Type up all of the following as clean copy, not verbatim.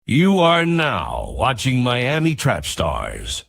You are now watching Miami Trap Stars.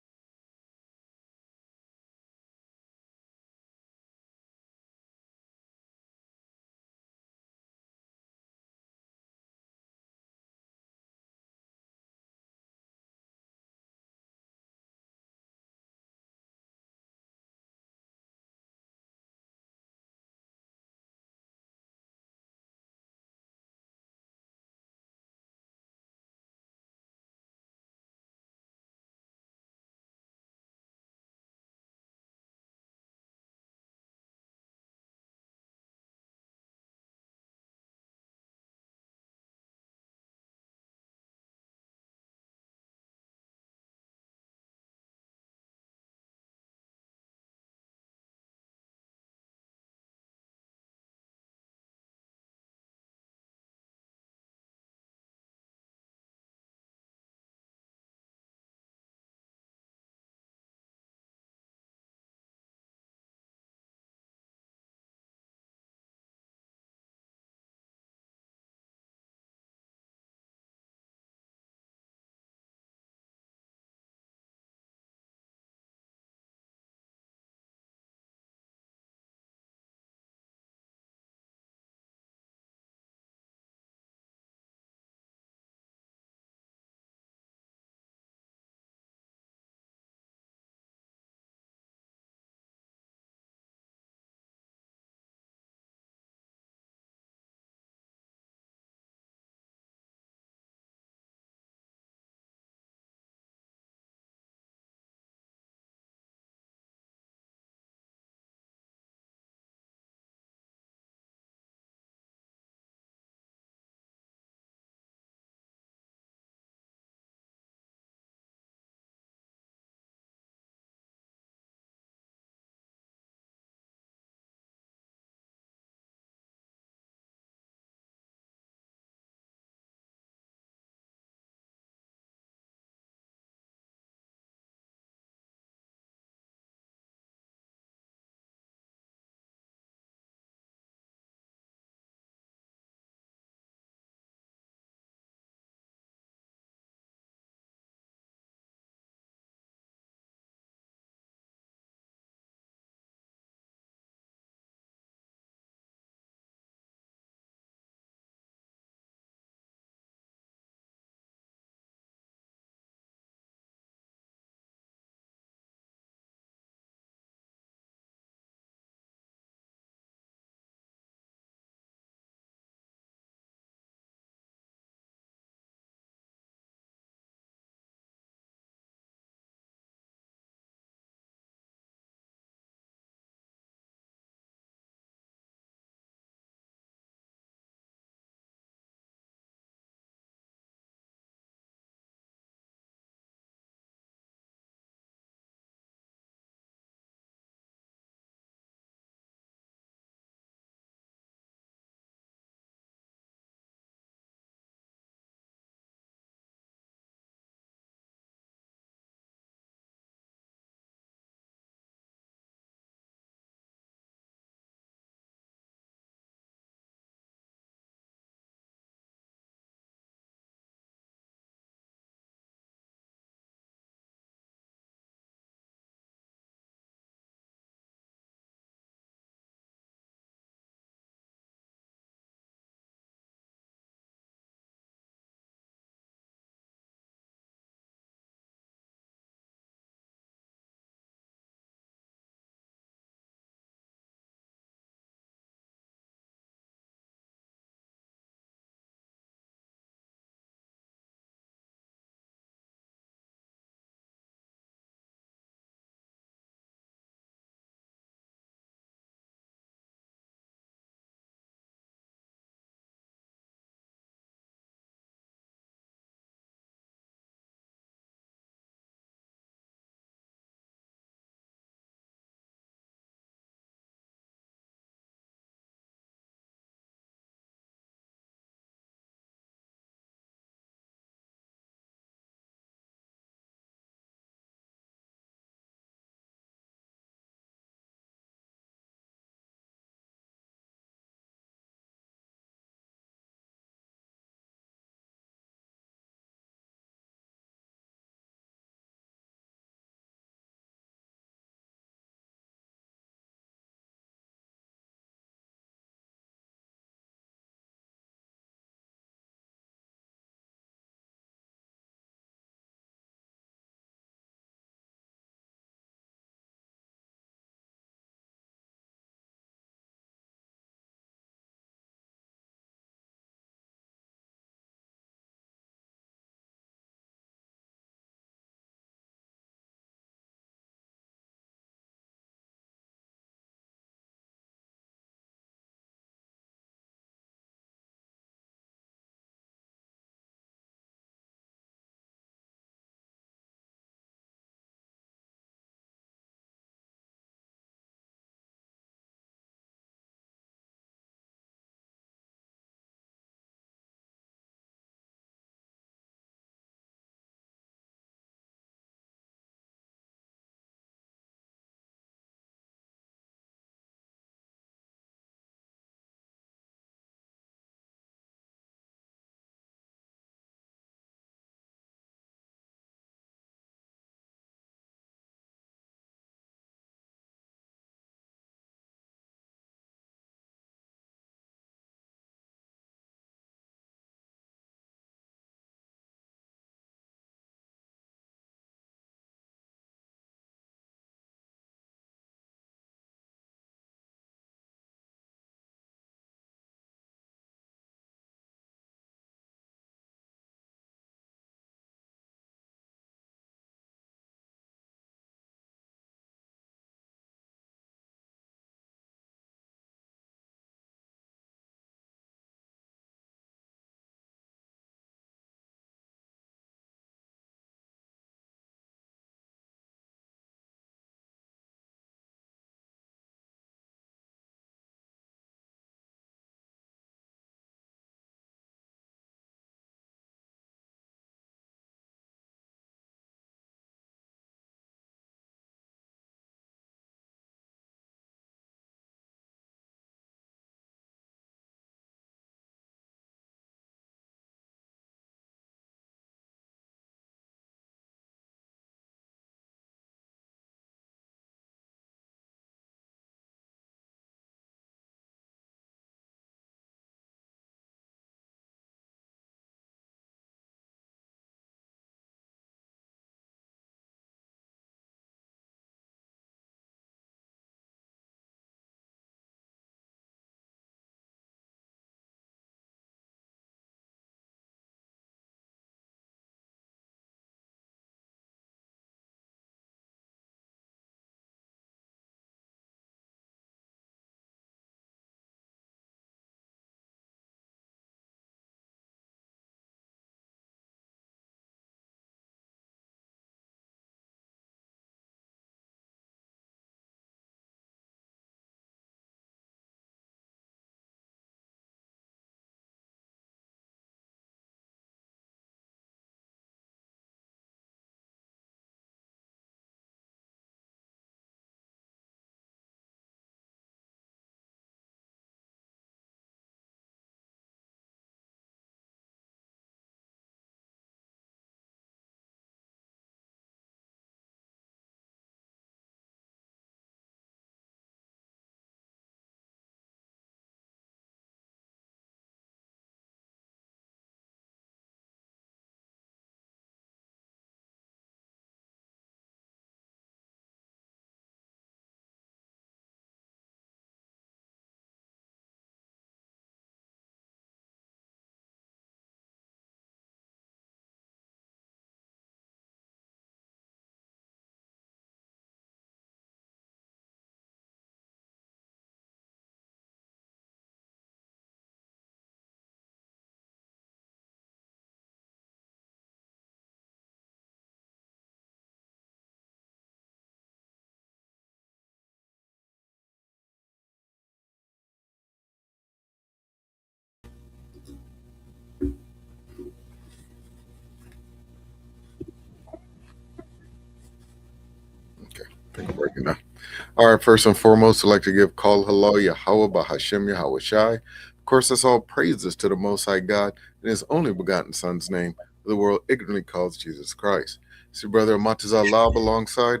All right, first and foremost, I'd like to give call hello Yahweh Bahashem Yahweh Shai. Of course, that's all praises to the Most High God in His only begotten Son's name, the world ignorantly calls Jesus Christ. It's your brother Ahmataza Lab alongside.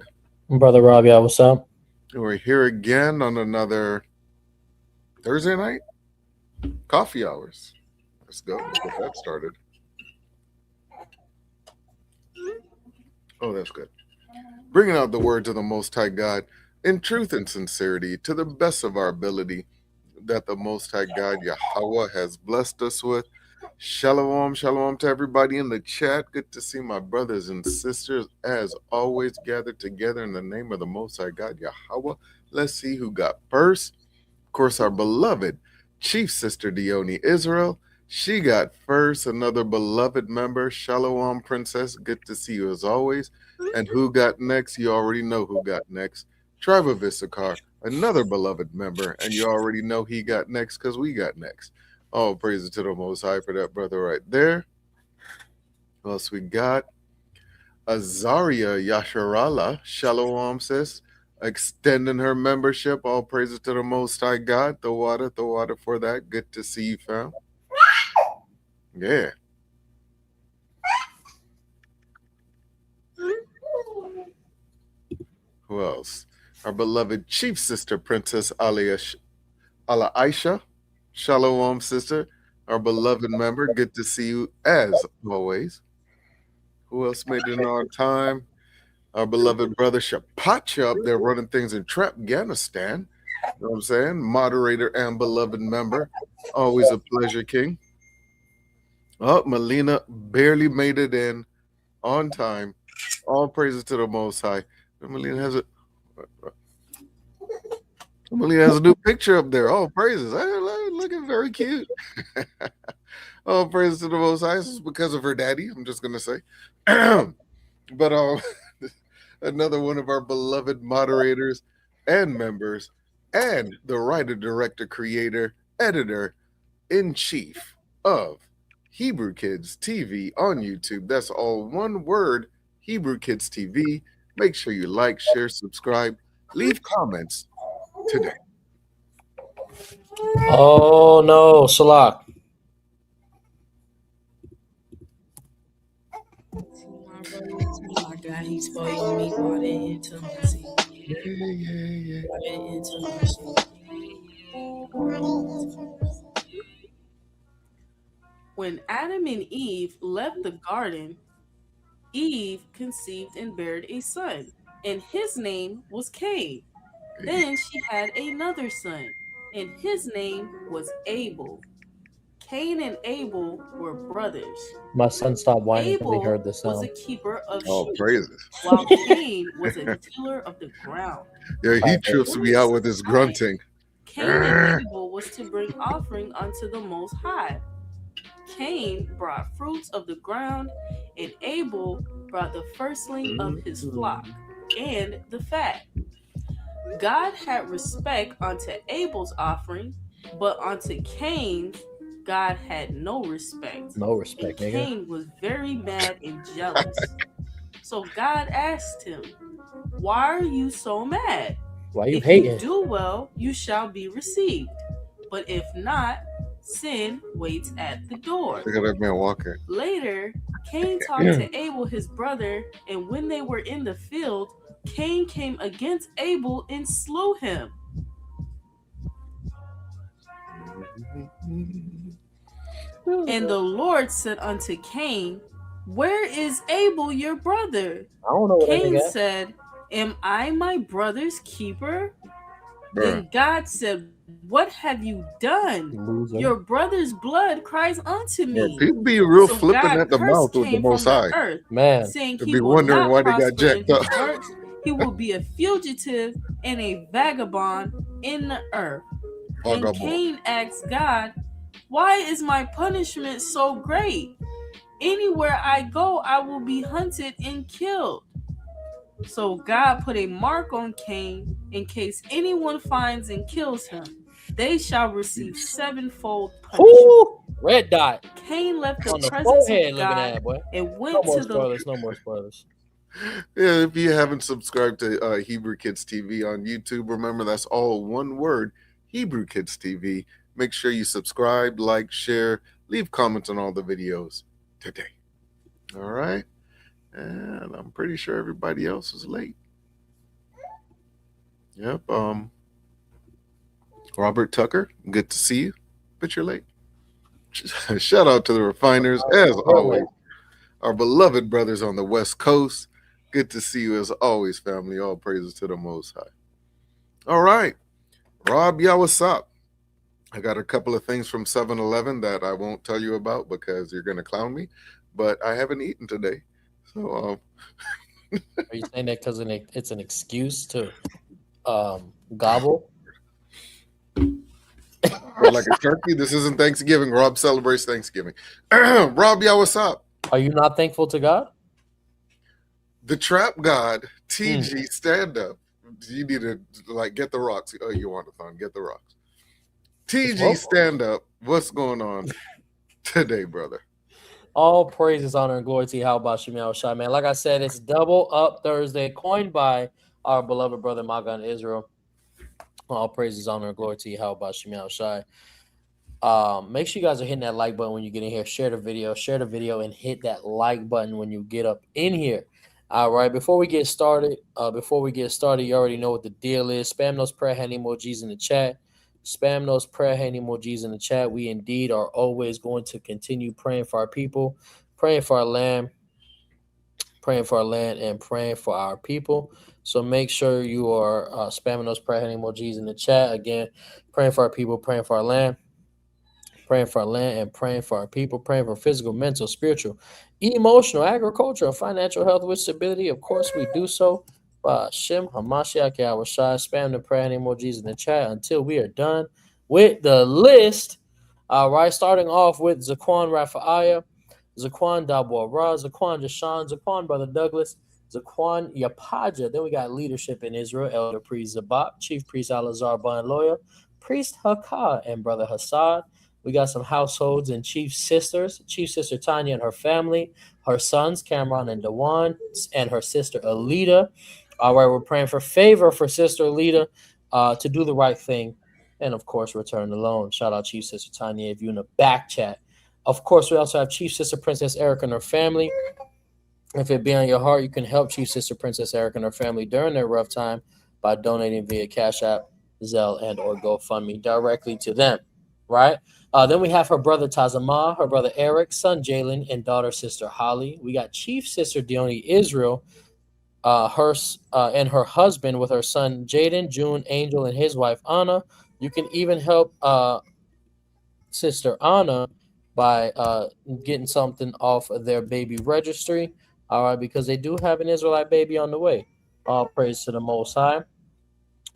Brother Rab Yawasap. And we're here again on another Thursday night coffee hours. Let's go. Let's get that started. Oh, that's good. Bringing out the words of the Most High God in truth and sincerity to the best of our ability that the Most High God Yahweh has blessed us with. Shalom, shalom to everybody in the chat. Good to see my brothers and sisters, as always, gathered together in the name of the Most High God Yahweh. Let's see who got first. Of course, our beloved Chief Sister Dione Israel. She got first, another beloved member. Shalom, Princess. Good to see you as always. And who got next? You already know who got next. Tribe of Issachar, another beloved member. And you already know he got next because we got next. All praises to the Most High for that brother right there. Who else we got? Azaria Yasharala. Shalom, sis. Extending her membership. All praises to the Most High God. The water for that. Good to see you, fam. Yeah. Who else? Our beloved chief sister, Princess Ala Aisha. Shalom, sister. Our beloved member. Good to see you as always. Who else made it on time? Our beloved brother Shapacha up there running things in Afghanistan. You know what I'm saying? Moderator and beloved member. Always a pleasure, King. Oh, Melina barely made it in on time. All praises to the Most High. Melina has a new picture up there. All praises. Looking very cute. All praises to the Most High. This is because of her daddy, I'm just going to say. But another one of our beloved moderators and members and the writer, director, creator, editor in chief of Hebrew Kids TV on YouTube. That's all one word, Hebrew Kids TV. Make sure you like, share, subscribe, leave comments today. Oh no, Salak. My God, he spoiled me, brought it into mercy. Yeah. Brought it into mercy. When Adam and Eve left the garden, Eve conceived and bare a son, and his name was Cain. Then she had another son, and his name was Abel. Cain and Abel were brothers. My son stopped whining because he Abel heard the was a sound. keeper of All sheep, praises. while Cain was a tiller of the ground. Yeah, he I heard trips it. me out with his Night, grunting. Cain and Abel was to bring offering unto the Most High. Cain brought fruits of the ground, and Abel brought the firstling of his flock and the fat. God had respect unto Abel's offering, but unto Cain's God had no respect. No And respect, nigga. Cain was very mad and jealous. So God asked him, "Why are you so mad? Why you If you hating? do well, you shall be received. But if not, sin waits at the door." Look at that man walking. Later, Cain talked to Abel his brother, and when they were in the field, Cain came against Abel and slew him. And the Lord said unto Cain, "Where is Abel your brother?" I don't know what that Cain nigga at. said, "Am I my brother's keeper?" Bruh. Then God said, "What have you done? Loser. Your brother's blood cries unto Yeah, me." people be real So flipping God at the cursed mouth with the Cain Most from the High. earth, Man, saying They he be will wondering not why they got prosper in jacked up. his works. He will be a fugitive and a vagabond in the earth. Then Vagabond. Cain asked God, "Why is my punishment so great? Anywhere I go, I will be hunted and killed." So God put a mark on Cain in case anyone finds and kills him. They shall receive sevenfold punishment. whoo, red dot Cain left the on the presence forehead. of Looking God at boy. and No went more to the spoilers. No more spoilers. Yeah, if you haven't subscribed to Hebrew Kids TV on YouTube, remember that's all one word, Hebrew Kids TV. Make sure you subscribe, like, share, leave comments on all the videos today. All right? And I'm pretty sure everybody else is late. Yep. Robert Tucker, good to see you, but you're late. Shout out to the refiners, as always. Our beloved brothers on the West Coast. Good to see you as always, family. All praises to the Most High. All right. Rab Yawasap. I got a couple of things from 7-Eleven that I won't tell you about because you're going to clown me, but I haven't eaten today. So, Are you saying that because it's an excuse to gobble? like a turkey, this isn't Thanksgiving. Rob celebrates Thanksgiving. Rab Yawasap. Are you not thankful to God? The Trap God, TG, stand up. You need to get the rocks. Oh, Yahawanathan, get the rocks. TG, stand up. What's going on today, brother? All praises, honor, and glory to Yahawanathan, man. Like I said, it's Double Up Thursday, coined by our beloved brother Magan Israel. All praises, honor, and glory to Yahawanathan. Make sure you guys are hitting that like button when you get in here. Share the video, and hit that like button when you get up in here. All right. Before we get started, you already know what the deal is. Spam those prayer hand emojis in the chat. We indeed are always going to continue praying for our people, praying for our land, and praying for our people. So make sure you are spamming those prayer hand emojis in the chat. Again, praying for our people, praying for our land, and praying for our people, praying for physical, mental, spiritual, emotional, agricultural, financial health with stability. Of course, we do so by Shem Hamashiach Yahawashi. Spam the prayer emojis in the chat until we are done with the list. All right, starting off with Zaquan Raphael, Zaquan Dabwa, Zaquan Jashan, Zaquan Brother Douglas, Zaquan Yapaja. Then we got leadership in Israel, Elder Priest Zabak, Chief Priest Ahmataza Ban Lawya, Priest Hakah, and Brother Hassad. We got some households and Chief Sisters. Chief Sister Tanya and her family, her sons, Cameron and Dewan, and her sister Alita. All right, we're praying for favor for Sister Alita to do the right thing. And, of course, return the loan. Shout out Chief Sister Tanya if you're in the back chat. Of course, we also have Chief Sister Princess Erica and her family. If it be on your heart, you can help Chief Sister Princess Erica and her family during their rough time by donating via Cash App, Zelle, and or GoFundMe directly to them, right? Then we have her brother Tazama, her brother Eric, son Jalen, and daughter sister Holly. We got Chief Sister Dione Israel, and her husband with her son Jaden, June, Angel, and his wife Anna. You can even help Sister Anna by getting something off of their baby registry, all right, because they do have an Israelite baby on the way. All praise to the Most High.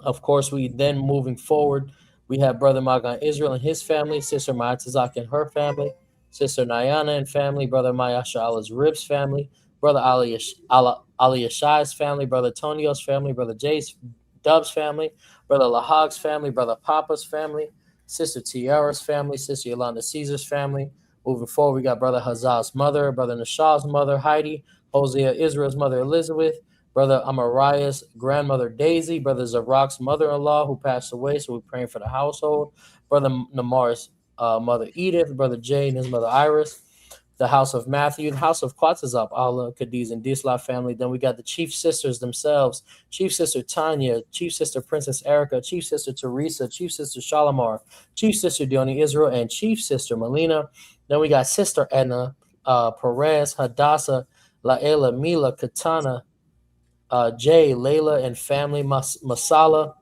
Of course, we then moving forward, we have Brother Magan Israel and his family, Sister Maya Tazak and her family, Sister Nayana and family, Brother Maya Sha'ala's Ribs family, Brother Ali Yashai's family, Brother Tonio's family, Brother Jay's Dub's family, Brother Lahag's family, Brother Papa's family, Sister Tiara's family, Sister Yolanda Caesar's family. Moving forward, we got Brother Hazaz's mother, Brother Nashah's mother, Heidi, Hosea Israel's mother, Elizabeth, Brother Amariah's grandmother, Daisy, Brother Zarak's mother-in-law who passed away, so we're praying for the household, Brother Namar's mother, Edith, Brother Jay and his mother, Iris, the house of Matthew, the house of Quatzazop, Allah, Cadiz, and Disla family. Then we got the Chief Sisters themselves, Chief Sister Tanya, Chief Sister Princess Erica, Chief Sister Teresa, Chief Sister Shalimar, Chief Sister Dione Israel, and Chief Sister Melina. Then we got Sister Edna, Perez, Hadassah, Laela, Mila, Katana, Jay, Layla, and family, Masala,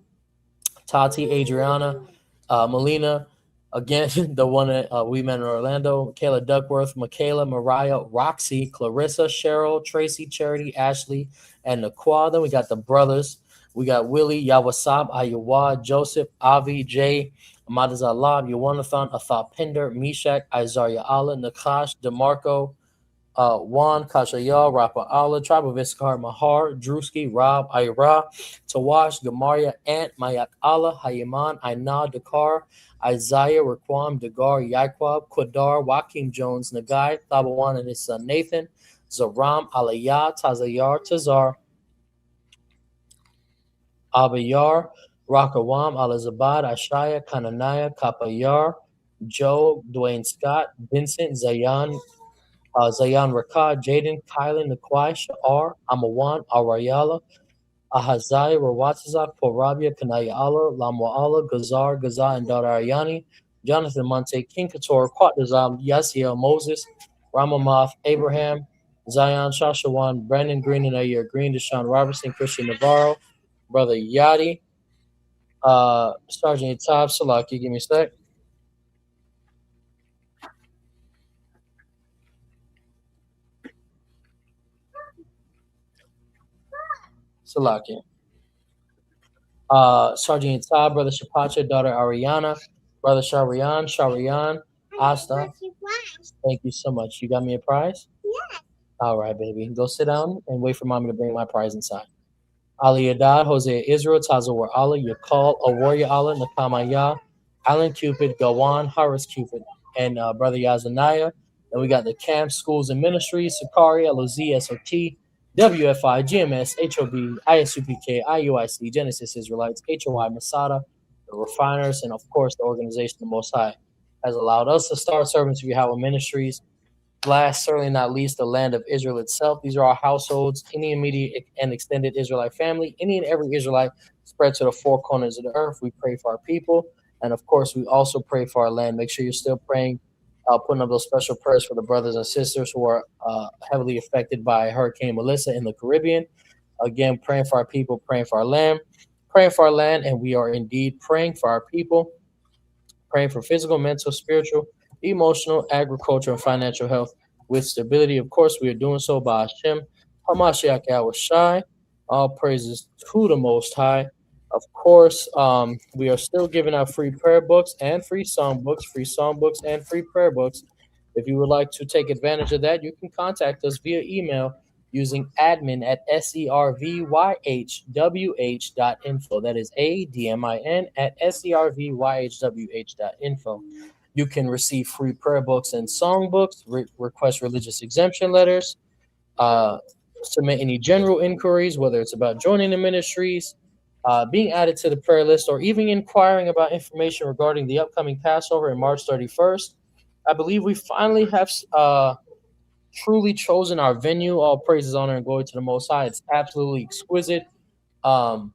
Tati, Adriana, Melina, again, the one that we met in Orlando, Kayla Duckworth, Michaela, Mariah, Roxy, Clarissa, Cheryl, Tracy, Charity, Ashley, and Naquan. Then we got the brothers. We got Willie, Yawasap, Ayawa, Joseph, Avi, Jay, Ahmataza Lab, Yahawanathan, Athap Pinder, Meshach, Isaiah Allah, Nakash, DeMarco, Juan, Kashayal, Rapa Allah, Tribe of Issachar, Mahar, Drewski, Rob, Ira, Tawash, Gamaria, Ant, Mayak Allah, Hayaman, Aina, Dakar, Isaiah, Raquam, Dagar, Yaquab, Quadar, Joaquin Jones, Nagai, Thabawan and his son Nathan, Zaram, Aliyah, Tazayar, Tazar, Abayar, Rakawam, Alizabad, Ashaya, Kananaya, Kapayar, Joe, Dwayne Scott, Vincent, Zayan, Zayan Rakad, Jaden, Kylan, Nakwai, Sha'ar, Amawan, Arayala, Ahazai, Rawatazak, Porabia, Kanaya Allah, Lamwa Gazar, Gaza, and Dar Ayani, Jonathan Monte, King Kator, Quatazam, Yasiel, Moses, Ramamoth, Abraham, Zion, Shashawan, Brandon Green, and Ayer Green, Deshaun Robertson, Christian Navarro, Brother Yadi, Sergeant Tab, Salaki, give me a sec. Salaki. Sergeant Tab, Brother Shapacha, daughter Ariana, Brother Sharian, Asta. Thank you so much. You got me a prize? Yeah. All right, baby. Go sit down and wait for mommy to bring my prize inside. Ali Adad, Hosea Israel, Tazawar Allah, Yakal, a warrior Allah, Nakama Yah, Alan Cupid, Gawan, Horace Cupid, and Brother Yazaniah. And we got the camps, schools, and ministries, Sakari, LOZ, SOT, WFI, GMS, HOB, ISUPK, IUIC, Genesis Israelites, HOI, Masada, the refiners, and of course the organization the Most High has allowed us to start serving to Yahweh Ministries. Last, certainly not least, the land of Israel itself. These are our households, any immediate and extended Israelite family, any and every Israelite spread to the four corners of the earth. We pray for our people. And of course, we also pray for our land. Make sure you're still praying, putting up those special prayers for the brothers and sisters who are heavily affected by Hurricane Melissa in the Caribbean. Again, praying for our people, praying for our land, and we are indeed praying for our people, praying for physical, mental, spiritual, emotional, agricultural, and financial health with stability. Of course, we are doing so by Hashem. Hamashiach Yahawashi. All praises to the Most High. Of course, we are still giving out free prayer books and free song books and free prayer books. If you would like to take advantage of that, you can contact us via email using admin at servyhwh.info. That is ADMIN at servyhwh.info. You can receive free prayer books and song books, request religious exemption letters, submit any general inquiries, whether it's about joining the ministries, being added to the prayer list, or even inquiring about information regarding the upcoming Passover in March 31st. I believe we finally have truly chosen our venue. All praises, honor, and glory to the Most High. It's absolutely exquisite. And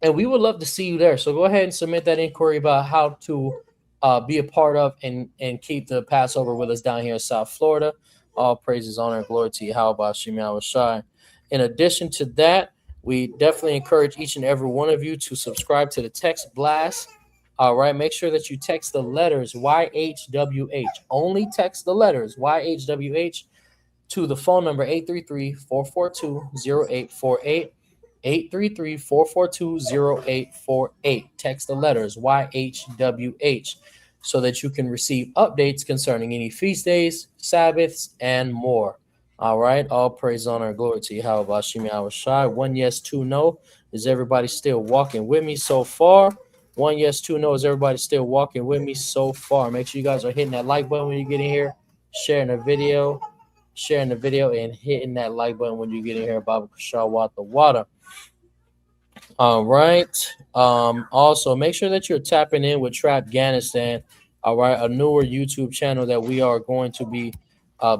we would love to see you there. So go ahead and submit that inquiry about how to be a part of and keep the Passover with us down here in South Florida. All praises, honor, and glory to you. How about Shemiyah Shai? In addition to that, we definitely encourage each and every one of you to subscribe to the text blast. All right, make sure that you text the letters YHWH. Only text the letters YHWH to the phone number 833-442-0848. 833-442-0848. Text the letters YHWH so that you can receive updates concerning any feast days, Sabbaths, and more. All right. All praise, honor, and glory to you. How about Shemiyah Shai? 1 yes, 2 no. Is everybody still walking with me so far? 1 yes, 2 no. Is everybody still walking with me so far? Make sure you guys are hitting that like button when you get in here, sharing the video, and hitting that like button when you get in here. Baba Kashawat the water. All right. Also, make sure that you're tapping in with Trap Afghanistan. All right, a newer YouTube channel that we are going to be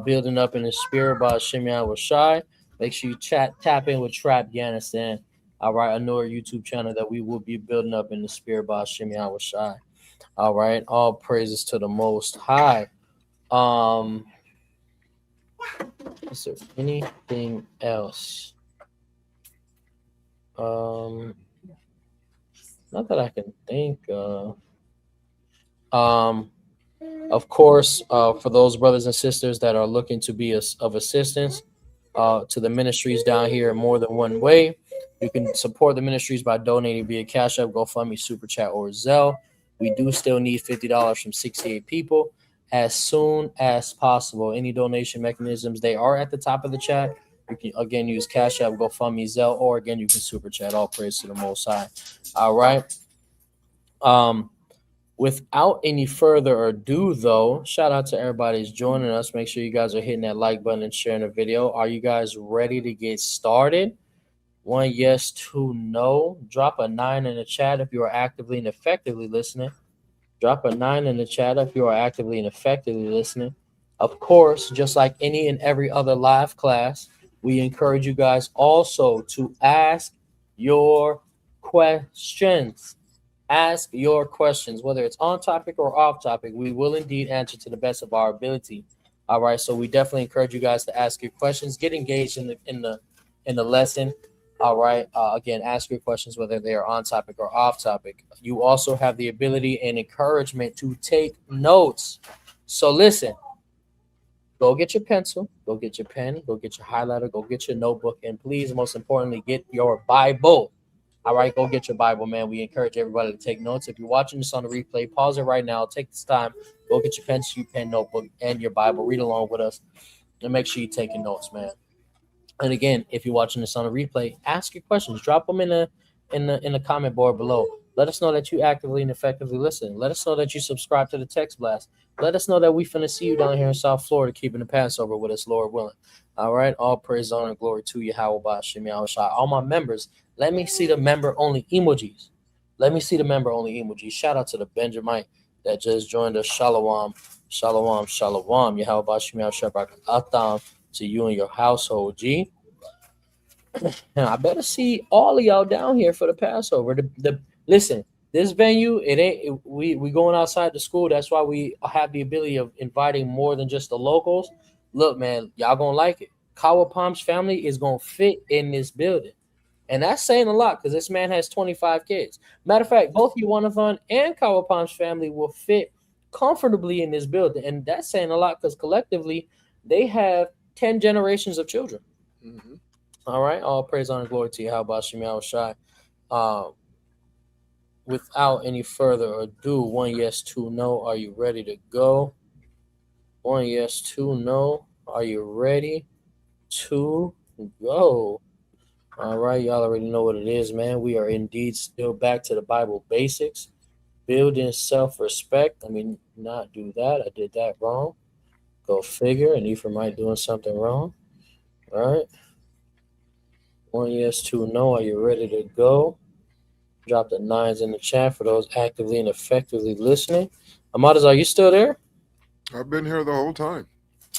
building up in the spirit by Shimyan Washai. Make sure you tap in with Trap Afghanistan. All right, a newer YouTube channel that we will be building up in the spirit by Shimyan Washai. All right, all praises to the Most High. Is there anything else? Not that I can think of. Of course, for those brothers and sisters that are looking to be of assistance to the ministries down here in more than one way, you can support the ministries by donating via Cash App, GoFundMe, Super Chat, or Zelle. We do still need $50 from 68 people as soon as possible. Any donation mechanisms, they are at the top of the chat. You can again use Cash App, GoFundMe, Zelle, or again you can Super Chat. All praise to the Most High. All right. Without any further ado, though, shout out to everybody who's joining us. Make sure you guys are hitting that like button and sharing the video. Are you guys ready to get started? 1 yes, 2 no. Drop a 9 in the chat if you are actively and effectively listening. Drop a 9 in the chat if you are actively and effectively listening. Of course, just like any and every other live class, we encourage you guys also to ask your questions. Ask your questions, whether it's on topic or off topic. We will indeed answer to the best of our ability. All right, so we definitely encourage you guys to ask your questions, get engaged in the lesson. All right, again, ask your questions whether they are on topic or off topic. You also have the ability and encouragement to take notes. So listen, go get your pencil, go get your pen, go get your highlighter, go get your notebook, and please, most importantly, get your Bible. All right, go get your Bible, man. We encourage everybody to take notes. If you're watching this on the replay, pause it right now. Take this time. Go get your pencil, your pen, notebook, and your Bible. Read along with us, and make sure you're taking notes, man. And again, if you're watching this on a replay, ask your questions. Drop them in the comment board below. Let us know that you actively and effectively listen. Let us know that you subscribe to the text blast. Let us know that we finna see you down here in South Florida, keeping the Passover with us, Lord willing. All right. All praise, honor, and glory to Yahawanathan. All my members, let me see the member only emojis. Let me see the member only emojis. Shout out to the Benjamite that just joined us. Shalom, shalom, shalom. Yahawanathan to you and your household, G. Now I better see all of y'all down here for the Passover. Listen, this venue, it ain't we going outside the school. That's why we have the ability of inviting more than just the locals. Look, man, y'all gonna like it. Kawa Palm's family is gonna fit in this building. And that's saying a lot because this man has 25 kids. Matter of fact, both Yahawanathan and Kawa Palm's family will fit comfortably in this building. And that's saying a lot because collectively they have 10 generations of children. Mm-hmm. All right. All praise, honor, and glory to you. How about Shemiah Shai? Without any further ado, 1 yes, 2 no. Are you ready to go? 1 yes, 2 no. Are you ready to go? All right. Y'all already know what it is, man. We are indeed still back to the Bible basics. Building self-respect. Let me not do that. I did that wrong. Go figure. And Ephraimite doing something wrong. All right. 1 yes, 2 no. Are you ready to go? Drop the 9s in the chat for those actively and effectively listening. Ahmataza, are you still there? I've been here the whole time.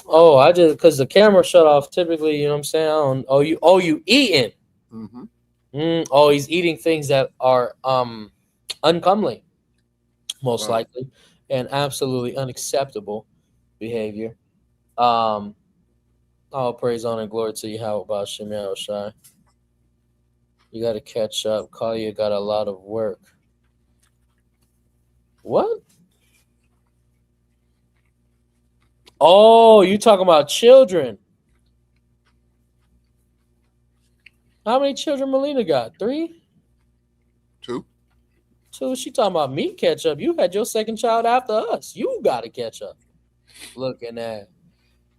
Oh, I just because the camera shut off. Typically, you know what I'm saying. I don't. You eating? Mm-hmm. Oh, he's eating things that are uncomely, most Wow. likely, and absolutely unacceptable behavior. All praise, honor, and glory to you. How about Shemiah Shai? You got to catch up. Kalia got a lot of work. What? Oh, you talking about children? How many children Melina got? 3? 2. 2. She talking about me catch up. You had your second child after us. You got to catch up. Looking at,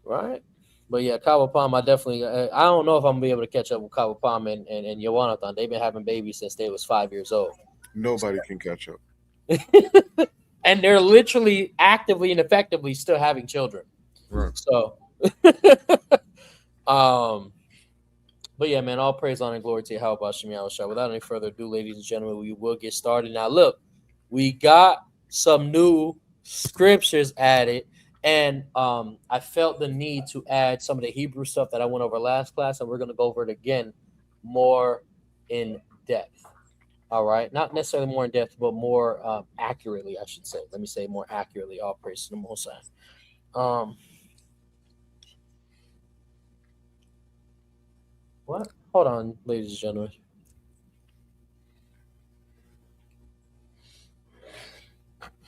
right? But yeah, Kawa Palm, I definitely, I don't know if I'm going to be able to catch up with Kawa Palm and Yahawanathan. They've been having babies since they was 5 years old. Nobody can catch up. And they're literally actively and effectively still having children. Right. So, but yeah, man, all praise, honor, and glory to you. How about Shemiah Shah? Without any further ado, ladies and gentlemen, we will get started. Now, look, we got some new scriptures added, and I felt the need to add some of the Hebrew stuff that I went over last class, and we're going to go over it again more in depth. All right, not necessarily more in depth, but more accurately, I should say. Let me say more accurately. All praise to the Most High. What? Hold on, ladies and gentlemen.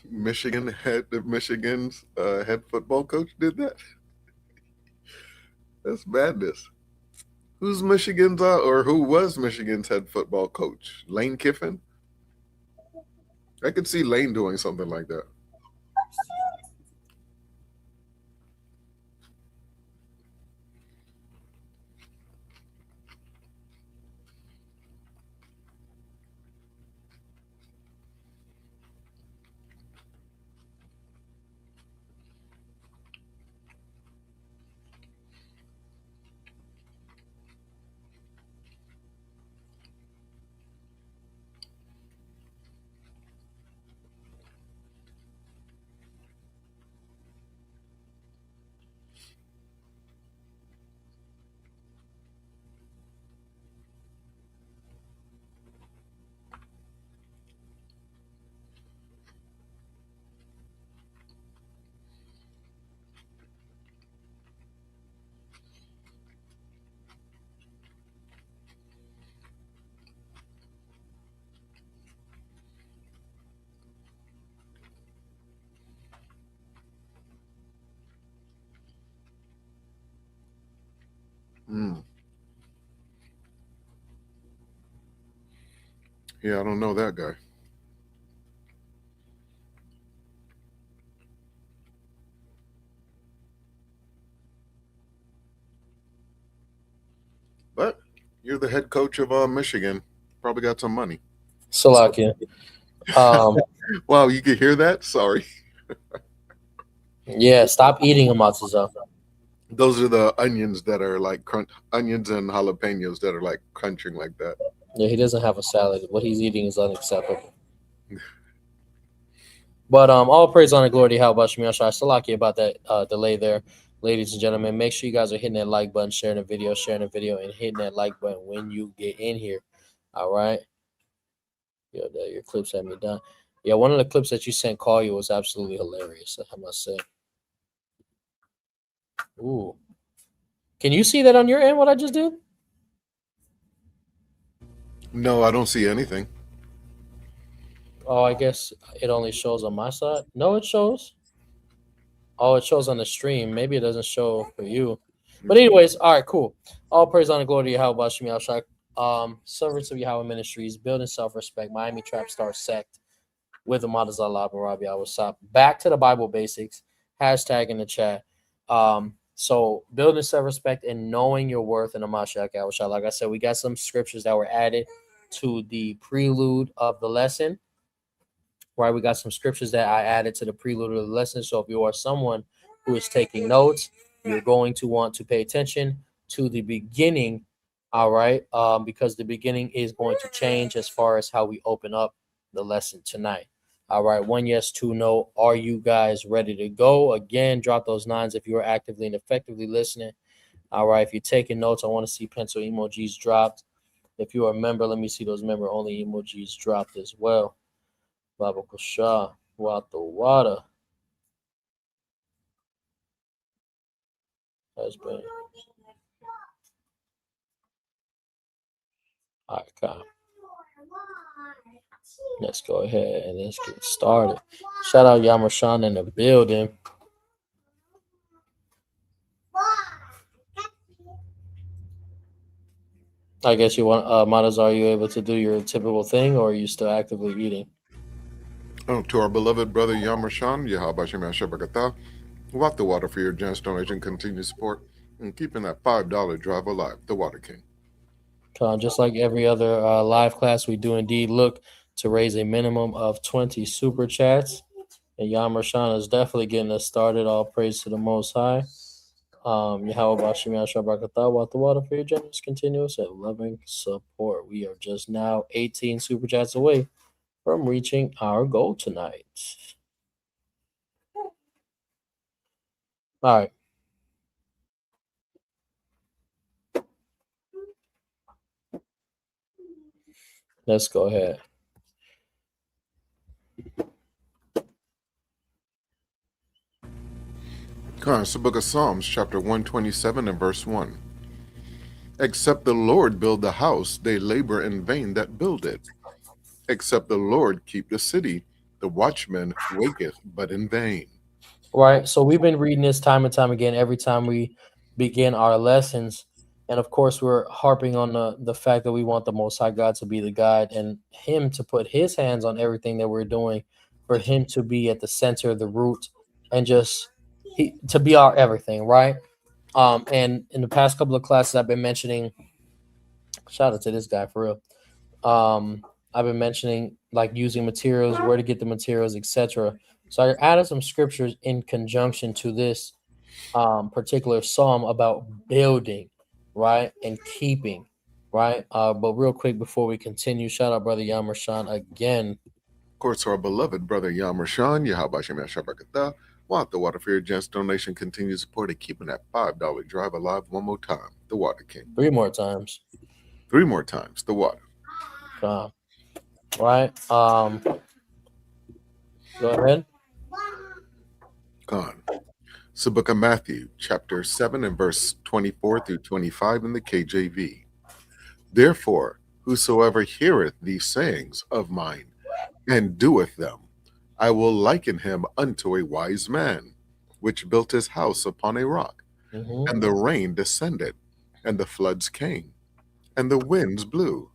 Michigan's head football coach did that. That's madness. Who's Michigan's or who was Michigan's head football coach? Lane Kiffin? I could see Lane doing something like that. Mm. Yeah, I don't know that guy. But you're the head coach of Michigan. Probably got some money. Salakia. Wow, you could hear that? Sorry. Yeah, stop eating Ahmataza. Those are the onions that are like onions and jalapenos that are like crunching like that. Yeah, he doesn't have a salad. What he's eating is unacceptable. But all praise, honor, glory to Yahawash Shemiyashai. Salaki about that delay there, ladies and gentlemen. Make sure you guys are hitting that like button, sharing the video, and hitting that like button when you get in here. All right. Yo, your clips had me done. Yeah, one of the clips that you sent, call you, was absolutely hilarious. I must say. Ooh, can you see that on your end? What I just did? No, I don't see anything. Oh, I guess it only shows on my side. No, it shows. Oh, it shows on the stream. Maybe it doesn't show for you. But anyways, all right, cool. All praise on the glory to Yahweh Shemi Shai. Servants of Yahweh Ministries, building self-respect, Miami Trap Star Sect with Ahmataza Lab and Rab Yawasap. Back to the Bible basics. Hashtag in the chat. So building self-respect and knowing your worth in the Mashiach Yahushua. Like I said, we got some scriptures that were added to the prelude of the lesson. Right, we got some scriptures that I added to the prelude of the lesson. So if you are someone who is taking notes, you're going to want to pay attention to the beginning. All right, because the beginning is going to change as far as how we open up the lesson tonight. All right, 1 yes, 2 no. Are you guys ready to go? Again, drop those nines if you are actively and effectively listening. All right, if you're taking notes, I want to see pencil emojis dropped. If you are a member, let me see those member only emojis dropped as well. Baba Kusha, Wata Wata has been. All right, Kyle. Let's go ahead and let's get started. Shout out Yamashan in the building. I guess you want, Matas, are you able to do your typical thing or are you still actively eating? Oh, to our beloved brother Yamashan, Yahabashim Ashabakata, Watt the Water for your generous donation, continued support, and keeping that $5 drive alive, the Water King. Just like every other live class, we do indeed look to raise a minimum of 20 super chats. And Yamashan is definitely getting us started. All praise to the Most High. Yahweh Bashim Yashabrakata, Watt the Water for your generous, continuous, and loving support. We are just now 18 super chats away from reaching our goal tonight. All right. Let's go ahead. It's the book of Psalms, chapter 127 and verse 1. Except the Lord build the house, they labor in vain that build it. Except the Lord keep the city, the watchman waketh but in vain. Right. So we've been reading this time and time again every time we begin our lessons. And of course, we're harping on the fact that we want the Most High God to be the guide and Him to put His hands on everything that we're doing, for Him to be at the center, the root, and just to be our everything, right? And in the past couple of classes, I've been mentioning, shout out to this guy for real. I've been mentioning like using materials, where to get the materials, etc. So I added some scriptures in conjunction to this particular psalm about building, right, and keeping, right. But real quick before we continue, shout out brother Yamershan again. Of course, our beloved brother Yamershan, Yahabashim Ashabakata, Watt the Water for your generous donation, continued support, and keeping that $5 drive alive one more time, the Water King. 3 more times. 3 more times, the Water. Right. Go ahead. Gone. It's the book of Matthew, chapter 7 and verse 24 through 25 in the KJV. Therefore, whosoever heareth these sayings of mine and doeth them, I will liken him unto a wise man, which built his house upon a rock. And the rain descended, and the floods came, and the winds blew,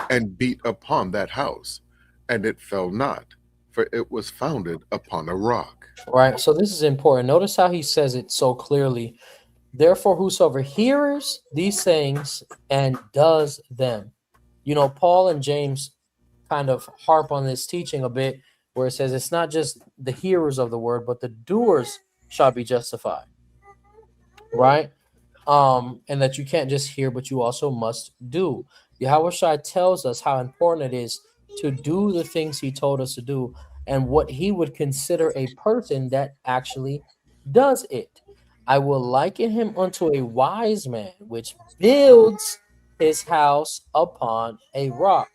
and beat upon that house, and it fell not, for it was founded upon a rock. Right. So this is important. Notice how he says it so clearly. Therefore, whosoever hears these things and does them. You know, Paul and James kind of harp on this teaching a bit, where it says it's not just the hearers of the word, but the doers shall be justified. Right? And that you can't just hear, but you also must do. Yahawashi tells us how important it is to do the things he told us to do and what he would consider a person that actually does it. I will liken him unto a wise man which builds his house upon a rock.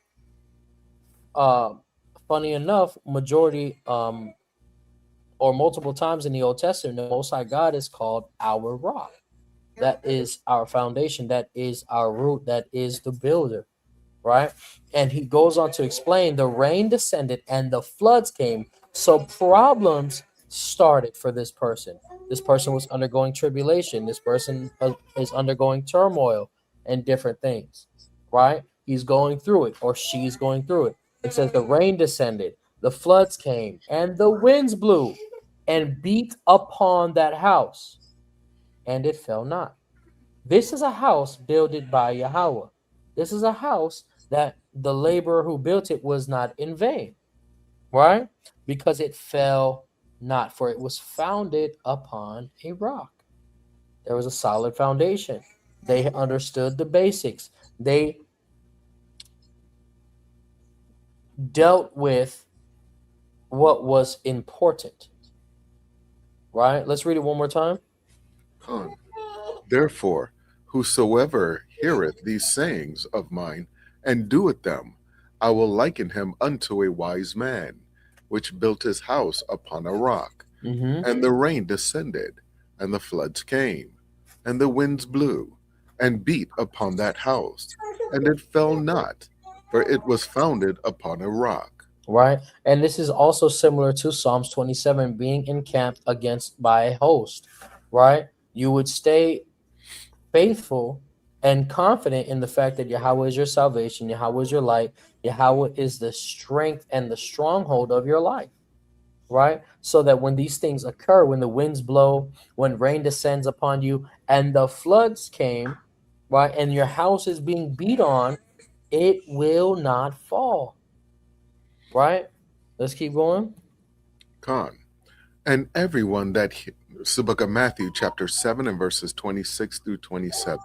Uh, Funny enough, majority or multiple times in the Old Testament, the Most High God is called our rock. That is our foundation. That is our root. That is the builder, right? And he goes on to explain the rain descended and the floods came. So problems started for this person. This person was undergoing tribulation. This person is undergoing turmoil and different things, right? He's going through it, or she's going through it. It says the rain descended, the floods came, and the winds blew and beat upon that house, and it fell not. This is a house builded by Yahweh. This is a house that the laborer who built it was not in vain, right? Because it fell not, for it was founded upon a rock. There was a solid foundation. They understood the basics. They dealt with what was important, right? Let's read it one more time. Therefore, whosoever heareth these sayings of mine and doeth them, I will liken him unto a wise man, which built his house upon a rock. And the rain descended, and the floods came, and the winds blew, and beat upon that house, and it fell not, for it was founded upon a rock. Right. And this is also similar to Psalms 27, being encamped against by a host, right? You would stay faithful and confident in the fact that Yahweh is your salvation, Yahweh is your light, Yahweh is the strength and the stronghold of your life, right? So that when these things occur, when the winds blow, when rain descends upon you, and the floods came, right, and your house is being beat on, it will not fall, right? Let's keep going. And everyone that it's the book of Matthew, chapter 7, and verses 26 through 27.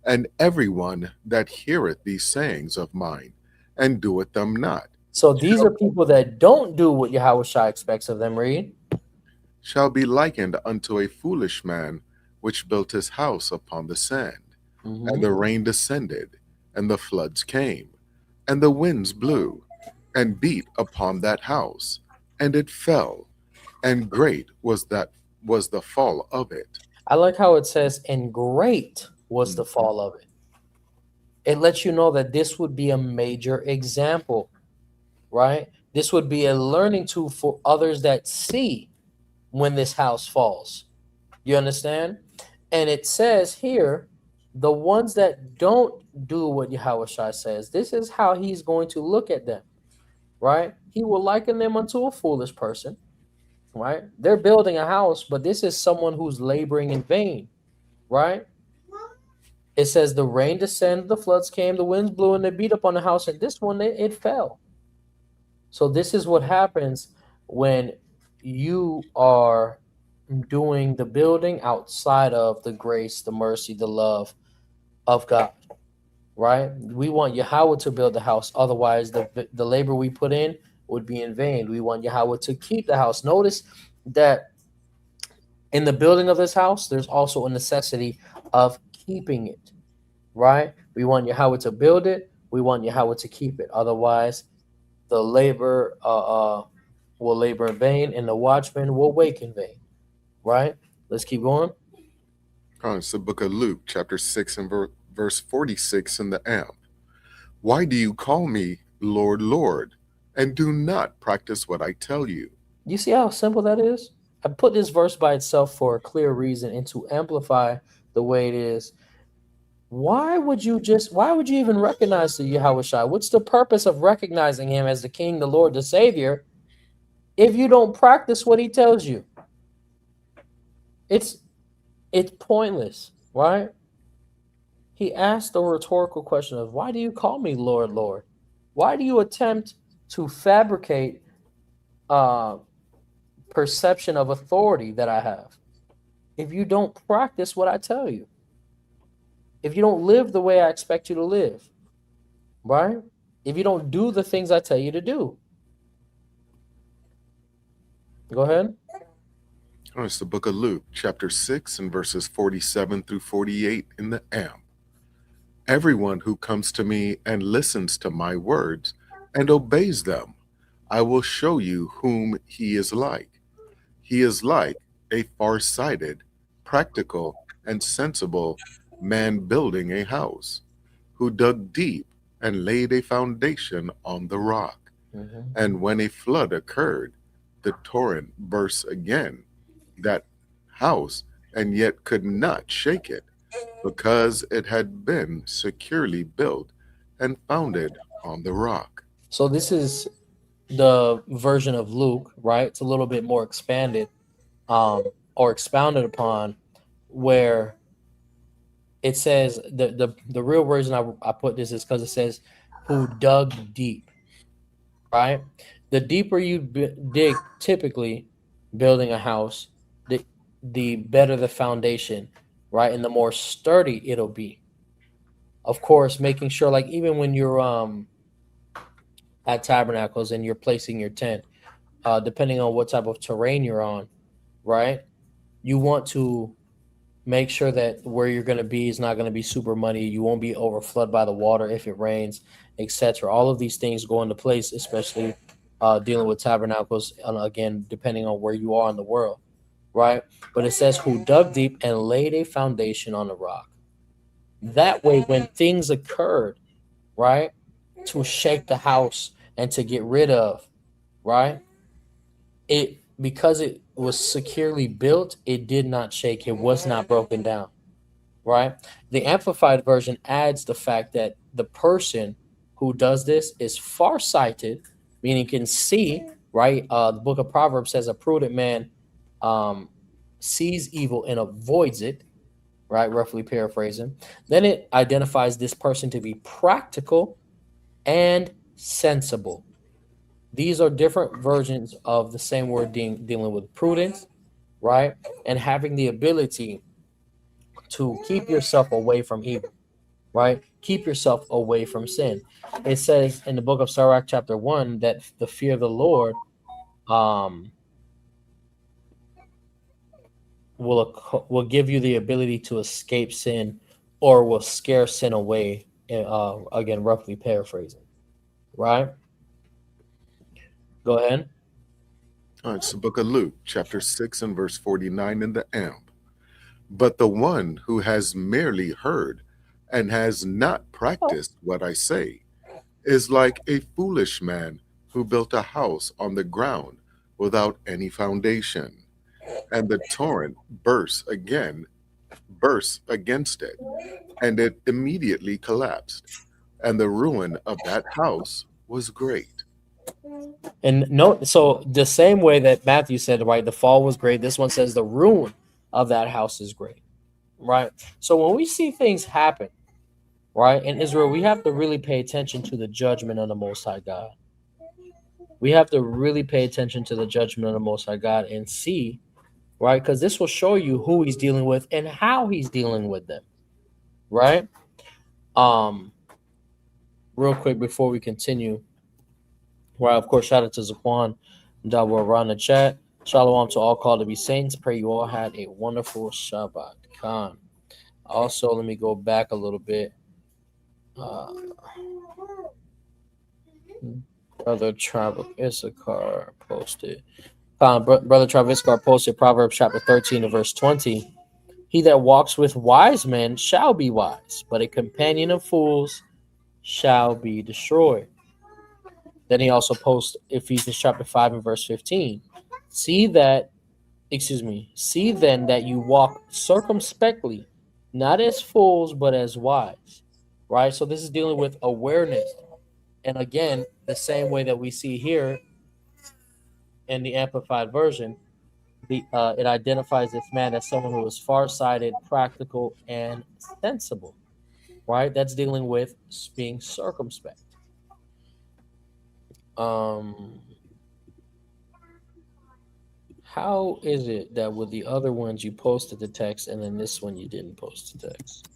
And everyone that heareth these sayings of mine and doeth them not. So these are people that don't do what Yahawashi expects of them. Read. Shall be likened unto a foolish man which built his house upon the sand. And the rain descended, and the floods came, and the winds blew, and beat upon that house, and it fell, and great was the fall of it. I like how it says, and great was the fall of it. It lets you know that this would be a major example, right? This would be a learning tool for others that see when this house falls. You understand? And it says here, the ones that don't do what Yahawashi says, this is how he's going to look at them, right? He will liken them unto a foolish person, right? They're building a house, but this is someone who's laboring in vain, right? It says the rain descended, the floods came, the winds blew, and they beat upon the house, and this one, it fell. So this is what happens when you are doing the building outside of the grace, the mercy, the love of God, right? We want Yahweh to build the house. Otherwise, the labor we put in would be in vain. We want Yahweh to keep the house. Notice that in the building of this house, there's also a necessity of keeping it, right? We want Yahweh to build it. We want Yahweh to keep it. Otherwise, the labor will labor in vain, and the watchman will wake in vain, right? Let's keep going. It's the book of Luke, chapter 6, and verse 46 in the AMP. Why do you call me Lord, Lord, and do not practice what I tell you? You see how simple that is? I put this verse by itself for a clear reason and to amplify the way it is. why would you even recognize the Yahawashi? What's the purpose of recognizing him as the King, the Lord, the Savior, if you don't practice what he tells you? It's pointless, right? He asked a rhetorical question of, why do you call me Lord, Lord? Why do you attempt to fabricate perception of authority that I have if you don't practice what I tell you? If you don't live the way I expect you to live, right? If you don't do the things I tell you to do. Go ahead. Oh, it's the book of Luke, chapter 6, and verses 47 through 48 in the AMP. Everyone who comes to me and listens to my words and obeys them, I will show you whom he is like. He is like a far-sighted, practical, and sensible man building a house, who dug deep and laid a foundation on the rock. Mhm. And when a flood occurred, the torrent burst again that house, and yet could not shake it, because it had been securely built and founded on the rock. So this is the version of Luke, right? It's a little bit more expanded, or expounded upon, where it says the real version I put this is because it says who dug deep, right? The deeper you dig, typically building a house, the better the foundation, right? And the more sturdy it'll be. Of course, making sure, like, even when you're at tabernacles and you're placing your tent, depending on what type of terrain you're on, right? You want to make sure that where you're going to be is not going to be super muddy. You won't be overflooded by the water if it rains, etc. All of these things go into place, especially dealing with tabernacles. And again, depending on where you are in the world, right? But it says, who dug deep and laid a foundation on the rock. That way, when things occurred, right, to shake the house and to get rid of, right, it, because it was securely built, it did not shake. It was not broken down, right? The amplified version adds the fact that the person who does this is farsighted, meaning can see, right? The book of Proverbs says a prudent man um, sees evil and avoids it, right? Roughly paraphrasing. Then it identifies this person to be practical and sensible. These are different versions of the same word dealing with prudence, right? And having the ability to keep yourself away from evil, right? Keep yourself away from sin. It says in the book of Sirach, chapter 1, that the fear of the Lord will give you the ability to escape sin, or will scare sin away. Again, roughly paraphrasing, right? Go ahead. Oh, it's the book of Luke, chapter 6, and verse 49 in the AMP. But the one who has merely heard and has not practiced what I say is like a foolish man who built a house on the ground without any foundation, and the torrent burst against it, and it immediately collapsed, and the ruin of that house was great. And no, so the same way that Matthew said, right, the fall was great, this one says the ruin of that house is great, right? So when we see things happen, right, in Israel, we have to really pay attention to the judgment of the Most High God. We have to really pay attention to the judgment of the Most High God and see, right, because this will show you who he's dealing with and how he's dealing with them, right? Real quick before we continue, well, of course, shout out to Zaquan that were around the chat. Shalom to all called to be saints. Pray you all had a wonderful Shabbat. Khan. Also, let me go back a little bit. Brother Travis Issachar posted. Brother Travis Issachar posted Proverbs chapter 13 and verse 20. He that walks with wise men shall be wise, but a companion of fools shall be destroyed. Then he also posts Ephesians chapter 5 and verse 15. See then that you walk circumspectly not as fools, but as wise, right? So this is dealing with awareness. And again, the same way that we see here in the Amplified Version, it identifies this man as someone who is farsighted, practical, and sensible, right? That's dealing with being circumspect. Um, how is it that with the other ones you posted the text and then this one you didn't post the text?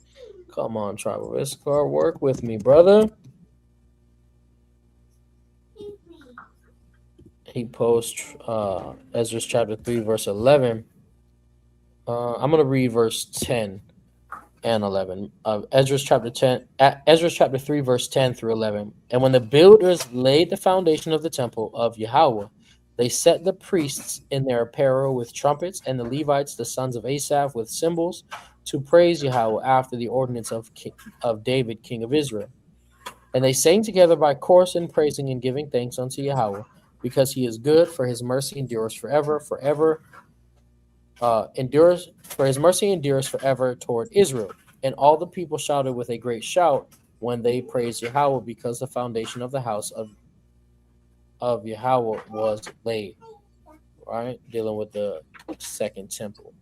Come on, Tribal Riskar, work with me, brother. He posts Ezra's chapter 3, verse 11. I'm going to read verse 10 and 11. Ezra's chapter 3, verse 10 through 11. And when the builders laid the foundation of the temple of Yahweh, they set the priests in their apparel with trumpets, and the Levites, the sons of Asaph, with cymbals, to praise Yahweh after the ordinance of David, king of Israel. And they sang together by course in praising and giving thanks unto Yahweh, because he is good, for his mercy endures forever, endures, for his mercy endures forever toward Israel. And all the people shouted with a great shout when they praised Yahweh, because the foundation of the house of Yahweh was laid. Right? Dealing with the second temple.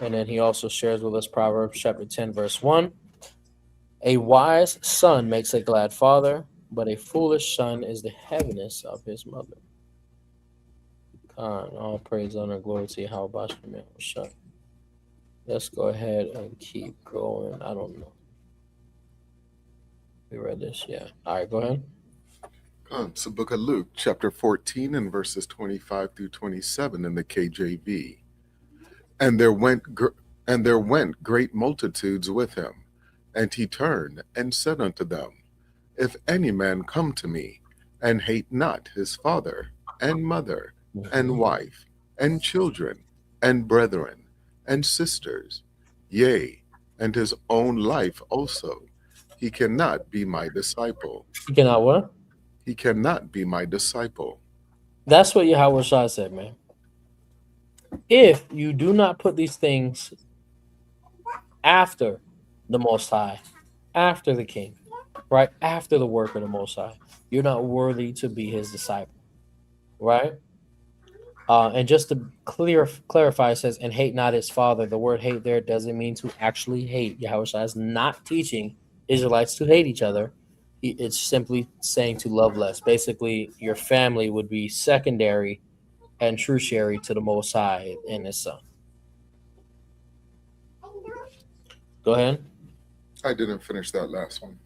And then he also shares with us Proverbs chapter 10, verse 1. A wise son makes a glad father, but a foolish son is the heaviness of his mother. All praise, honor, glory to Yahweh. Let's go ahead and keep going. I don't know. We read this, yeah. All right, go ahead. So book of Luke, chapter 14 and verses 25 through 27 in the KJV. And there went great multitudes with him, and he turned and said unto them, If any man come to me, and hate not his father, and mother, and wife, and children, and brethren, and sisters, yea, and his own life also, he cannot be my disciple. You cannot what? He cannot be my disciple. That's what Yahweh Shai said, man. If you do not put these things after the Most High, after the King, right? After the work of the Most High, you're not worthy to be his disciple, right? And just to clarify, it says, and hate not his father. The word hate there doesn't mean to actually hate. Yahweh Shai is not teaching Israelites to hate each other. It's simply saying to love less. Basically, your family would be secondary and tertiary to the Most High and his Son. Go ahead. I didn't finish that last one.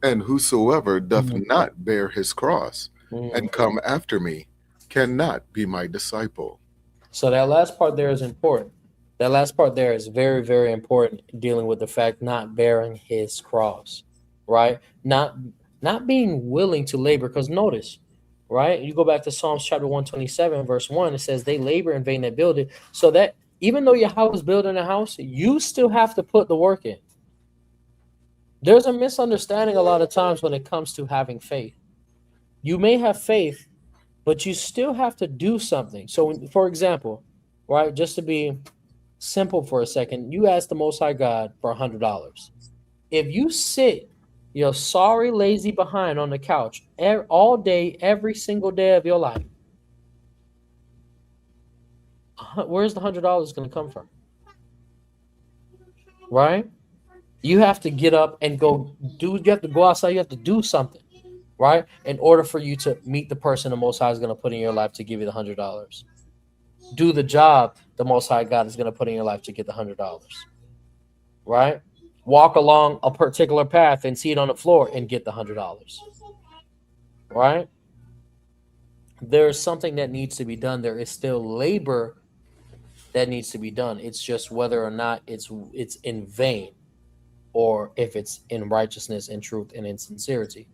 And whosoever doth not bear his cross and come after me cannot be my disciple. So that last part there is important. That last part there is very, very important, dealing with the fact not bearing his cross, right? Not being willing to labor. Because notice, right? You go back to Psalms chapter 127, verse 1, it says they labor in vain that build it. So that even though your house is building a house, you still have to put the work in. There's a misunderstanding a lot of times when it comes to having faith. You may have faith, but you still have to do something. So, for example, right, just to be simple for a second, you ask the Most High God for $100. If you sit your sorry, lazy behind on the couch all day, every single day of your life, where's the $100 going to come from? Right? You have to get up and go do. You have to go outside. You have to do something, right? In order for you to meet the person the Most High is going to put in your life to give you the $100. Do the job the Most High God is going to put in your life to get the $100, right? Walk along a particular path and see it on the floor and get the $100, right? There's something that needs to be done. There is still labor that needs to be done. It's just whether or not it's in vain, or if it's in righteousness and truth and in sincerity.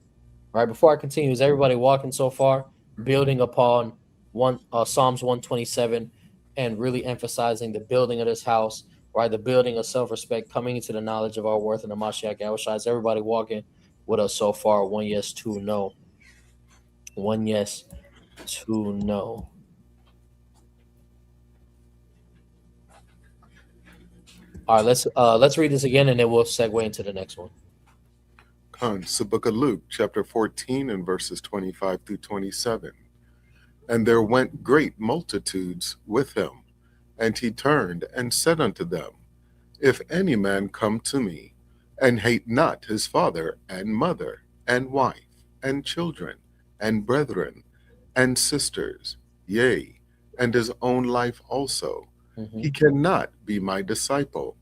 All right, before I continue, is everybody walking so far, building upon Psalms 127 and really emphasizing the building of this house, right? The building of self-respect, coming into the knowledge of our worth in the Mashiach Yahushua. Is everybody walking with us so far? 1 yes, 2 no. 1 yes, 2 no. All right, let's read this again, and then we'll segue into the next one. It's the book of Luke, chapter 14, and verses 25 through 27. And there went great multitudes with him, and he turned and said unto them, If any man come to me, and hate not his father and mother, and wife, and children, and brethren, and sisters, yea, and his own life also, he cannot be my disciple.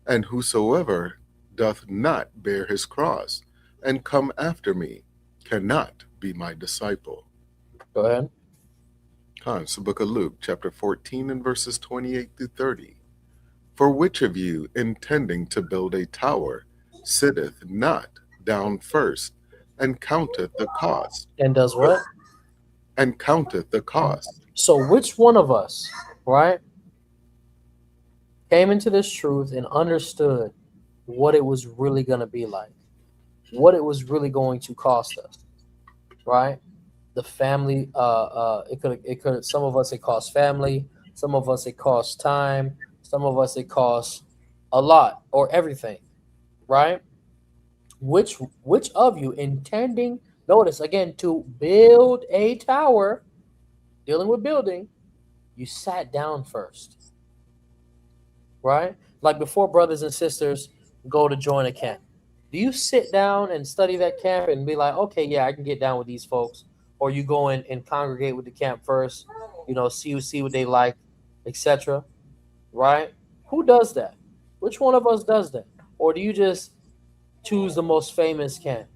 And whosoever doth not bear his cross, and come after me, cannot be my disciple. Go ahead. It's the book of Luke, chapter 14, and verses 28 through 30. For which of you, intending to build a tower, sitteth not down first, and counteth the cost? And does what? And counteth the cost. So which one of us, right, came into this truth and understood what it was really going to be like, what it was really going to cost us, right? The family, it could, some of us it cost family, some of us it cost time, some of us it costs a lot or everything, right? Which of you intending, notice again, to build a tower, dealing with building, you sat down first, right? Like before brothers and sisters go to join a camp, do you sit down and study that camp and be like, okay, yeah, I can get down with these folks? Or you go in and congregate with the camp first, see what they like, etc. Right? Who does that? Which one of us does that? Or do you just choose the most famous camp?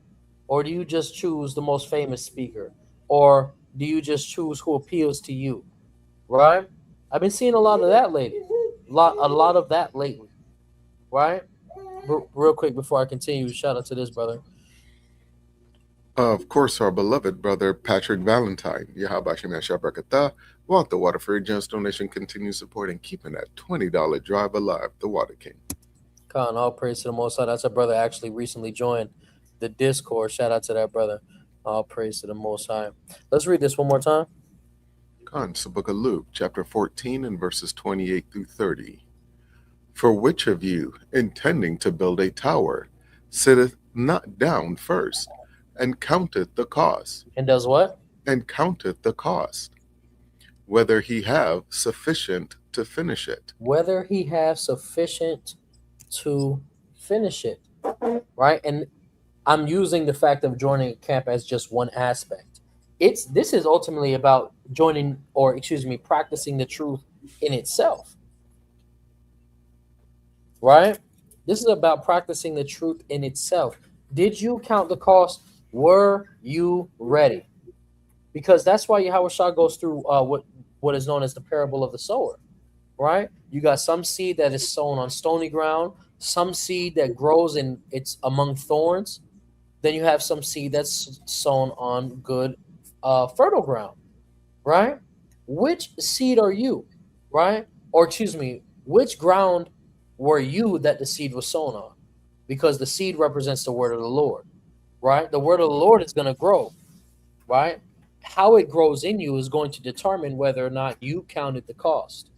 Or do you just choose the most famous speaker? Or do you just choose who appeals to you? Right? I've been seeing a lot of that lately. A lot of that lately. Right? Real quick before I continue, shout out to this brother. Of course, our beloved brother Patrick Valentine. Yahawanathan Want the Water Free Gems donation continues supporting keeping that $20 drive alive, the Water King. Khan, all praise to the Most High. That's a brother actually recently joined the Discord. Shout out to that brother. All praise to the Most High. Let's read this one more time. Khan, it's the book of Luke, chapter 14, and verses 28 through 30. For which of you, intending to build a tower, sitteth not down first, and counteth the cost? And does what? And counteth the cost, whether he have sufficient to finish it. Whether he have sufficient to finish it, right? And I'm using the fact of joining a camp as just one aspect. This is ultimately about practicing the truth in itself, right? This is about practicing the truth in itself. Did you count the cost? Were you ready? Because that's why YHWH goes through what is known as the parable of the sower, right? You got some seed that is sown on stony ground, some seed that grows and it's among thorns. Then you have some seed that's sown on good, fertile ground, right? Which seed are you, right? Or which ground were you that the seed was sown on? Because the seed represents the word of the Lord, right? The word of the Lord is going to grow, right? How it grows in you is going to determine whether or not you counted the cost.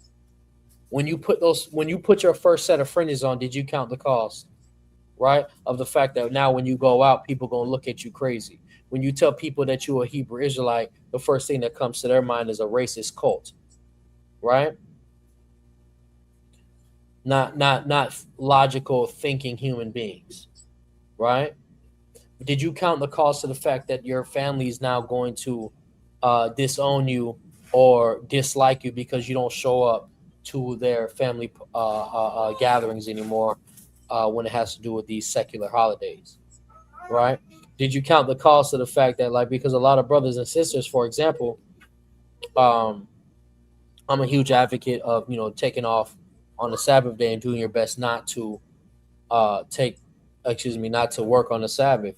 When you put your first set of fringes on, did you count the cost? Right? Of the fact that now when you go out, people going to look at you crazy. When you tell people that you're a Hebrew Israelite, the first thing that comes to their mind is a racist cult, right? Not logical thinking human beings, right? Did you count the cost of the fact that your family is now going to disown you or dislike you because you don't show up to their family gatherings anymore when it has to do with these secular holidays, right? Did you count the cost of the fact that, because a lot of brothers and sisters, for example, I'm a huge advocate of, taking off on the Sabbath day and doing your best not to not to work on the Sabbath,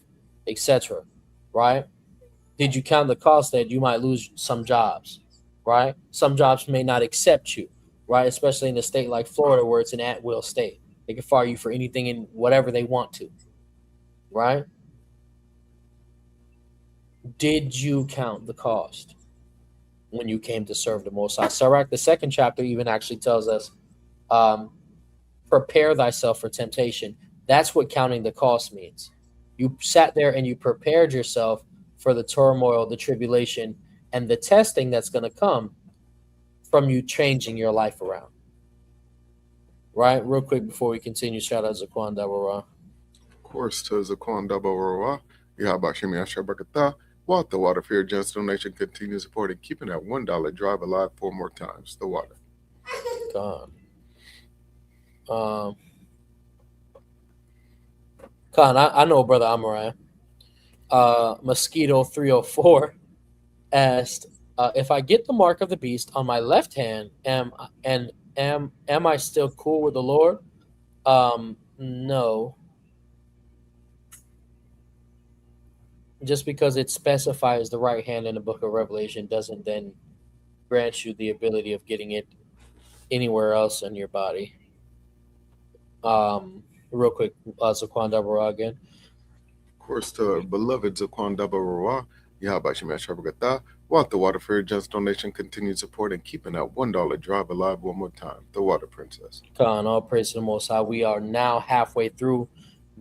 etc. Right? Did you count the cost that you might lose some jobs, right? Some jobs may not accept you, right? Especially in a state like Florida where it's an at-will state. They can fire you for anything and whatever they want to, right? Did you count the cost when you came to serve the Most High? Sirach, the second chapter, even actually tells us, prepare thyself for temptation. That's what counting the cost means. You sat there and you prepared yourself for the turmoil, the tribulation, and the testing that's going to come from you changing your life around. Right? Real quick before we continue, shout out Zaquan Dabara. Of course, to Zaquan Dabara, Yahawanathan What the Water for your generous donation continues supporting keeping that $1 drive alive 4 more times. The water. Khan. Khan, I know brother Amariah. Mosquito 304 asked, if I get the mark of the beast on my left hand, am I still cool with the Lord? No. Just because it specifies the right hand in the book of Revelation doesn't then grant you the ability of getting it anywhere else in your body. Real quick, Zaquan Dabara again. Of course, to our beloved Zaquan Dabara, What the Water for your generous donation continues supporting keeping that $1 drive alive 1 more time. The Water Princess. Khan, all praise to the Most High. We are now halfway through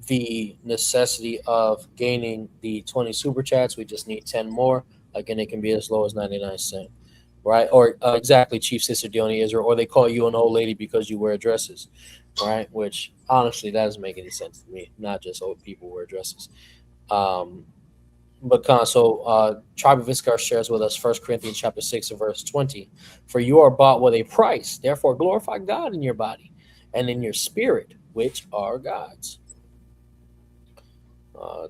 the necessity of gaining the 20 super chats. We just need 10 more. Again, it can be as low as 99 cents, right? Or exactly, Chief Sister Dione Israel, or they call you an old lady because you wear dresses, right? Which honestly, that doesn't make any sense to me. Not just old people wear dresses. But Tribe of Issachar shares with us 1 Corinthians chapter 6 and verse 20. For you are bought with a price. Therefore, glorify God in your body and in your spirit, which are God's.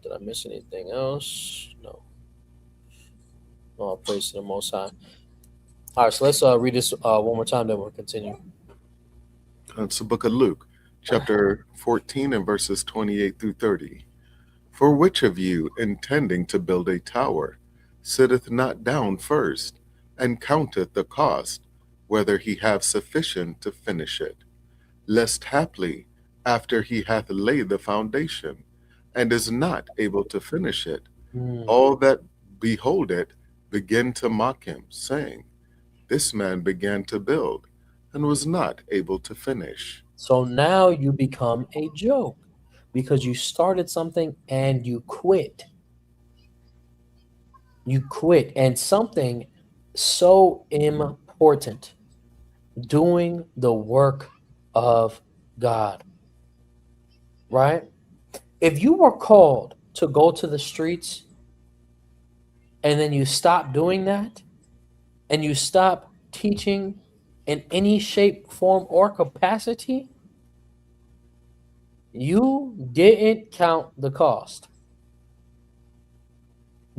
Did I miss anything else? No. All praise to the Most High. All right, so let's read this one more time, then we'll continue. It's the book of Luke, chapter 14 and verses 28 through 30. For which of you, intending to build a tower, sitteth not down first, and counteth the cost, whether he have sufficient to finish it, lest haply, after he hath laid the foundation, and is not able to finish it, all that behold it begin to mock him, saying, This man began to build, and was not able to finish. So now you become a joke because you started something and you quit. You quit. And something so important, doing the work of God, right? If you were called to go to the streets and then you stop doing that and you stop teaching in any shape, form, or capacity, you didn't count the cost.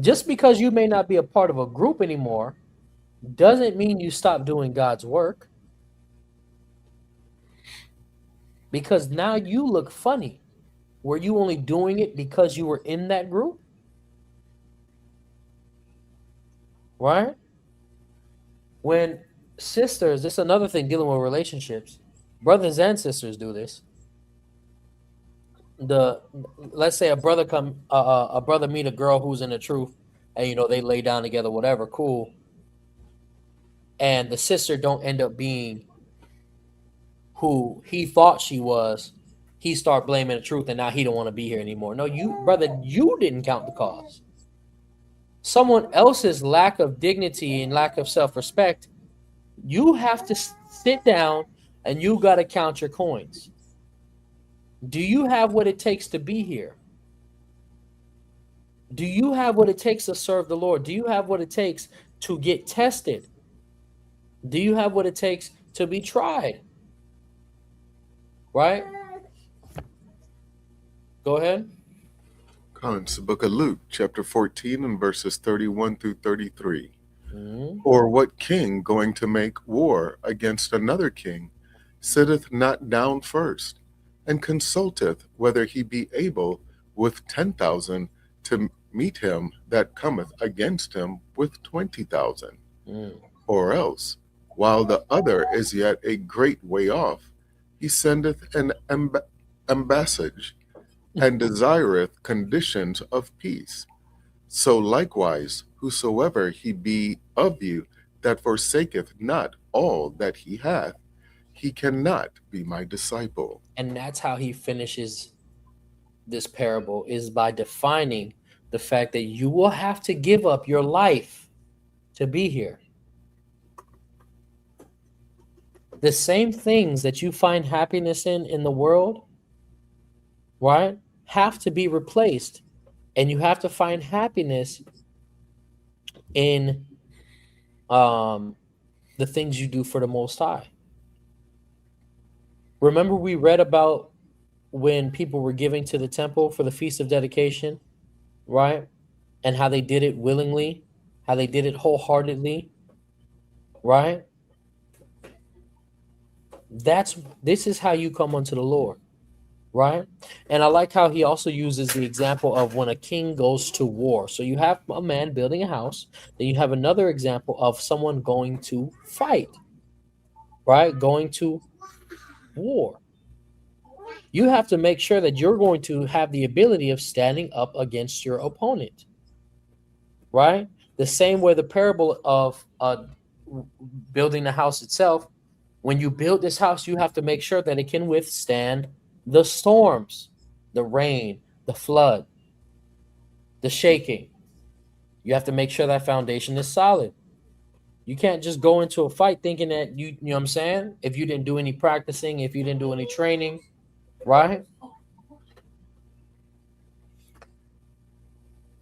Just because you may not be a part of a group anymore doesn't mean you stop doing God's work. Because now you look funny. Were you only doing it because you were in that group? Right? When sisters, this is another thing dealing with relationships. Brothers and sisters do this. Let's say a brother meet a girl who's in the truth, and they lay down together, whatever, cool. And the sister don't end up being who he thought she was. He start blaming the truth, and now he don't want to be here anymore. No, you didn't count the cost. Someone else's lack of dignity and lack of self-respect, you have to sit down and you got to count your coins. Do you have what it takes to be here? Do you have what it takes to serve the Lord? Do you have what it takes to get tested? Do you have what it takes to be tried? Right? Go ahead. It's the book of Luke, chapter 14 and verses 31 through 33. Or what king going to make war against another king sitteth not down first, and consulteth whether he be able with 10,000 to meet him that cometh against him with 20,000? Or else, while the other is yet a great way off, he sendeth an ambassage, and desireth conditions of peace. So likewise, whosoever he be of you that forsaketh not all that he hath, he cannot be my disciple. And that's how he finishes this parable, is by defining the fact that you will have to give up your life to be here. The same things that you find happiness in the world, right, have to be replaced. And you have to find happiness in the things you do for the Most High. Remember, we read about when people were giving to the temple for the Feast of Dedication, right? And how they did it willingly, how they did it wholeheartedly, right? This is how you come unto the Lord, right? And I like how he also uses the example of when a king goes to war. So you have a man building a house, then you have another example of someone going to fight, right? Going to war. You have to make sure that you're going to have the ability of standing up against your opponent, right? The same way the parable of building the house itself, when you build this house, you have to make sure that it can withstand the storms, the rain, the flood, the shaking. You have to make sure that foundation is solid. You can't just go into a fight thinking that you know what I'm saying? If you didn't do any practicing, if you didn't do any training, right?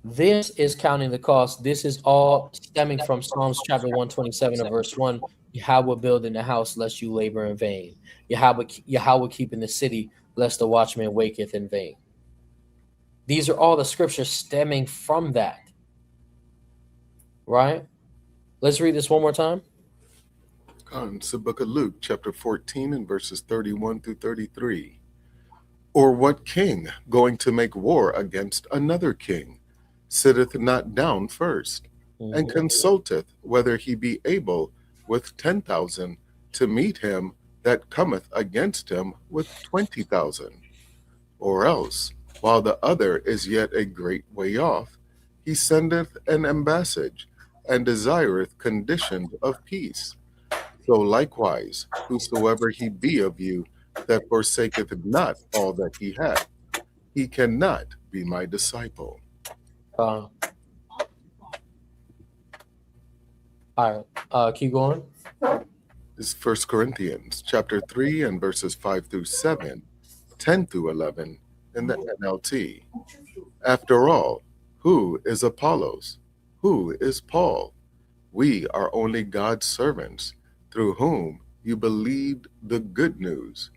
This is counting the cost. This is all stemming from Psalms chapter 127 and verse 1. Yahweh building the house, lest you labor in vain. Yahweh keeping the city, lest the watchman waketh in vain. These are all the scriptures stemming from that. Right? Let's read this one more time. It's the book of Luke, chapter 14, and verses 31 through 33. Or what king, going to make war against another king, sitteth not down first, and consulteth whether he be able with 10,000 to meet him that cometh against him with 20,000? Or else, while the other is yet a great way off, he sendeth an ambassage, and desireth conditions of peace. So likewise, whosoever he be of you that forsaketh not all that he hath, he cannot be my disciple. All right. Keep going. This is 1 Corinthians chapter 3 and verses 5 through 7, 10 through 11 in the NLT. After all, who is Apollos? Who is Paul? We are only God's servants, through whom you believed the good news.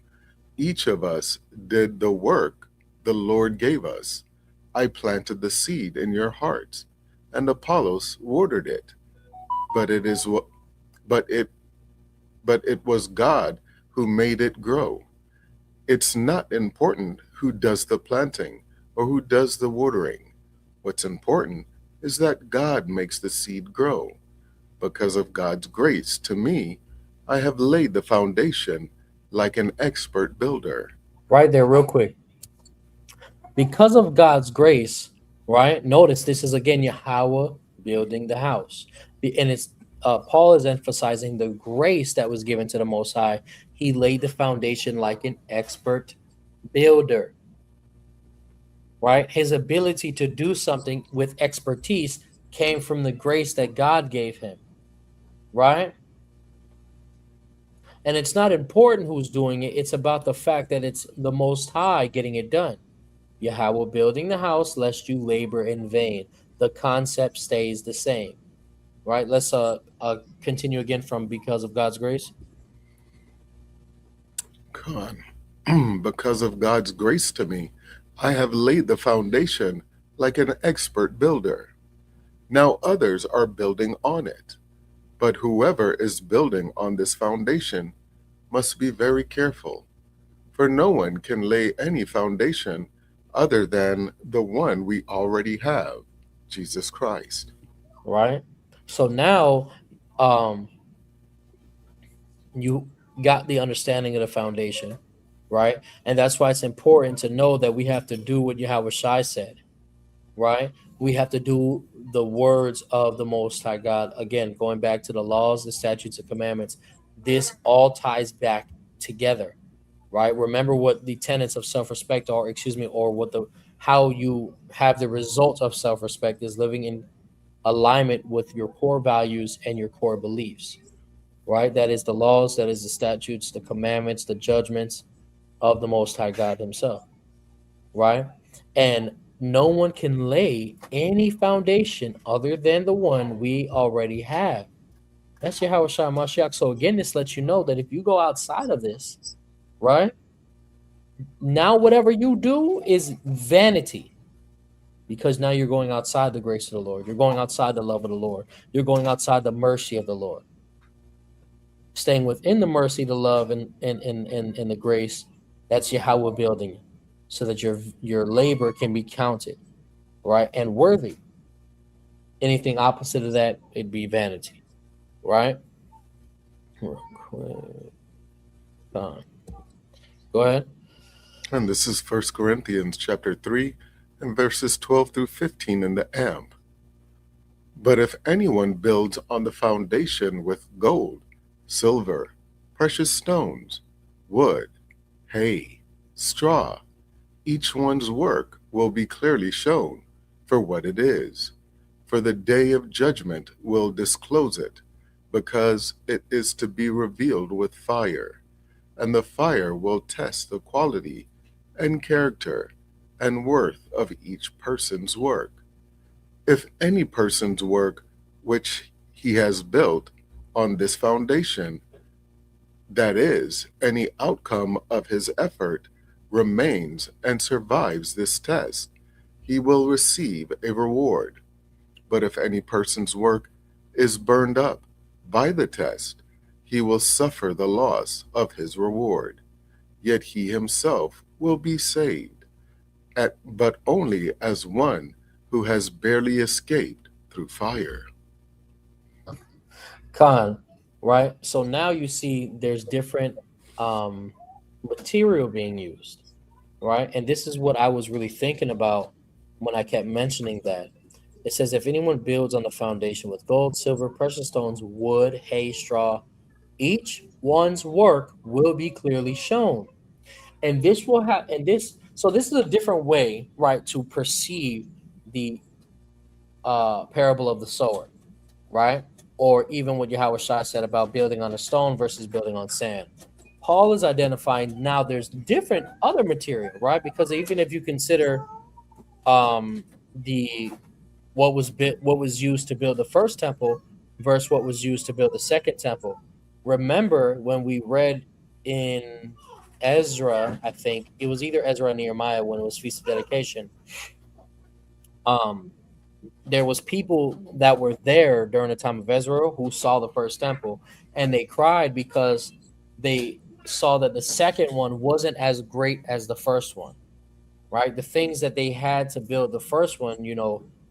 Each of us did the work the Lord gave us. I planted the seed in your hearts, and Apollos watered it. But it was God who made it grow. It's not important who does the planting or who does the watering. What's important is that God makes the seed grow. Because of God's grace to me, I have laid the foundation like an expert builder. Right there, real quick. Because of God's grace, right? Notice this is again Yahweh building the house. And it's Paul is emphasizing the grace that was given to the Most High. He laid the foundation like an expert builder, right? His ability to do something with expertise came from the grace that God gave him, right? And it's not important who's doing it. It's about the fact that it's the Most High getting it done. Yahweh building the house, lest you labor in vain. The concept stays the same, right? Let's continue again from because of God's grace. Come on. Because of God's grace to me, I have laid the foundation like an expert builder. Now others are building on it. But whoever is building on this foundation must be very careful, for no one can lay any foundation other than the one we already have, Jesus Christ. Right? So now you got the understanding of the foundation, right? And that's why it's important to know that we have to do what Yahawanathan said, right? We have to do the words of the Most High God. Again, going back to the laws, the statutes, and commandments, this all ties back together, right? Remember what the tenets of self-respect are, or what how you have the result of self-respect is living in alignment with your core values and your core beliefs, right? That is the laws, that is the statutes, the commandments, the judgments of the Most High God Himself, right? And no one can lay any foundation other than the one we already have. That's Yahawashi Mashiach. So again, this lets you know that if you go outside of this, right, now whatever you do is vanity, because now you're going outside the grace of the Lord. You're going outside the love of the Lord. You're going outside the mercy of the Lord. Staying within the mercy, the love, and the grace, that's Yahweh building you, so that your labor can be counted, right, and worthy. Anything opposite of that, it'd be vanity, right? Real quick. Go ahead. And this is 1 Corinthians chapter 3 and verses 12 through 15 in the AMP. But if anyone builds on the foundation with gold, silver, precious stones, wood, hay, straw, each one's work will be clearly shown for what it is. For the day of judgment will disclose it, because it is to be revealed with fire, and the fire will test the quality and character and worth of each person's work. If any person's work which he has built on this foundation, that is, any outcome of his effort, remains and survives this test, he will receive a reward. But if any person's work is burned up by the test, he will suffer the loss of his reward. Yet he himself will be saved, but only as one who has barely escaped through fire. Khan, right? So now you see there's different material being used, right? And this is what I was really thinking about when I kept mentioning that. It says, if anyone builds on the foundation with gold, silver, precious stones, wood, hay, straw, each one's work will be clearly shown. And this will have, so this is a different way, right, to perceive the parable of the sower, right? Or even what Yahweh Shai said about building on a stone versus building on sand. Paul is identifying now there's different other material, right? Because even if you consider the what was used to build the first temple versus what was used to build the second temple. Remember when we read in Ezra, I think it was either Ezra or Nehemiah when it was Feast of Dedication. There was people that were there during the time of Ezra who saw the first temple, and they cried because they saw that the second one wasn't as great as the first one, right? The things that they had to build the first one,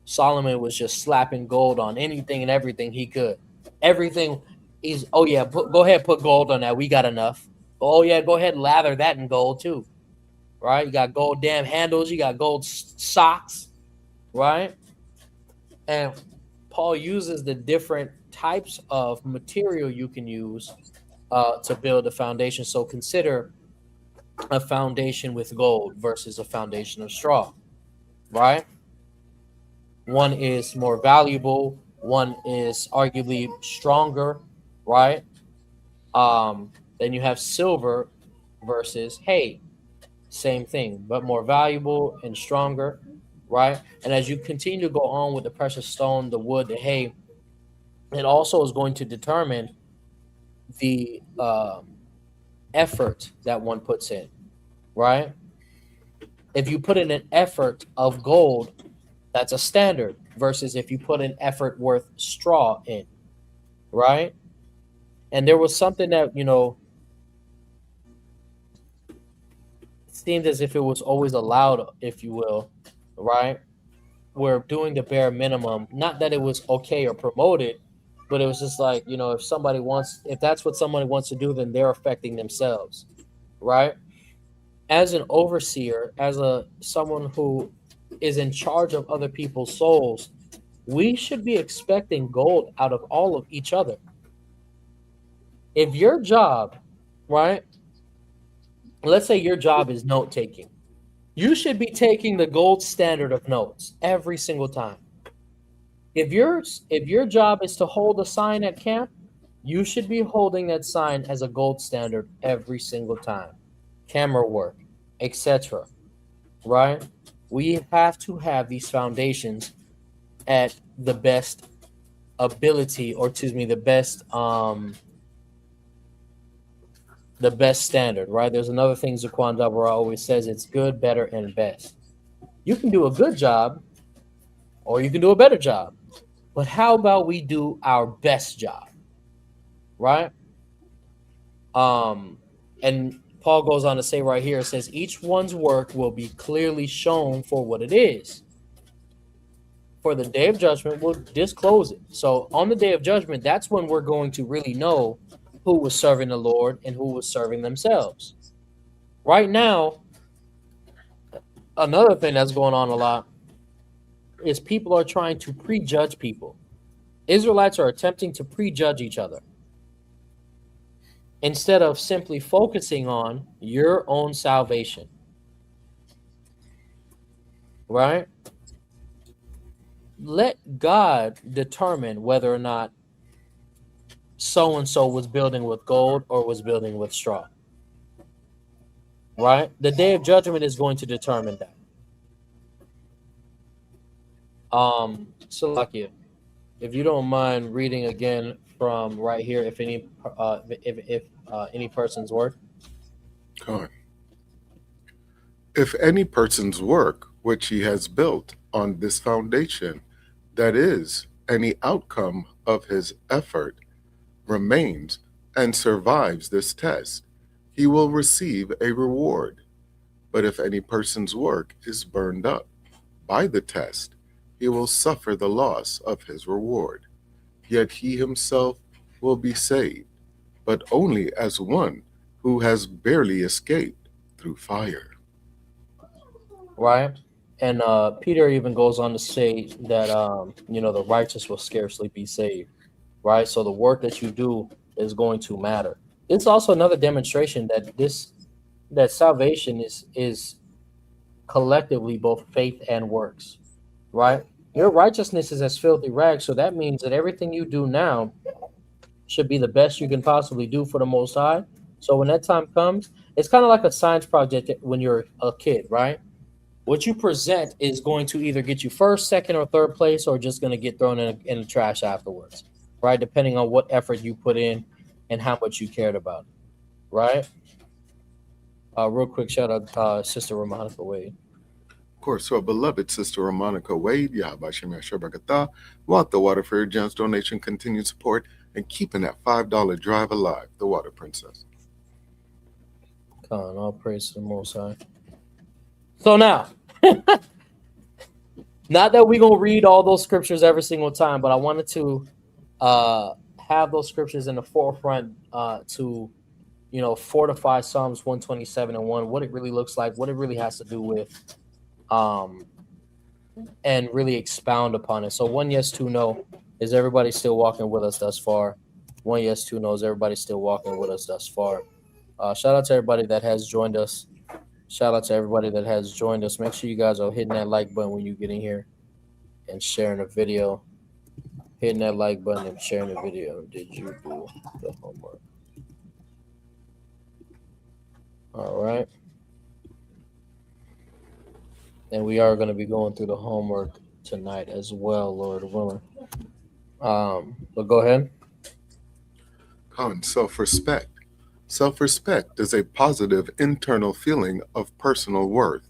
Solomon was just slapping gold on anything and everything he could. Everything is, oh yeah, go ahead, put gold on that. We got enough. Oh yeah, go ahead, lather that in gold too, right? You got gold damn handles. You got gold socks, right? And Paul uses the different types of material you can use to build a foundation. So consider a foundation with gold versus a foundation of straw, right? One is more valuable. One is arguably stronger, right? Then you have silver versus hay. Same thing, but more valuable and stronger, right? And as you continue to go on with the precious stone, the wood, the hay, it also is going to determine the effort that one puts in, right? If you put in an effort of gold, that's a standard, versus if you put an effort worth straw in, right? And there was something that, it seemed as if it was always allowed, if you will, right? We're doing the bare minimum. Not that it was okay or promoted, but it was just like, if that's what somebody wants to do, then they're affecting themselves, right? As an overseer, as someone who is in charge of other people's souls, we should be expecting gold out of all of each other. If your job, right, let's say your job is note taking. You should be taking the gold standard of notes every single time. If your job is to hold a sign at camp, you should be holding that sign as a gold standard every single time. Camera work, etc. Right? We have to have these foundations at the best ability, or excuse me, the best standard, right? There's another thing Zaquan Dabra always says, it's good, better, and best. You can do a good job or you can do a better job. But how about we do our best job? Right? And Paul goes on to say right here, it says, each one's work will be clearly shown for what it is. For the day of judgment will disclose it. So on the day of judgment, that's when we're going to really know who was serving the Lord and who was serving themselves. Right now, another thing that's going on a lot is people are trying to prejudge people. Israelites are attempting to prejudge each other instead of simply focusing on your own salvation. Right? Let God determine whether or not so-and-so was building with gold or was building with straw. Right? The day of judgment is going to determine that. Salakia, if you don't mind reading again from right here, if any person's work. Come on. If any person's work which he has built on this foundation, that is, any outcome of his effort, remains and survives this test, he will receive a reward. But if any person's work is burned up by the test, he will suffer the loss of his reward. Yet he himself will be saved, but only as one who has barely escaped through fire. Right? And Peter even goes on to say that the righteous will scarcely be saved. Right? So the work that you do is going to matter. It's also another demonstration that salvation is collectively both faith and works. Right? Your righteousness is as filthy rags, so that means that everything you do now should be the best you can possibly do for the Most High. So when that time comes, it's kind of like a science project when you're a kid, right? What you present is going to either get you first, second, or third place, or just going to get thrown in the trash afterwards, right? Depending on what effort you put in and how much you cared about it, right? Real quick, shout out Sister Ramonica Wade. Of course, to our beloved Sister Monica Wade, Yahawanathan want the Water for Your Gems donation, continued support, and keeping that $5 drive alive, the Water Princess. Come on, all praise to the Most High. So now, not that we're going to read all those scriptures every single time, but I wanted to have those scriptures in the forefront to, fortify Psalms 127 and 1, what it really looks like, what it really has to do with, and really expound upon it. So 1 yes, 2 no. Is everybody still walking with us thus far? 1 yes, 2 no. Is everybody still walking with us thus far? Shout out to everybody that has joined us. Shout out to everybody that has joined us. Make sure you guys are hitting that like button when you get in here and sharing the video. Hitting that like button and sharing the video. Did you do the homework? All right. And we are going to be going through the homework tonight as well, Lord willing. But go ahead. Self-respect. Self-respect is a positive internal feeling of personal worth,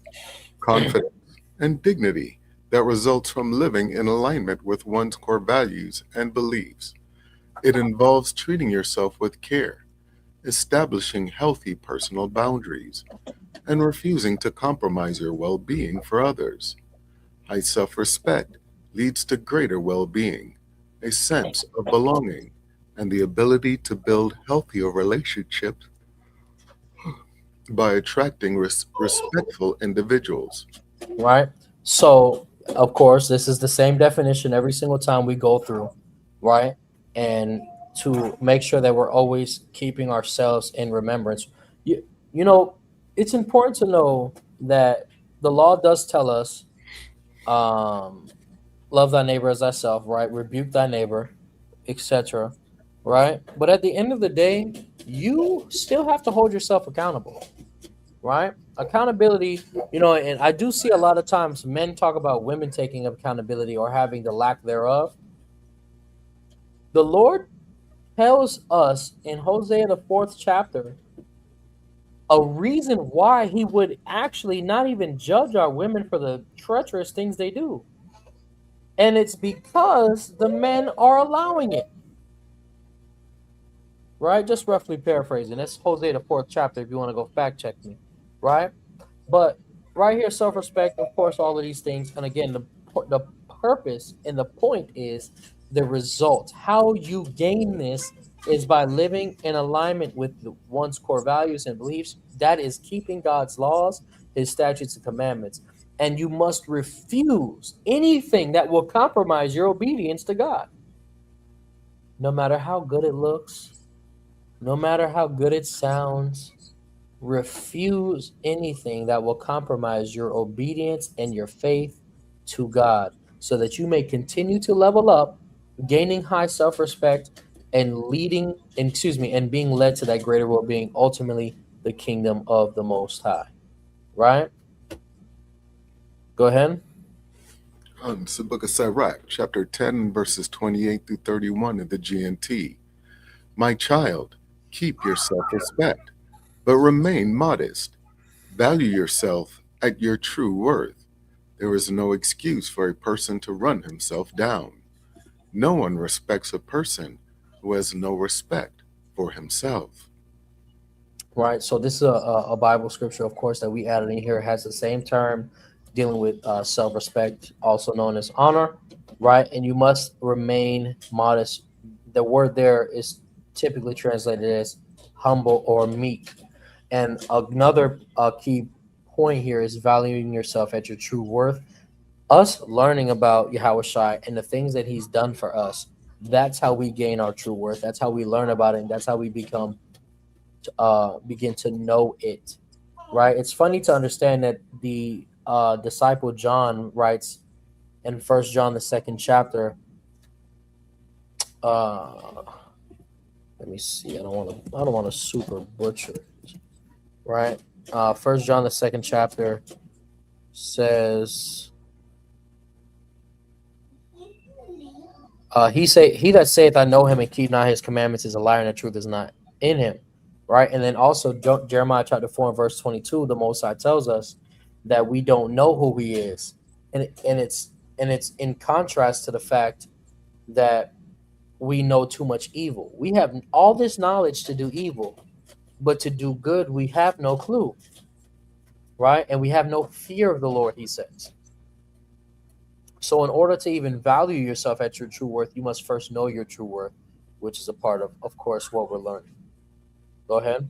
confidence, and dignity that results from living in alignment with one's core values and beliefs. It involves treating yourself with care, establishing healthy personal boundaries, and refusing to compromise your well-being for others. High self-respect leads to greater well-being, a sense of belonging, and the ability to build healthier relationships by attracting respectful individuals. Right? So, of course, this is the same definition every single time we go through, right? And to make sure that we're always keeping ourselves in remembrance. You know, it's important to know that the law does tell us, um, love thy neighbor as thyself, right? Rebuke thy neighbor, etc. Right? But at the end of the day, you still have to hold yourself accountable, right? Accountability, and I do see a lot of times men talk about women taking accountability or having the lack thereof. The Lord tells us in Hosea, the 4th chapter, a reason why he would actually not even judge our women for the treacherous things they do. And it's because the men are allowing it. Right? Just roughly paraphrasing. That's Hosea, the 4th chapter, if you want to go fact check me. Right? But right here, self-respect, of course, all of these things. And again, the purpose and the point is the result. How you gain this is by living in alignment with one's core values and beliefs. That is keeping God's laws, his statutes and commandments. And you must refuse anything that will compromise your obedience to God. No matter how good it looks, no matter how good it sounds, refuse anything that will compromise your obedience and your faith to God so that you may continue to level up, gaining high self-respect and and being led to that greater well-being, ultimately the kingdom of the Most High. Right? Go ahead. It's the book of Sirach, chapter 10, verses 28 through 31 in the GNT. My child, keep your self-respect, but remain modest. Value yourself at your true worth. There is no excuse for a person to run himself down. No one respects a person who has no respect for himself. Right. So this is a Bible scripture, of course, that we added in here. It has the same term dealing with self-respect, also known as honor. Right. And you must remain modest. The word there is typically translated as humble or meek. And another key point here is valuing yourself at your true worth. Us learning about Yahawashi and the things that he's done for us, that's how we gain our true worth. That's how we learn about it. And that's how we begin to know it. Right. It's funny to understand that the disciple John writes in First John, the 2nd chapter. Uh, let me see. I don't want to super butcher it. Right. First John, the 2nd chapter says, he that saith I know him and keep not his commandments is a liar, and the truth is not in him. Right. And then also Jeremiah chapter 4 and verse 22, the Most High tells us that we don't know who he is. And it's in contrast to the fact that we know too much evil. We have all this knowledge to do evil, but to do good, we have no clue. Right. And we have no fear of the Lord, he says. So in order to even value yourself at your true worth, you must first know your true worth, which is a part of course, what we're learning. Go ahead.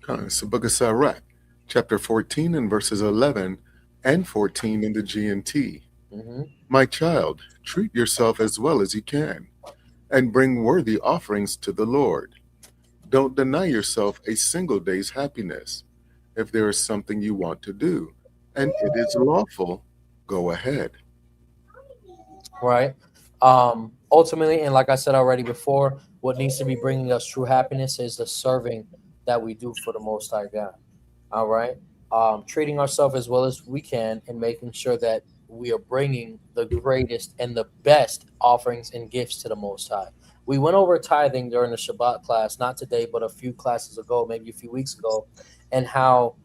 It's the book of Sirach, chapter 14 and verses 11 and 14 in the GNT. Mm-hmm. My child, treat yourself as well as you can, and bring worthy offerings to the Lord. Don't deny yourself a single day's happiness. If there is something you want to do, and it is lawful, go ahead. Right. Ultimately, and like I said already before, what needs to be bringing us true happiness is the serving that we do for the Most High God. All right. Treating ourselves as well as we can and making sure that we are bringing the greatest and the best offerings and gifts to the Most High. We went over tithing during the Shabbat class, not today, but a few classes ago, maybe a few weeks ago, and how,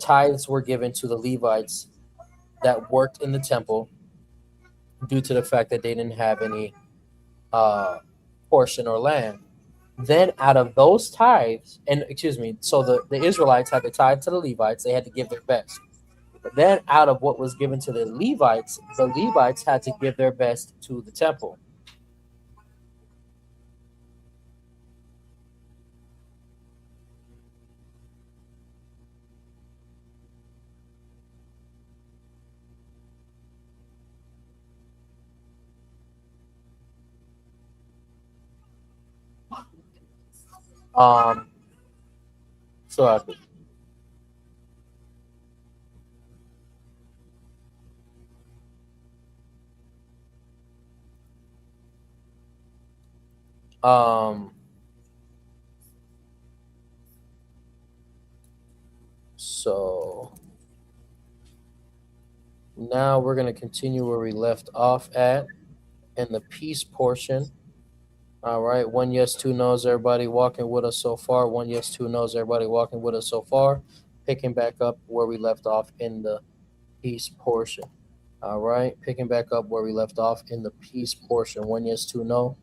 tithes were given to the Levites that worked in the temple due to the fact that they didn't have any uh, portion or land. Then out of those tithes, and excuse me, so the Israelites had to tithe to the Levites, they had to give their best. But then out of what was given to the Levites had to give their best to the temple. Um, So happy. So now we're going to continue where we left off at in the peace portion. All right. 1 yes, 2 no's. Everybody walking with us so far. 1 yes, 2 no's. Everybody walking with us so far. Picking back up where we left off in the peace portion. All right. Picking back up where we left off in the peace portion. 1 yes, 2 no.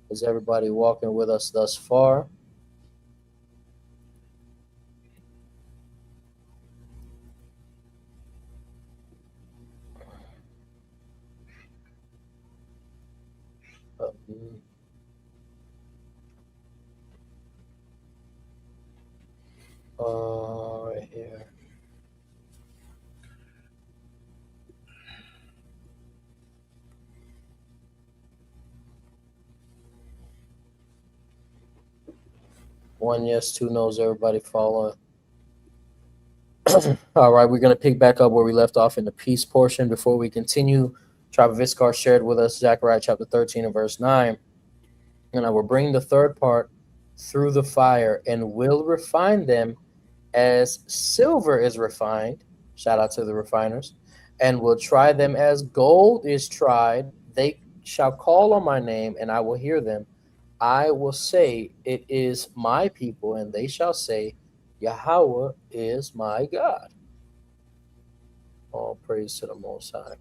Is everybody walking with us thus far? Right here. One yes, 2 no's. Everybody following. All right, we're going to pick back up where we left off in the peace portion. Before we continue, Tribe of Issachar shared with us Zechariah chapter 13 and verse 9. And I will bring the third part through the fire and will refine them as silver is refined. Shout out to the refiners. And will try them as gold is tried. They shall call on my name, and I will hear them. I will say, it is my people, and they shall say, Yahweh is my God. All praise to the Most High.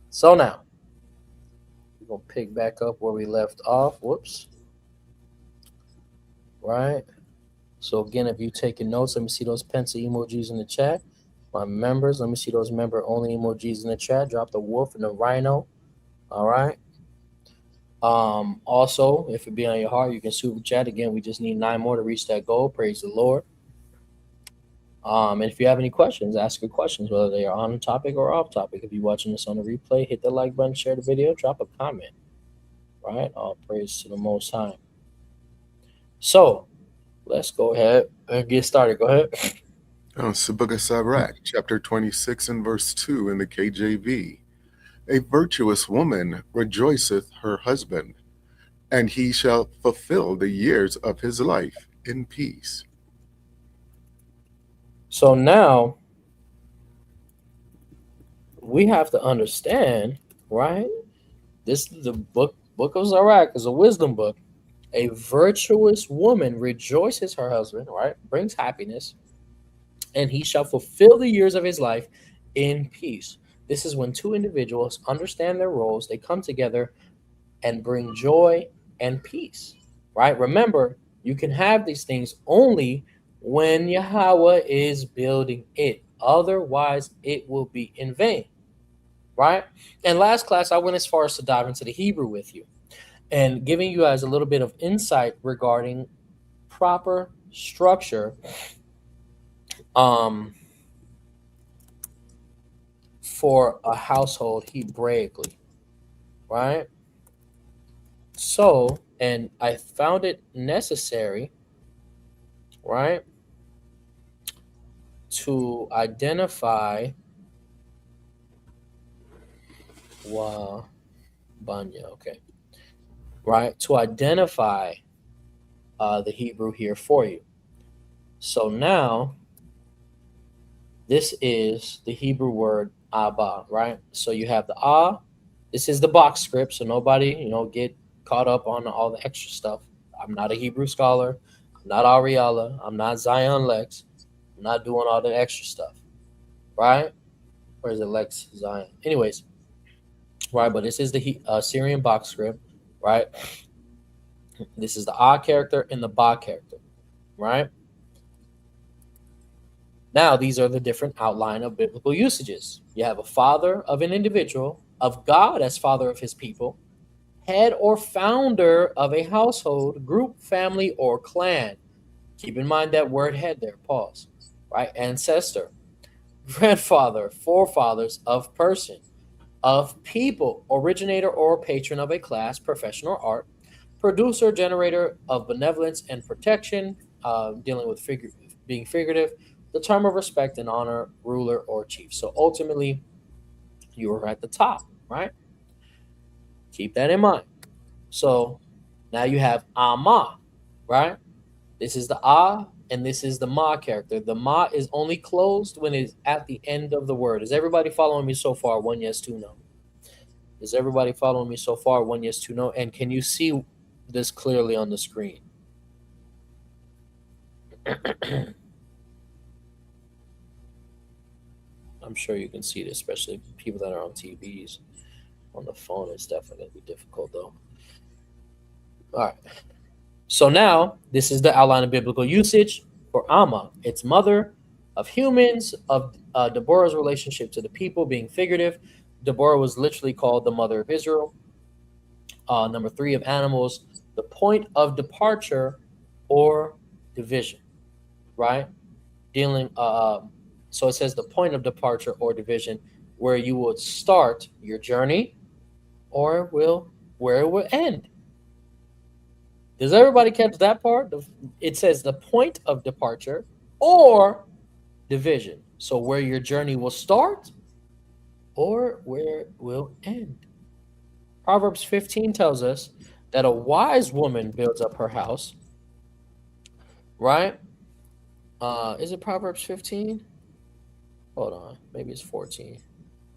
So now, we're going to pick back up where we left off. Whoops. Right. So again, if you're taking notes, let me see those pencil emojis in the chat. My members, let me see those member-only emojis in the chat. Drop the wolf and the rhino. All right. Also, if it be on your heart, you can super chat. Again, we just need 9 more to reach that goal. Praise the Lord. And if you have any questions, ask your questions, whether they are on topic or off topic. If you're watching this on the replay, hit the like button, share the video, drop a comment. Right? All praise to the Most High. So let's go ahead and get started. Go ahead. It's the book of Sirach, chapter 26 and verse 2 in the KJV. A virtuous woman rejoiceth her husband, and he shall fulfill the years of his life in peace. So now we have to understand, right? This is the book of Sirach is a wisdom book. A virtuous woman rejoices her husband, right? Brings happiness, and he shall fulfill the years of his life in peace. This is when two individuals understand their roles, they come together and bring joy and peace, right? Remember, you can have these things only when Yahweh is building it. Otherwise, it will be in vain, right? And last class, I went as far as to dive into the Hebrew with you and giving you guys a little bit of insight regarding proper structure for a household Hebraically, right? So, and I found it necessary, right, to identify Banya, okay, right, to identify the Hebrew here for you. So now, this is the Hebrew word Abba, right? So you have the Ah. This is the box script, so nobody, get caught up on all the extra stuff. I'm not a Hebrew scholar. I'm not Ariella. I'm not Zion Lex. I'm not doing all the extra stuff, right? Or is it Lex Zion? Anyways, right, but this is the Syrian box script, right? This is the Ah character and the Ba character, right? Now, these are the different outline of biblical usages. You have a father of an individual, of God as father of his people, head or founder of a household, group, family, or clan. Keep in mind that word head there, pause, right? Ancestor, grandfather, forefathers of person, of people, originator or patron of a class, profession, or art, producer, generator of benevolence and protection, dealing with being figurative, the term of respect and honor, ruler or chief. So ultimately, you are at the top, right? Keep that in mind. So now you have Ama, right? This is the A and this is the Ma character. The Ma is only closed when it's at the end of the word. Is everybody following me so far? 1 yes, 2 no. Is everybody following me so far? 1 yes, 2 no. And can you see this clearly on the screen? I'm sure you can see it, especially people that are on TVs. On the phone, it's definitely going to be difficult, though. All right. So now, this is the outline of biblical usage for Amma. It's mother of humans, of Deborah's relationship to the people being figurative. Deborah was literally called the mother of Israel. Number 3 of animals, the point of departure or division, right? Dealing, so it says the point of departure or division where you would start your journey or where it will end. Does everybody catch that part? It says the point of departure or division. So where your journey will start or where it will end. Proverbs 15 tells us that a wise woman builds up her house, right? Is it Proverbs 15? Hold on, maybe it's 14.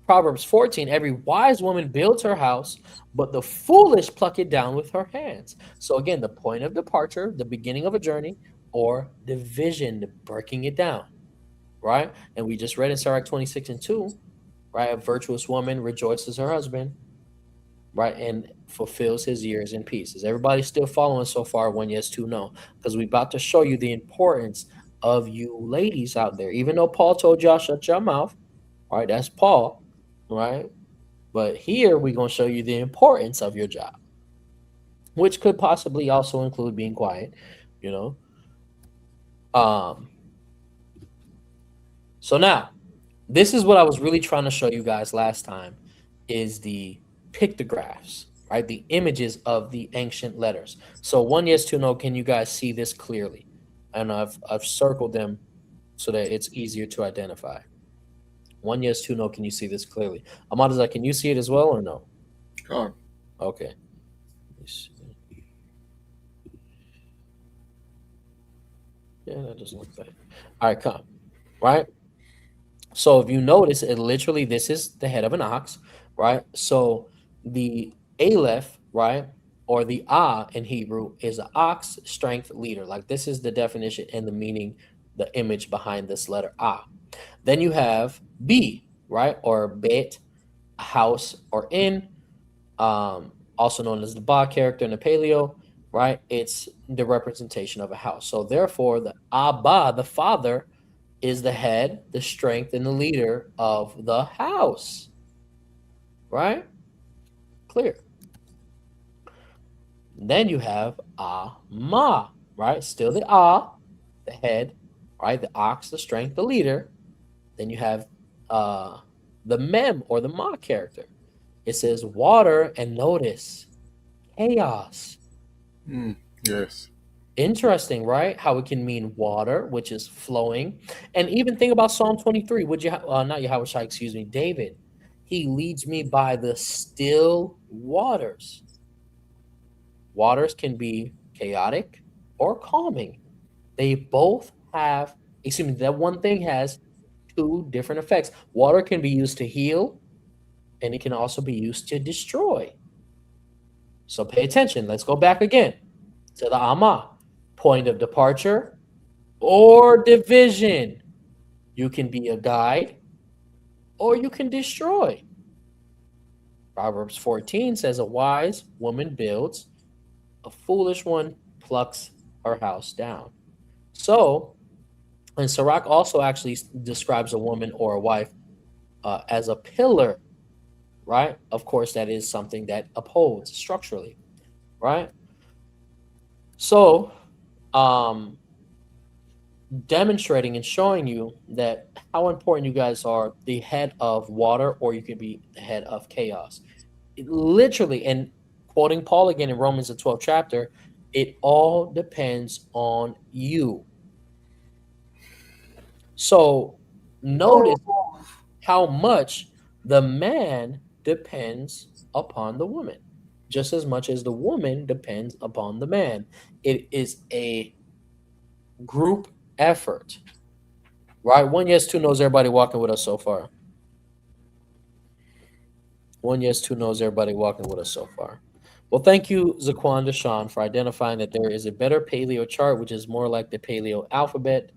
Proverbs 14, every wise woman builds her house, but the foolish pluck it down with her hands. So again, the point of departure, the beginning of a journey, or division, breaking it down, right? And we just read in Sirach 26 and 2, right? A virtuous woman rejoices her husband, right? And fulfills his years in peace. Is everybody still following so far? 1 yes, 2 no. Because we're about to show you the importance of you ladies out there. Even though Paul told y'all shut your mouth, all right, that's Paul, right? But here we're going to show you the importance of your job, which could possibly also include being quiet, you know. So now, this is what I was really trying to show you guys last time, is the pictographs, right? The images of the ancient letters. So 1 yes, 2 no, can you guys see this clearly? And I've circled them so that it's easier to identify. 1 yes, 2 no, can you see this clearly? Ahmataza, can you see it as well or no? Okay. Let me see. Yeah, that doesn't look bad. All right, come. Right? So if you notice, it literally, this is the head of an ox, right? So the aleph, right, or the in Hebrew is an ox strength leader. Like this is the definition and the meaning, the image behind this letter Then you have B, right, or bet, a house or inn, also known as the Ba character in the Paleo, right? It's the representation of a house. So therefore, the Abba, the father, is the head, the strength, and the leader of the house, right? Clear. Then you have Ma, right? Still the the head, right? The ox, the strength, the leader. Then you have the Mem or the Ma character. It says water, and notice chaos. Yes. Interesting, right? How it can mean water, which is flowing. And even think about Psalm 23. Would you not YHWH, excuse me, David. He leads me by the still waters. Waters can be chaotic or calming. They both have, excuse me, that one thing has 2 different effects. Water can be used to heal, and it can also be used to destroy. So pay attention. Let's go back again to the Amma. Point of departure or division. You can be a guide or you can destroy. Proverbs 14 says a wise woman builds, a foolish one plucks her house down. So, and Sirach also actually describes a woman or a wife as a pillar, right? Of course, that is something that upholds structurally, right? So, demonstrating and showing you that how important you guys are, the head of water, or you could be the head of chaos. Literally, and quoting Paul again in Romans the 12th chapter, it all depends on you. So notice how much the man depends upon the woman, just as much as the woman depends upon the man. It is a group effort, right? 1 yes 2 knows everybody walking with us so far. 1 yes 2 knows everybody walking with us so far. Well, thank you, Zaquan Deshawn, for identifying that there is a better paleo chart, which is more like the paleo alphabet.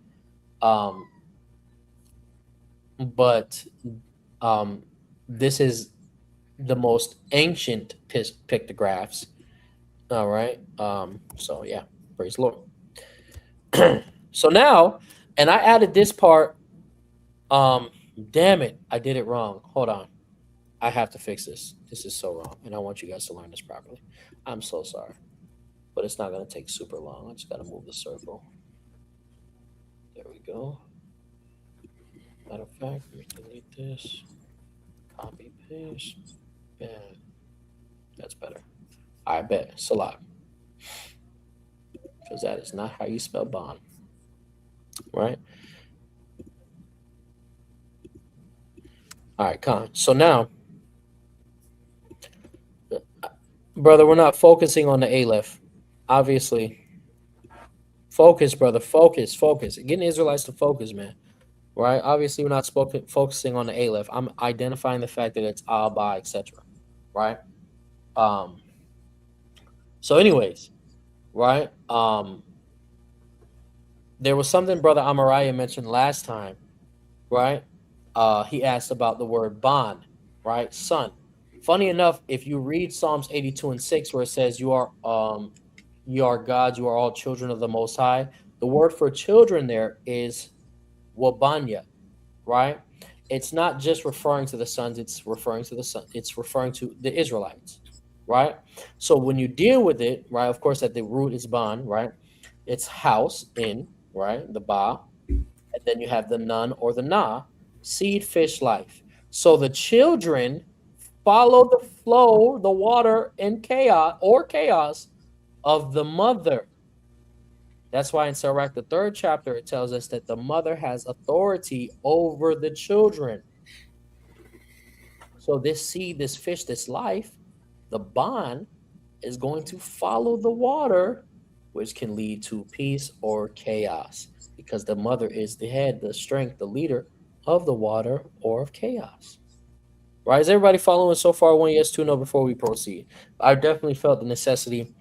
But this is the most ancient pictographs. All right. So yeah, praise the Lord. So now, and I added this part. Damn it, I did it wrong. Hold on. I have to fix this. This is so wrong, and I want you guys to learn this properly. I'm so sorry, but it's not going to take super long. I just got to move the circle. There we go. Matter of fact, let me delete this. Copy, paste. Bam. That's better. I bet. Salat. Because that is not how you spell bond. Right? All right, Con. So now, brother, we're not focusing on the Aleph. Obviously. Focus, brother. Focus. Getting Israelites to focus, man. Right? Obviously, we're not focusing on the Aleph. I'm identifying the fact that it's Abba, etc. Right? So anyways, right? There was something Brother Amariah mentioned last time, right? He asked about the word bond, right? Son. Funny enough, if you read Psalms 82 and 6, where it says you are gods, you are all children of the Most High, the word for children there is wabanya, right? It's not just referring to the sons, it's referring to the Israelites, right? So when you deal with it, right, of course, at the root is ban, right? It's house in, right? The ba, and then you have the nun or the na, seed, fish, life. So the children follow the flow, the water, and chaos of the mother. That's why in Sirach, the 3rd chapter, it tells us that the mother has authority over the children. So this seed, this fish, this life, the bond is going to follow the water, which can lead to peace or chaos, because the mother is the head, the strength, the leader of the water or of chaos. Right? Is everybody following so far? 1 yes 2 no before we proceed. I definitely felt the necessity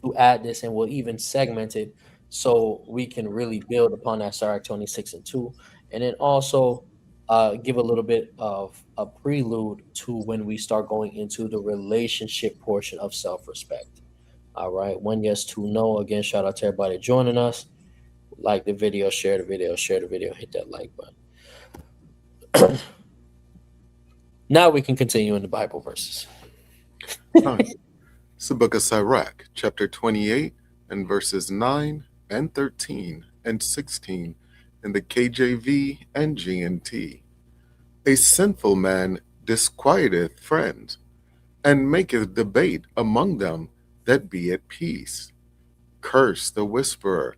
to add this, and we'll even segment it so we can really build upon that Sirach 26 and 2, and then also give a little bit of a prelude to when we start going into the relationship portion of self-respect. All right, 1 yes 2 no. Again, shout out to everybody joining us. Like the video, share the video, hit that like button. Now we can continue in the Bible verses. It's the book of Sirach, chapter 28, and verses 9 and 13 and 16 in the KJV and GNT. A sinful man disquieteth friends, and maketh debate among them that be at peace. Curse the whisperer,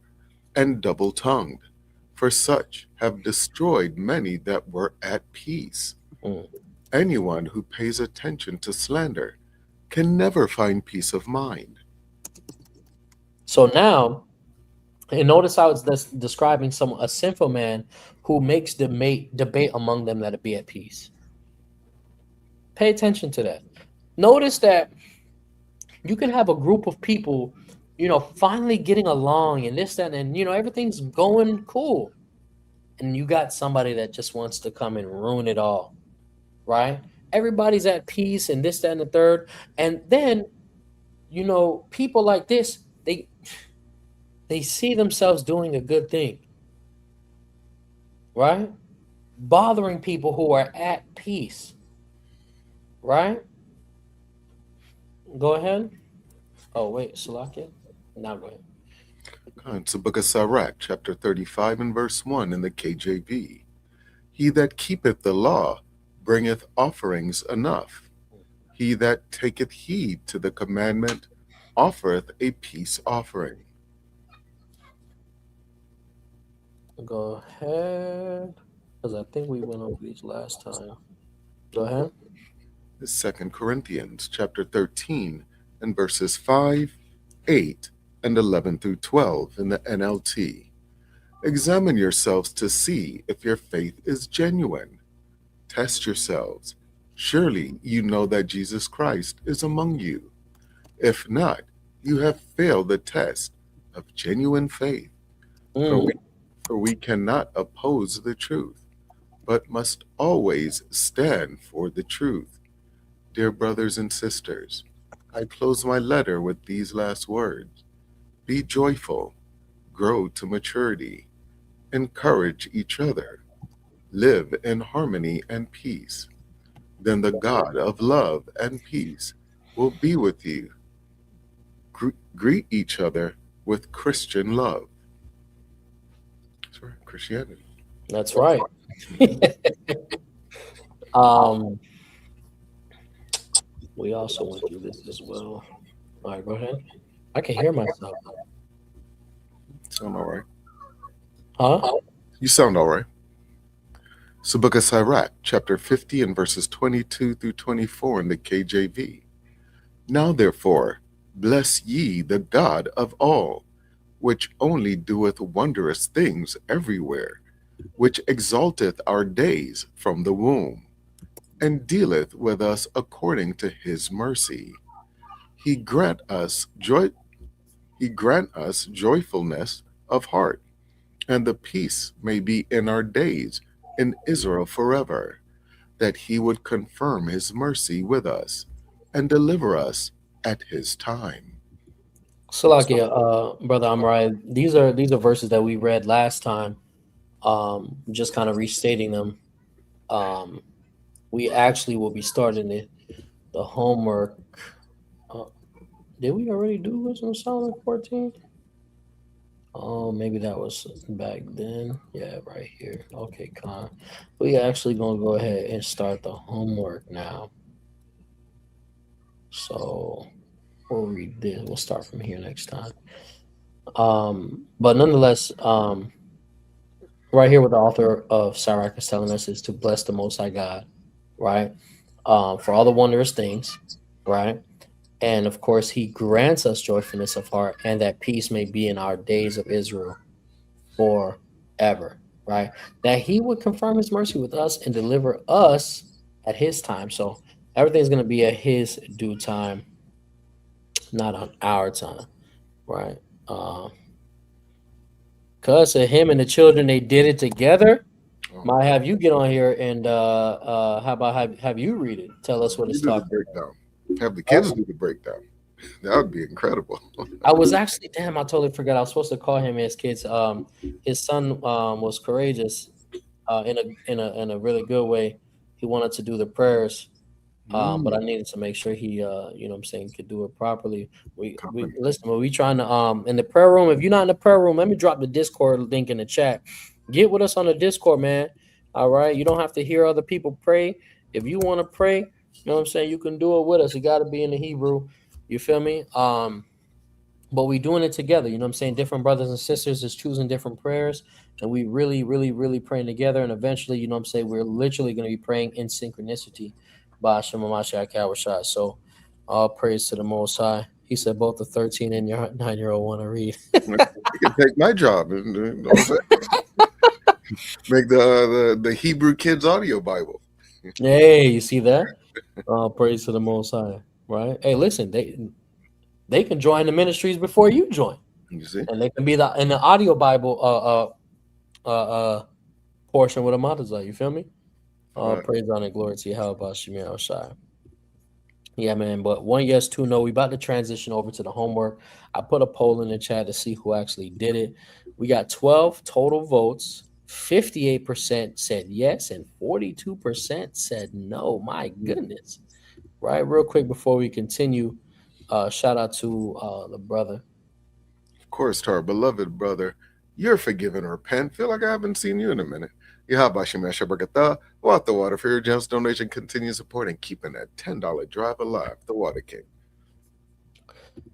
and double-tongued, for such have destroyed many that were at peace. Anyone who pays attention to slander can never find peace of mind. So now, and notice how it's describing a sinful man who makes debate among them that it be at peace. Pay attention to that. Notice that you can have a group of people, finally getting along and this, that, and, everything's going cool. And you got somebody that just wants to come and ruin it all, right? Everybody's at peace and this, that, and the third. And then, people like this, they see themselves doing a good thing, right? Bothering people who are at peace, right? Go ahead. Oh, wait, Salakia? Now go ahead. It's the book of Sirach, chapter 35 and verse 1 in the KJV. He that keepeth the law bringeth offerings enough. He that taketh heed to the commandment offereth a peace offering. Go ahead, because I think we went over these last time. Go ahead. 2 Corinthians chapter 13 and verses 5, 8, and 11 through 12 in the NLT. Examine yourselves to see if your faith is genuine. Test yourselves. Surely you know that Jesus Christ is among you. If not, you have failed the test of genuine faith. For we cannot oppose the truth, but must always stand for the truth. Dear brothers and sisters, I close my letter with these last words. Be joyful, grow to maturity, encourage each other, live in harmony and peace. Then the God of love and peace will be with you. Greet each other with Christian love. That's right, Christianity. That's right. We also went through this as well. All right, go ahead. I can hear myself. Sound all right? Huh? You sound all right. So, Book of Sirach, chapter 50 and verses 22 through 24 in the KJV. Now, therefore, bless ye the God of all, which only doeth wondrous things everywhere, which exalteth our days from the womb, and dealeth with us according to his mercy. He grant us joyfulness of heart, and the peace may be in our days in Israel forever, that he would confirm his mercy with us and deliver us at his time. Salakia, brother Amrai, these are verses that we read last time. Just kind of restating them. We actually will be starting the homework. Did we already do Wisdom of Solomon 14? Oh, maybe that was back then. Yeah, right here. Okay, Con. We actually gonna go ahead and start the homework now. So we'll read this. We'll start from here next time. But nonetheless, right here, what the author of Sirach is telling us is to bless the Most High God, right? For all the wondrous things, right? And of course, he grants us joyfulness of heart, and that peace may be in our days of Israel forever, right? That he would confirm his mercy with us and deliver us at his time. So everything's going to be at his due time, not on our time, right? Cuz him and the children, they did it together. Might have you get on here and how about have you read it? Tell us what You it's do the talking breakdown. Have the kids do the breakdown. That would be incredible. I was actually I totally forgot. I was supposed to call him his kids. His son was courageous in a really good way. He wanted to do the prayers, but I needed to make sure he you know what I'm saying, could do it properly. We listen, we trying to in the prayer room. If you're not in the prayer room, let me drop the Discord link in the chat. Get with us on the Discord, man. All right. You don't have to hear other people pray. If you want to pray, you know what I'm saying, you can do it with us. You got to be in the Hebrew. You feel me? But we doing it together. You know what I'm saying? Different brothers and sisters is choosing different prayers, and we really, really, really praying together. And eventually, you know what I'm saying, we're literally going to be praying in synchronicity by Hashem HaMashiach Yahawashi. So all praise to the Most High. He said both the 13 and your 9-year-old want to read. You can take my job and you know what I'm saying? Make the Hebrew Kids audio Bible. Hey, you see that? All praise to the Most High, right? Hey, listen, they can join the ministries before you join. You see? And they can be in the audio Bible portion with Ahmataza. You feel me? Praise, honor, and glory to Yahweh Shemir Shai. Yeah, man. But 1 yes, 2 no. We about to transition over to the homework. I put a poll in the chat to see who actually did it. We got 12 total votes. 58% said yes, and 42% said no. My goodness. Right, real quick before we continue, shout out to the brother. Of course, to our beloved brother. You're forgiven. Repent. Feel like I haven't seen you in a minute. YHWH Barakatah. What the Water for your generous donation, continue supporting keeping that $10 drive alive. The Water King.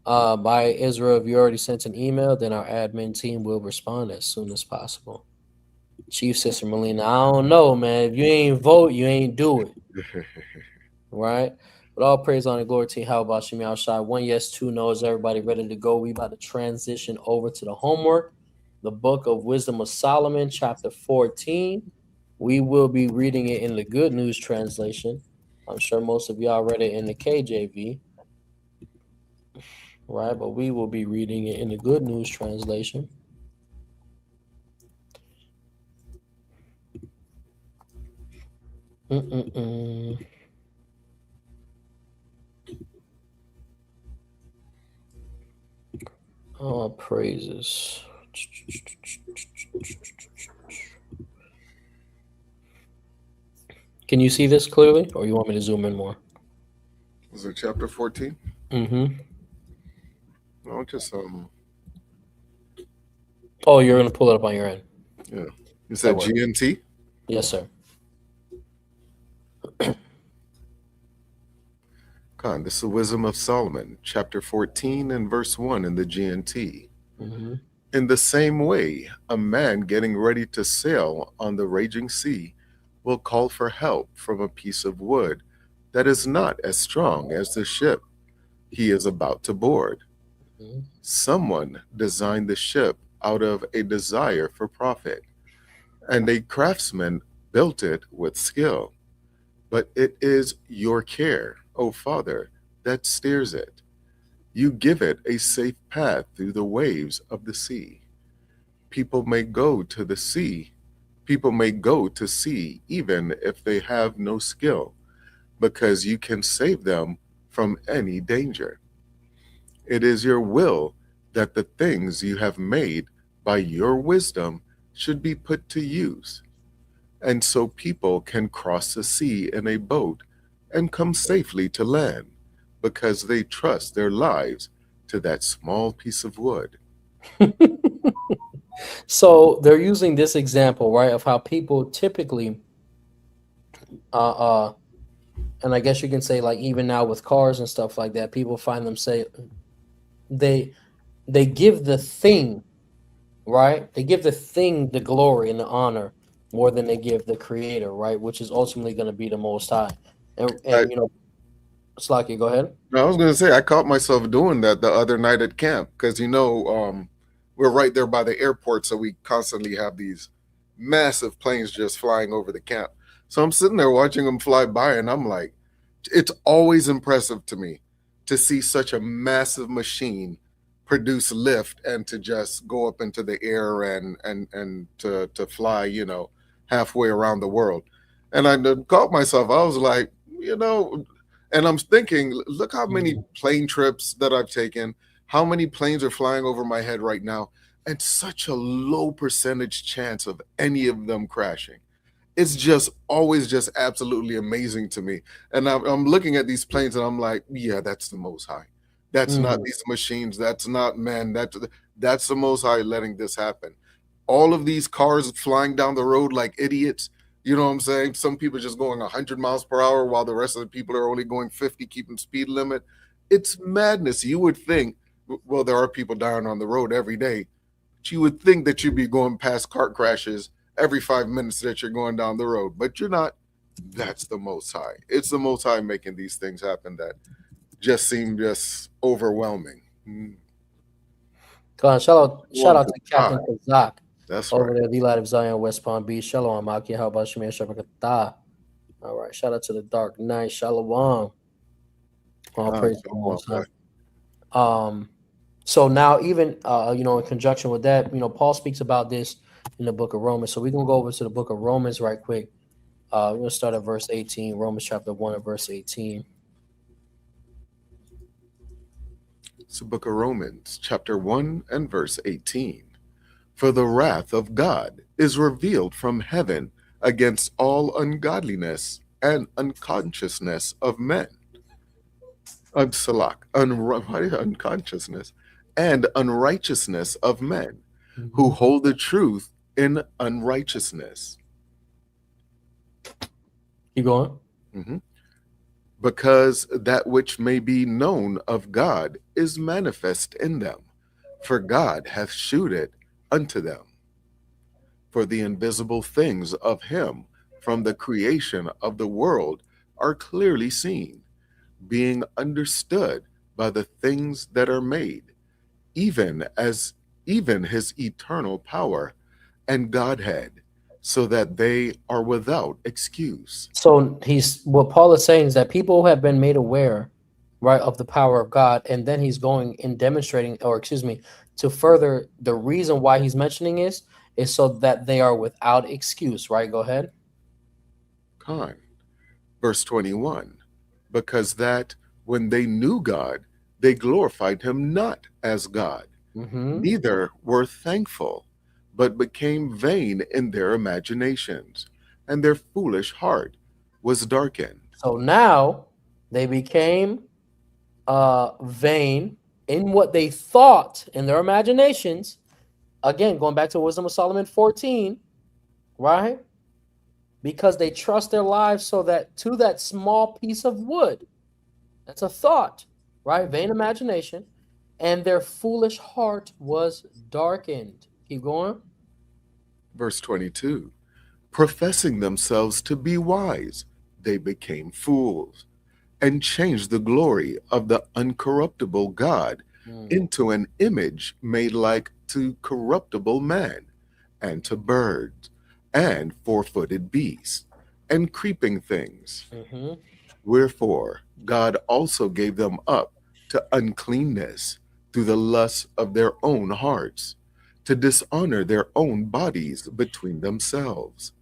By Israel, if you already sent an email, then our admin team will respond as soon as possible. Chief Sister Melina, I don't know, man. If you ain't vote, you ain't do it. Right? But all praise, honor, glory to you. How about Shemi Al-Shai? 1 yes, 2 no. Is everybody ready to go? We about to transition over to the homework. The Book of Wisdom of Solomon, chapter 14. We will be reading it in the Good News translation. I'm sure most of y'all read it in the KJV. Right? But we will be reading it in the Good News translation. Oh, praises. Can you see this clearly, or you want me to zoom in more? Is it chapter 14? Mm-hmm. No, just Oh, you're gonna pull it up on your end. Yeah. You said GNT? Yes, sir. Khan, this is the Wisdom of Solomon, chapter 14 and verse 1 in the GNT. Mm-hmm. In the same way, a man getting ready to sail on the raging sea will call for help from a piece of wood that is not as strong as the ship he is about to board. Mm-hmm. Someone designed the ship out of a desire for profit, and a craftsman built it with skill. But it is your care, O Father, that steers it. You give it a safe path through the waves of the sea. People may go to the sea. People may go to sea even if they have no skill, because you can save them from any danger. It is your will that the things you have made by your wisdom should be put to use, and so people can cross the sea in a boat and come safely to land, because they trust their lives to that small piece of wood. So they're using this example, right, of how people typically, and I guess you can say, like, even now with cars and stuff like that, people find them say they give the thing, right? They give the thing the glory and the honor more than they give the creator, right? Which is ultimately going to be the Most High. And you know, Slaki, go ahead. I was going to say, I caught myself doing that the other night at camp, because, we're right there by the airport, so we constantly have these massive planes just flying over the camp. So I'm sitting there watching them fly by, and I'm like, it's always impressive to me to see such a massive machine produce lift and to just go up into the air and to fly, halfway around the world. And I caught myself, I was like, and I'm thinking, look how many plane trips that I've taken, how many planes are flying over my head right now, and such a low percentage chance of any of them crashing. It's just always just absolutely amazing to me. And I'm looking at these planes and I'm like, yeah, that's the Most High. That's not these machines. That's not man. That's the Most High letting this happen. All of these cars flying down the road like idiots. You know what I'm saying? Some people just going 100 miles per hour while the rest of the people are only going 50, keeping speed limit. It's madness. You would think, well, there are people dying on the road every day, but you would think that you'd be going past car crashes every 5 minutes that you're going down the road, but you're not. That's the Most High. It's the Most High making these things happen that just seem just overwhelming. Go on, shout out to Captain Kazak. That's over right. there, the Light of Zion, West Palm Beach. Shalom, Maki. How about Shemir Shabakata? All right, shout out to the Dark Knight. Shalom. All praise to the So now, even in conjunction with that, Paul speaks about this in the book of Romans. So we're gonna go over to the book of Romans right quick. We're gonna start at verse 18, Romans chapter 1 and verse 18. It's the book of Romans, chapter 1 and verse 18. For the wrath of God is revealed from heaven against all ungodliness and unconsciousness of men. Unconsciousness and unrighteousness of men who hold the truth in unrighteousness. Keep going. Mhm. Because that which may be known of God is manifest in them, for God hath shewed it unto them. For the invisible things of him from the creation of the world are clearly seen, being understood by the things that are made, even his eternal power and Godhead, so that they are without excuse. So he's what Paul is saying is that people have been made aware, right, of the power of God, and then he's going and demonstrating, or excuse me, to further the reason why he's mentioning is so that they are without excuse, right? Go ahead. Con. Verse 21. Because that when they knew God, they glorified him not as God, Mm-hmm. neither were thankful, but became vain in their imaginations, and their foolish heart was darkened. So now they became vain in what they thought in their imaginations. Again, going back to Wisdom of Solomon 14, right? Because they trust their lives so that to that small piece of wood, that's a thought, right? Vain imagination, and their foolish heart was darkened. Keep going. Verse 22. Professing themselves to be wise, they became fools, and changed the glory of the uncorruptible God into an image made like to corruptible man, and to birds, and four-footed beasts, and creeping things. Mm-hmm. Wherefore God also gave them up to uncleanness through the lusts of their own hearts, to dishonor their own bodies between themselves,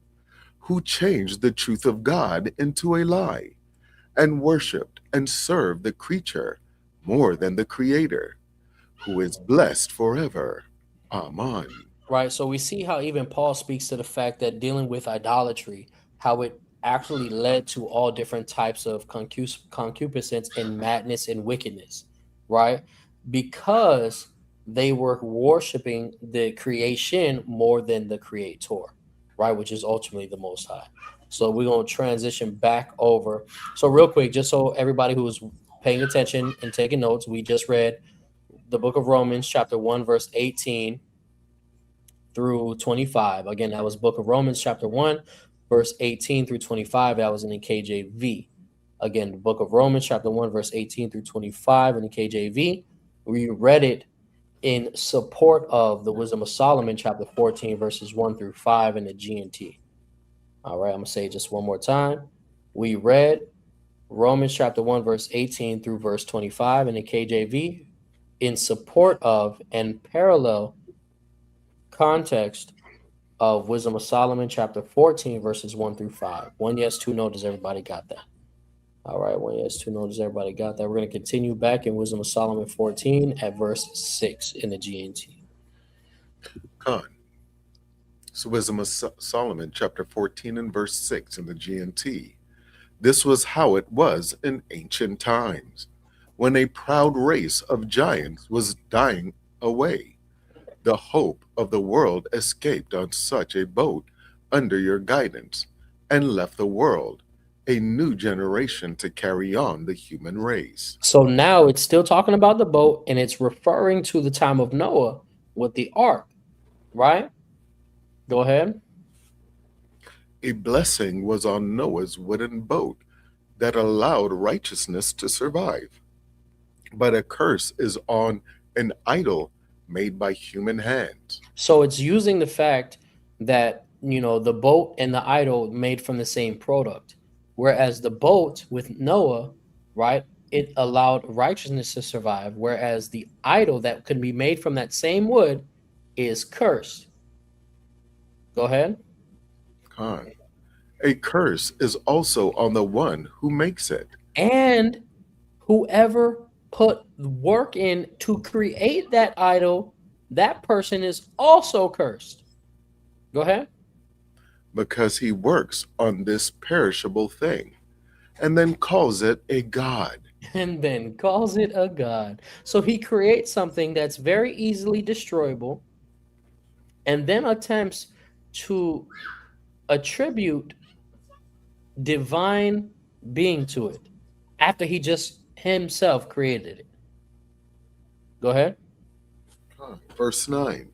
who changed the truth of God into a lie, and worshiped and served the creature more than the Creator, who is blessed forever. Amen. Right. So we see how even Paul speaks to the fact that dealing with idolatry, how it actually led to all different types of concupiscence and madness and wickedness, right? Because they were worshiping the creation more than the creator, right? Which is ultimately the Most High. So we're going to transition back over. So, real quick, just so everybody who's paying attention and taking notes, we just read the book of Romans, chapter 1, verse 18 through 25. Again, that was book of Romans chapter 1, verse 18 through 25. That was in the KJV. Again, the book of Romans chapter 1, verse 18 through 25 in the KJV. We read it in support of the Wisdom of Solomon chapter 14, verses 1 through 5 in the GNT. All right, I'm going to say it just one more time. We read Romans chapter 1, verse 18 through verse 25 in the KJV in support of and parallel context of Wisdom of Solomon, chapter 14, verses 1 through 5. 1 yes, 2 no. Does everybody got that? All right, 1 yes, 2 no. Does everybody got that? We're going to continue back in Wisdom of Solomon 14 at verse 6 in the GNT. Con. So Wisdom of Solomon, chapter 14 and verse 6 in the GNT. This was how it was in ancient times, when a proud race of giants was dying away. The hope of the world escaped on such a boat under your guidance, and left the world, a new generation to carry on the human race. So now it's still talking about the boat, and it's referring to the time of Noah with the ark, right? Go ahead. A blessing was on Noah's wooden boat that allowed righteousness to survive, but a curse is on an idol made by human hands. So it's using the fact that, the boat and the idol made from the same product. Whereas the boat with Noah, right, it allowed righteousness to survive. Whereas the idol that could be made from that same wood is cursed. Go ahead. Con. A curse is also on the one who makes it. And whoever put work in to create that idol, that person is also cursed. Go ahead. Because he works on this perishable thing and then calls it a god. And then calls it a god. So he creates something that's very easily destroyable and then attempts to attribute divine being to it after he just himself created it? Go ahead. Verse 9.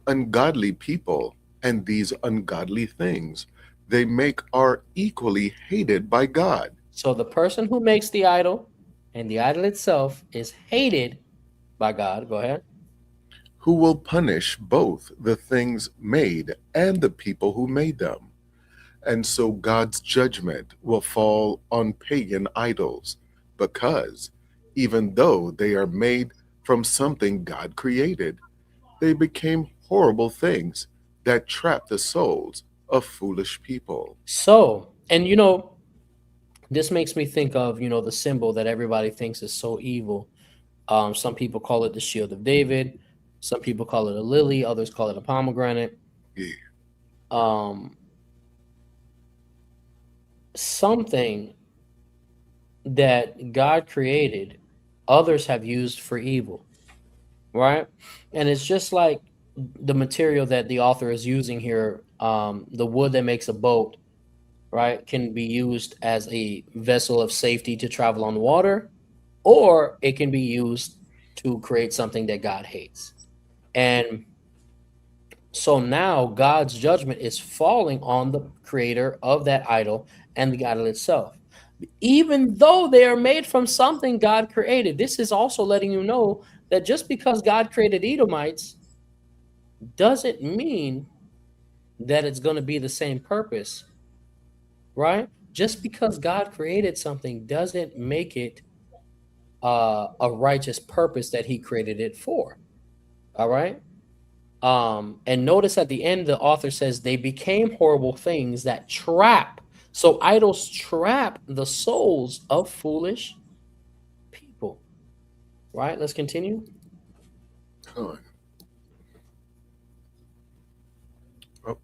Ungodly people and these ungodly things they make are equally hated by God, So the person who makes the idol and the idol itself is hated by God. Go ahead. who will punish both the things made and the people who made them. And so God's judgment will fall on pagan idols, because even though they are made from something God created, they became horrible things that trap the souls of foolish people. So, and this makes me think of, the symbol that everybody thinks is so evil. Some people call it the shield of David. Some people call it a lily. Others call it a pomegranate. Yeah. Something that God created, others have used for evil, right? And it's just like the material that the author is using here, the wood that makes a boat, right, can be used as a vessel of safety to travel on water, or it can be used to create something that God hates. And so now God's judgment is falling on the creator of that idol and the idol itself. Even though they are made from something God created, this is also letting you know that just because God created Edomites doesn't mean that it's going to be the same purpose, right? Just because God created something doesn't make it a righteous purpose that he created it for. All right. And notice at the end, the author says they became horrible things that trap. So idols trap the souls of foolish people. Right? Let's continue. Come on. Oh,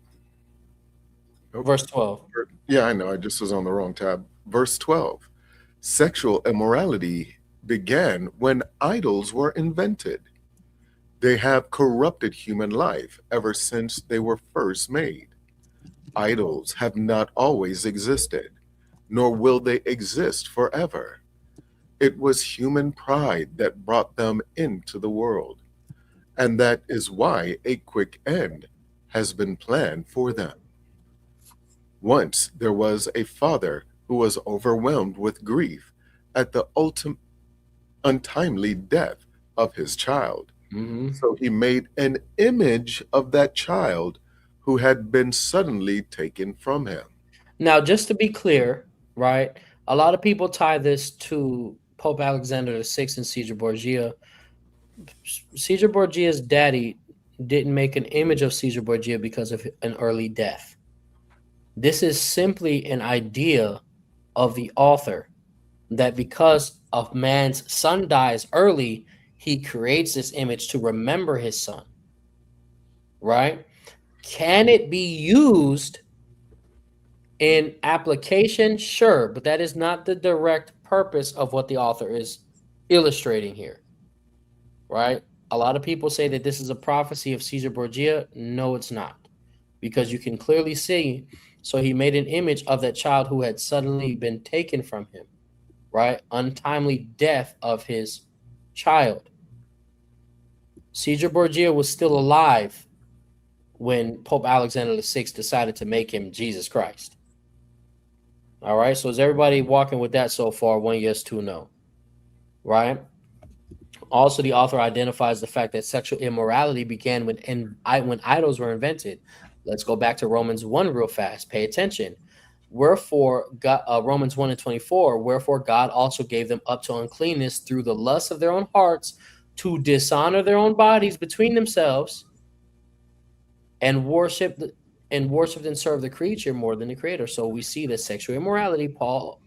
nope. Verse 12. Yeah, I know. I just was on the wrong tab. Verse 12. Sexual immorality began when idols were invented. They have corrupted human life ever since they were first made. Idols have not always existed, nor will they exist forever. It was human pride that brought them into the world, and that is why a quick end has been planned for them. Once there was a father who was overwhelmed with grief at the ultimate untimely death of his child. So he made an image of that child who had been suddenly taken from him. Now, just to be clear, right? A lot of people tie this to Pope Alexander VI and Caesar Borgia. Caesar Borgia's daddy didn't make an image of Caesar Borgia because of an early death. This is simply an idea of the author that because a man's son dies early, he creates this image to remember his son. Right? Can it be used in application? Sure, but that is not the direct purpose of what the author is illustrating here. Right? A lot of people say that this is a prophecy of Caesar Borgia. No, it's not. Because you can clearly see, so he made an image of that child who had suddenly been taken from him, right? Untimely death of his child. Caesar Borgia was still alive when Pope Alexander VI decided to make him Jesus Christ. All right, so is everybody walking with that so far? 1 yes, 2 no. Right? Also, the author identifies the fact that sexual immorality began when idols were invented. Let's go back to Romans 1 real fast. Pay attention. Wherefore, God, Romans 1 and 24, wherefore God also gave them up to uncleanness through the lust of their own hearts to dishonor their own bodies between themselves and worshipped and served the creature more than the creator. So we see that sexual immorality, Paul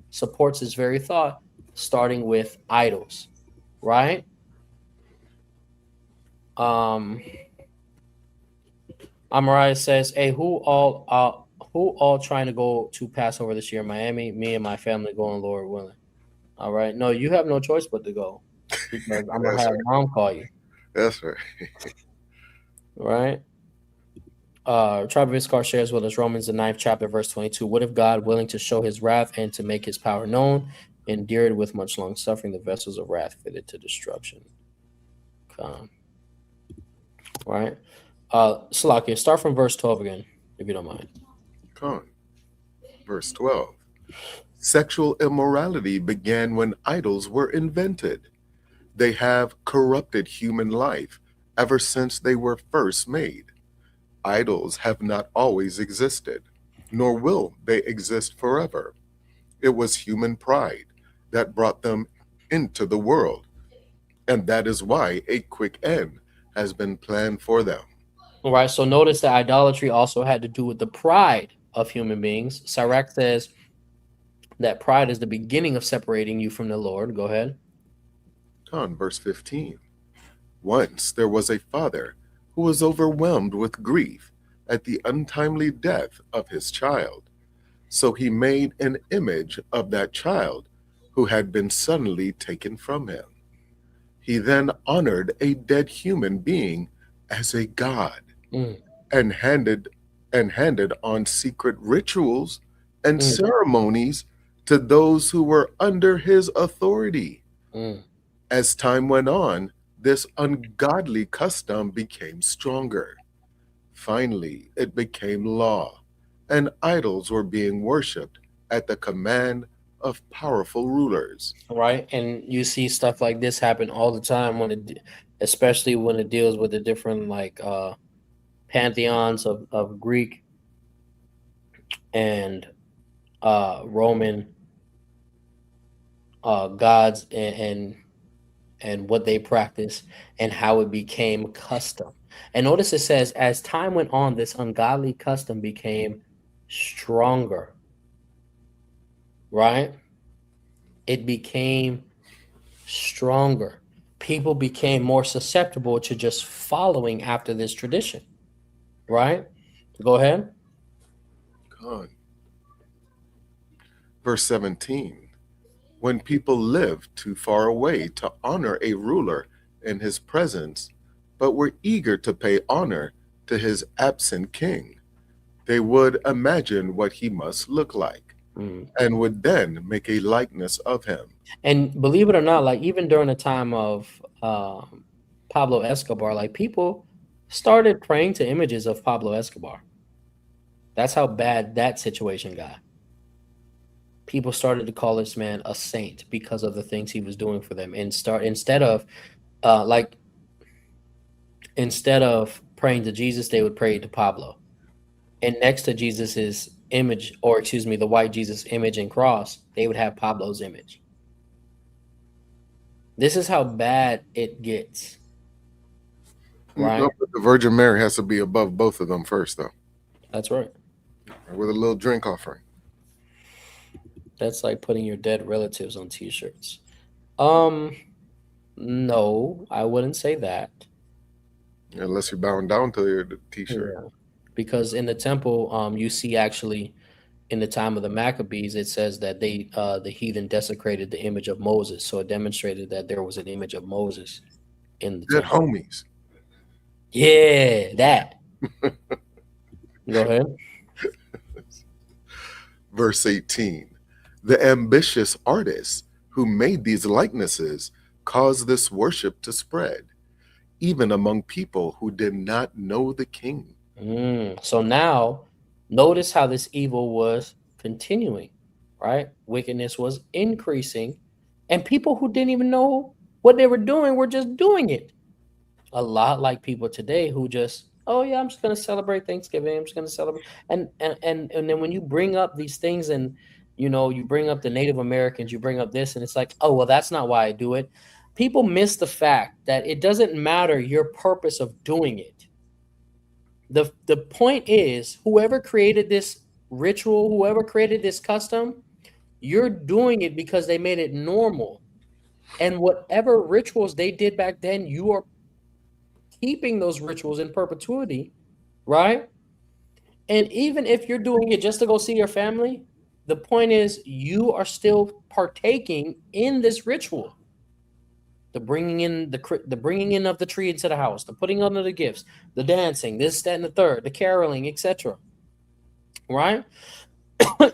supports this very thought, starting with idols, right? Amariah says, hey, who all trying to go to Passover this year in Miami? Me and my family going, Lord willing. All right. No, you have no choice but to go because I'm going to have mom call you. That's right. Right? Tribe of Issachar shares with us Romans the 9th chapter, verse 22. What if God, willing to show his wrath and to make his power known, endured with much long suffering the vessels of wrath fitted to destruction? Right. Salakia, start from verse 12 again, if you don't mind. Con. Verse 12. Sexual immorality began when idols were invented. They have corrupted human life ever since they were first made. Idols have not always existed, nor will they exist forever. It was human pride that brought them into the world, and that is why a quick end has been planned for them. All right, so notice that idolatry also had to do with the pride of human beings. Sirach says that pride is the beginning of separating you from the Lord. Go ahead. On verse 15. Once there was a father who was overwhelmed with grief at the untimely death of his child. So he made an image of that child who had been suddenly taken from him. He then honored a dead human being as a god and handed on secret rituals and ceremonies to those who were under his authority. As time went on, this ungodly custom became stronger. Finally, it became law, and idols were being worshipped at the command of powerful rulers. Right, and you see stuff like this happen all the time especially when it deals with the different pantheons of Greek and Roman gods and what they practice and how it became custom. And notice it says, as time went on, this ungodly custom became stronger. Right? It became stronger. People became more susceptible to just following after this tradition. Right? Go ahead. God. Verse 17. When people lived too far away to honor a ruler in his presence, but were eager to pay honor to his absent king, they would imagine what he must look like and would then make a likeness of him. And believe it or not, like even during the time of Pablo Escobar, like people started praying to images of Pablo Escobar. That's how bad that situation got. People started to call this man a saint because of the things he was doing for them. And instead of praying to Jesus, they would pray to Pablo. And next to Jesus's image, or excuse me, the white Jesus image and cross, they would have Pablo's image. This is how bad it gets. Right? No, but the Virgin Mary has to be above both of them first, though. That's right. With a little drink offering. That's like putting your dead relatives on t-shirts. No, I wouldn't say that. Unless you're bowing down to your t-shirt. Yeah. Because in the temple, you see actually in the time of the Maccabees, it says that the heathen desecrated the image of Moses. So it demonstrated that there was an image of Moses in the Dead temple. homies. Yeah, that. Go ahead. Verse 18. The ambitious artists who made these likenesses caused this worship to spread, even among people who did not know the king. So now, notice how this evil was continuing, right? Wickedness was increasing, and people who didn't even know what they were doing were just doing it. A lot like people today who just, oh yeah, I'm just going to celebrate Thanksgiving. I'm just going to celebrate. And then when you bring up these things and, you bring up the Native Americans, you bring up this, and it's like, oh, well, that's not why I do it. People miss the fact that it doesn't matter your purpose of doing it. The point is, whoever created this ritual, whoever created this custom, you're doing it because they made it normal. And whatever rituals they did back then, you are keeping those rituals in perpetuity, right? And even if you're doing it just to go see your family, the point is you are still partaking in this ritual. the bringing in of the tree into the house, the putting on of the gifts, the dancing, this, that, and the third, the caroling, etc. Right?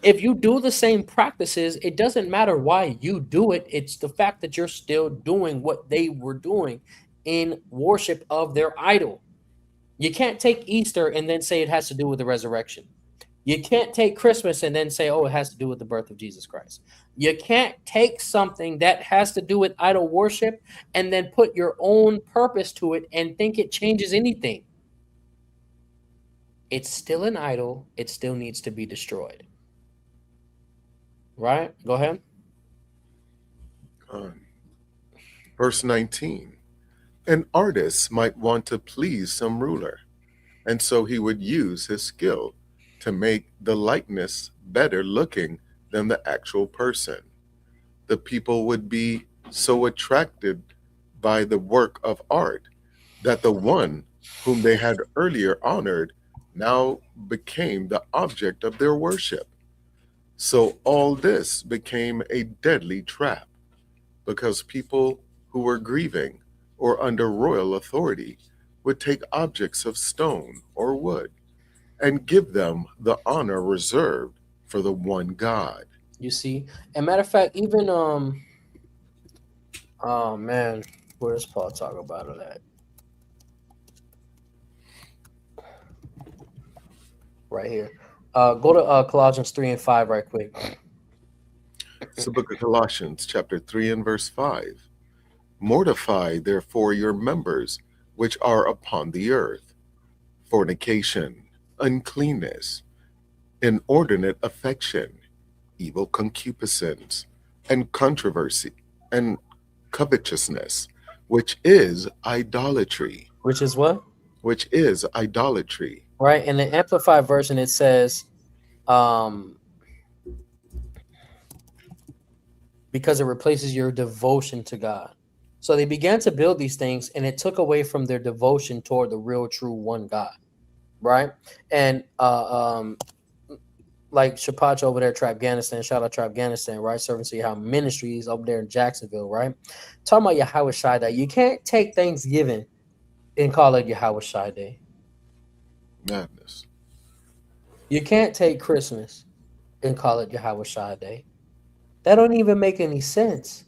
If you do the same practices, it doesn't matter why you do it. It's the fact that you're still doing what they were doing in worship of their idol. You can't take Easter and then say it has to do with the resurrection. You can't take Christmas and then say, oh, it has to do with the birth of Jesus Christ. You can't take something that has to do with idol worship and then put your own purpose to it and think it changes anything. It's still an idol. It still needs to be destroyed. Right? Go ahead. Verse 19. An artist might want to please some ruler, and so he would use his skill to make the likeness better looking than the actual person. The people would be so attracted by the work of art that the one whom they had earlier honored now became the object of their worship. So all this became a deadly trap, because people who were grieving or under royal authority would take objects of stone or wood and give them the honor reserved for the one God. You see, and matter of fact, even oh man, where does Paul talk about it at? Right here. Go to Colossians 3 and 5 right quick. It's the book of Colossians, chapter 3 and verse 5. Mortify therefore your members which are upon the earth: fornication, uncleanness, inordinate affection, evil concupiscence, and controversy, and covetousness, which is idolatry. Which is what? Which is idolatry. Right. In the Amplified version, it says, because it replaces your devotion to God. So they began to build these things, and it took away from their devotion toward the real, true one God. Right. And like Shapacha over there at Afghanistan, shout out to Afghanistan, right? Servant Yahweh Ministries up there in Jacksonville, right? Talking about Yahawanathan Day. You can't take Thanksgiving and call it Yahawanathan Day. Madness. You can't take Christmas and call it Yahawanathan Day. That don't even make any sense.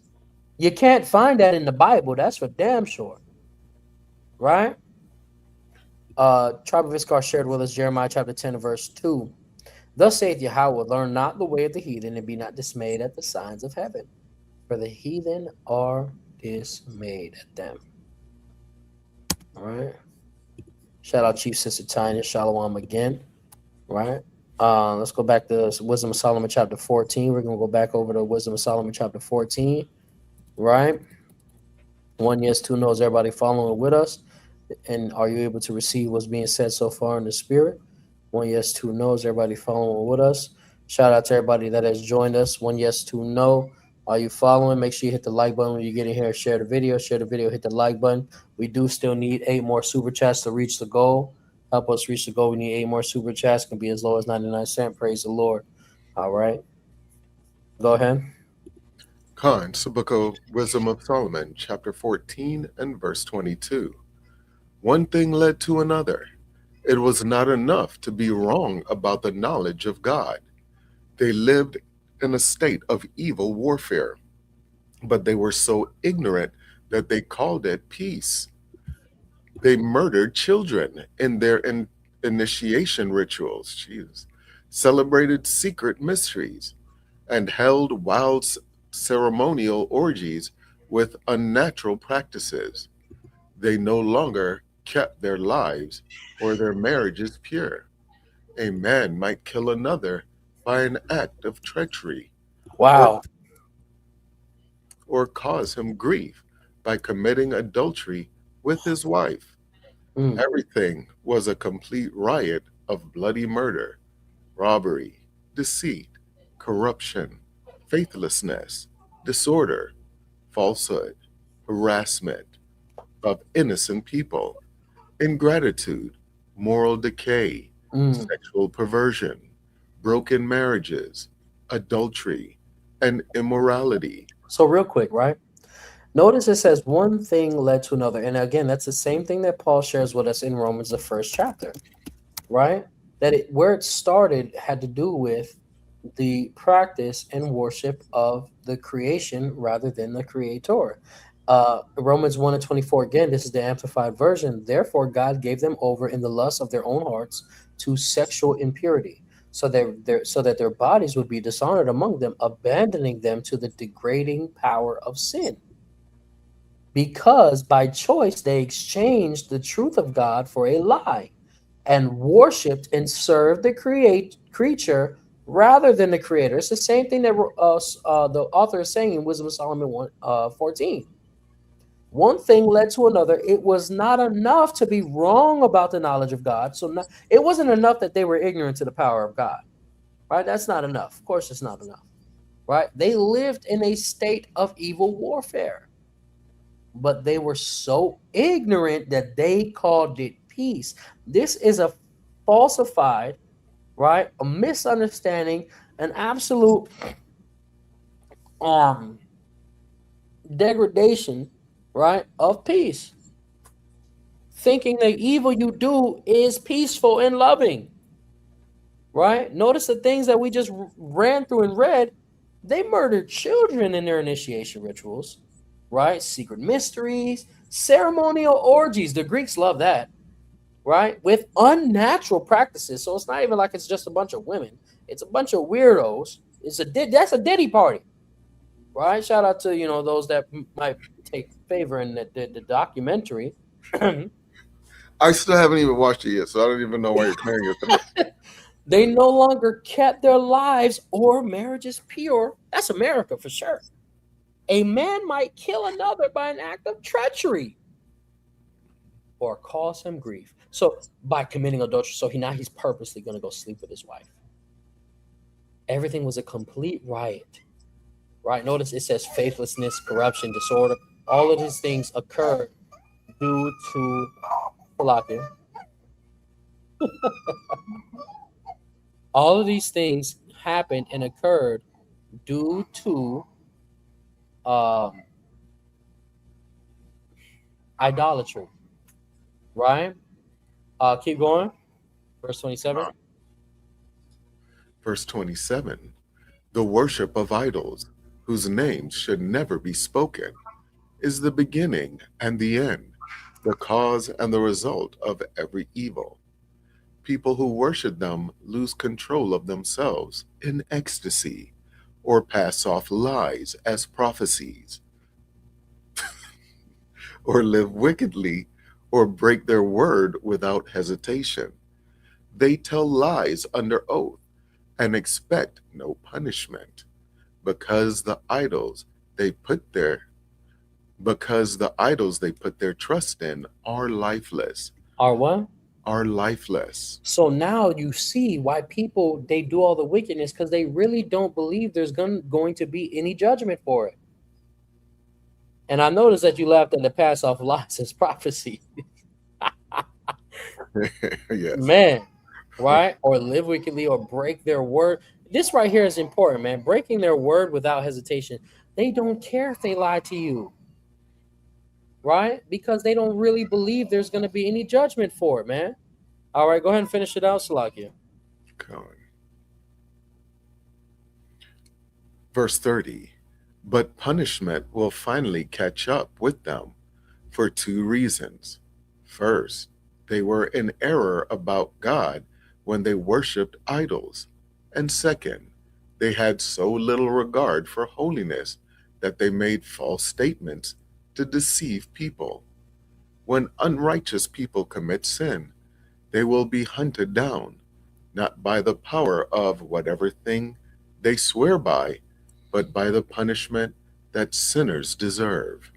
You can't find that in the Bible. That's for damn sure. Right? Tribe of Issachar shared with us Jeremiah chapter 10 verse 2. Thus saith Yahweh, learn not the way of the heathen, and be not dismayed at the signs of heaven, for the heathen are dismayed at them. All right. Shout out Chief Sister Tanya, Shalom again. Right. Let's go back to Wisdom of Solomon chapter 14. We're going to go back over to Wisdom of Solomon chapter 14. Right. 1 yes, 2 knows. Everybody following with us? And are you able to receive what's being said so far in the spirit? 1 yes, 2 knows. Everybody following with us? Shout out to everybody that has joined us. 1 yes, 2 no. Are you following? Make sure you hit the like button when you get in here. Share the video. Share the video. Hit the like button. We do still need 8 more super chats to reach the goal. Help us reach the goal. We need 8 more super chats. Can be as low as 99 cents. Praise the Lord. All right. Go ahead. Khan, it's the book of Wisdom of Solomon, chapter 14 and verse 22. One thing led to another. It was not enough to be wrong about the knowledge of God. They lived in a state of evil warfare, but they were so ignorant that they called it peace. They murdered children in their initiation rituals, celebrated secret mysteries, and held wild ceremonial orgies with unnatural practices. They no longer kept their lives or their marriages pure. A man might kill another by an act of treachery. Wow. Or cause him grief by committing adultery with his wife. Everything was a complete riot of bloody murder, robbery, deceit, corruption, faithlessness, disorder, falsehood, harassment of innocent people, ingratitude, moral decay, sexual perversion, broken marriages, adultery, and immorality. So real quick, right? Notice it says one thing led to another. And again, that's the same thing that Paul shares with us in Romans, the first chapter, right? That where it started had to do with the practice and worship of the creation rather than the creator. Romans 1 and 24, again, this is the amplified version. Therefore, God gave them over in the lust of their own hearts to sexual impurity, so that their bodies would be dishonored among them, abandoning them to the degrading power of sin. Because by choice they exchanged the truth of God for a lie and worshipped and served the creature rather than the creator. It's the same thing that the author is saying in Wisdom of Solomon 14. One thing led to another. It was not enough to be wrong about the knowledge of God. So it wasn't enough that they were ignorant to the power of God, right? That's not enough. Of course, it's not enough, right? They lived in a state of evil warfare, but they were so ignorant that they called it peace. This is a falsified, right? A misunderstanding, an absolute degradation, right, of peace. Thinking the evil you do is peaceful and loving, right? Notice the things that we just ran through and read. They murdered children in their initiation rituals, right? Secret mysteries, ceremonial orgies. The Greeks love that, right? With unnatural practices. So it's not even like it's just a bunch of women. It's a bunch of weirdos. That's a Diddy party, right? Shout out to those that might take favor in the documentary. I still haven't even watched it yet, so I don't even know why you're playing it. They no longer kept their lives or marriages pure. That's America for sure. A man might kill another by an act of treachery or cause him grief. So by committing adultery, so he's purposely going to go sleep with his wife. Everything was a complete riot, right? Notice it says faithlessness, corruption, disorder. All of these things occurred due to Palakia. All of these things happened and occurred due to idolatry, right? Keep going. Verse 27. Verse 27, the worship of idols, whose names should never be spoken, is the beginning and the end, the cause and the result of every evil. People who worship them lose control of themselves in ecstasy, or pass off lies as prophecies, or live wickedly, or break their word without hesitation. They tell lies under oath and expect no punishment, because the idols they put their trust in are lifeless. Are what? Are lifeless. So now you see why people, they do all the wickedness, because they really don't believe there's going to be any judgment for it. And I noticed that you laughed at the pass off lies as prophecy. Yes. Man, right? Or live wickedly or break their word. This right here is important, man. Breaking their word without hesitation. They don't care if they lie to you, right? Because they don't really believe there's going to be any judgment for it, man. All right, go ahead and finish it out, Salakia. Verse 30, but punishment will finally catch up with them for two reasons. First, they were in error about God when they worshipped idols. And second, they had so little regard for holiness that they made false statements to deceive people. When unrighteous people commit sin, they will be hunted down, not by the power of whatever thing they swear by, but by the punishment that sinners deserve.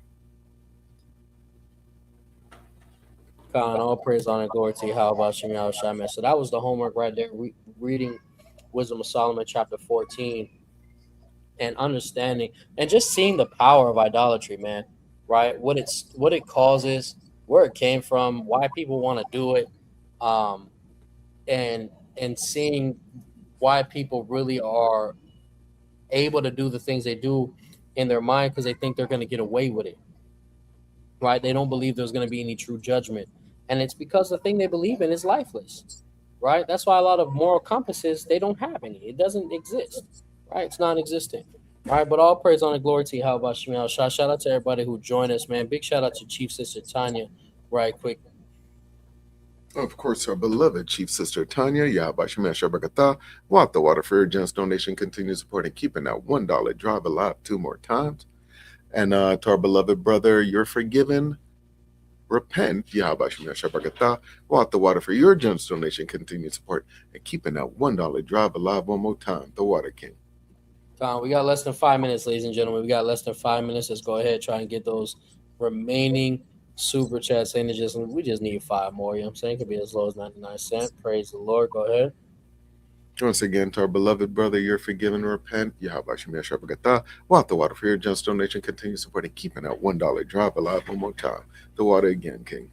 God, all praise, honor, glory to you. How about Shem Yahawashi? So that was the homework right there. Reading Wisdom of Solomon, chapter 14, and understanding and just seeing the power of idolatry, man. Right? What it causes, where it came from, why people want to do it, and seeing why people really are able to do the things they do in their mind because they think they're going to get away with it. right? They don't believe there's going to be any true judgment. And it's because the thing they believe in is lifeless, right? That's why a lot of moral compasses, they don't have any. It doesn't exist, right? It's non-existent. All right, but all praise on the glory to you. How about Shemiel? Shout out to everybody who joined us, man. Big shout out to Chief Sister Tanya, right quick. Of course, our beloved Chief Sister Tanya, Yahabashim Shabakata, Walk the Water for your generous donation, continue supporting keeping that $1 drive alive 2 more times. And to our beloved brother, you're forgiven. Repent, Yahabashim Shabakata, Walk the Water for your generous donation, continue support and keeping that $1 drive alive 1 more time. The Water King. We got less than 5 minutes, ladies and gentlemen. We got less than 5 minutes. Let's go ahead, try and get those remaining super chats in. We just need 5 more. You know what I'm saying? It could be as low as 99 cents. Praise the Lord. Go ahead. Once again, to our beloved brother, you're forgiven. Repent. Yahabashim Shabakata, Walk the Water for your generous donation, continue supporting keeping that $1 drive alive 1 more time. The Water again, King.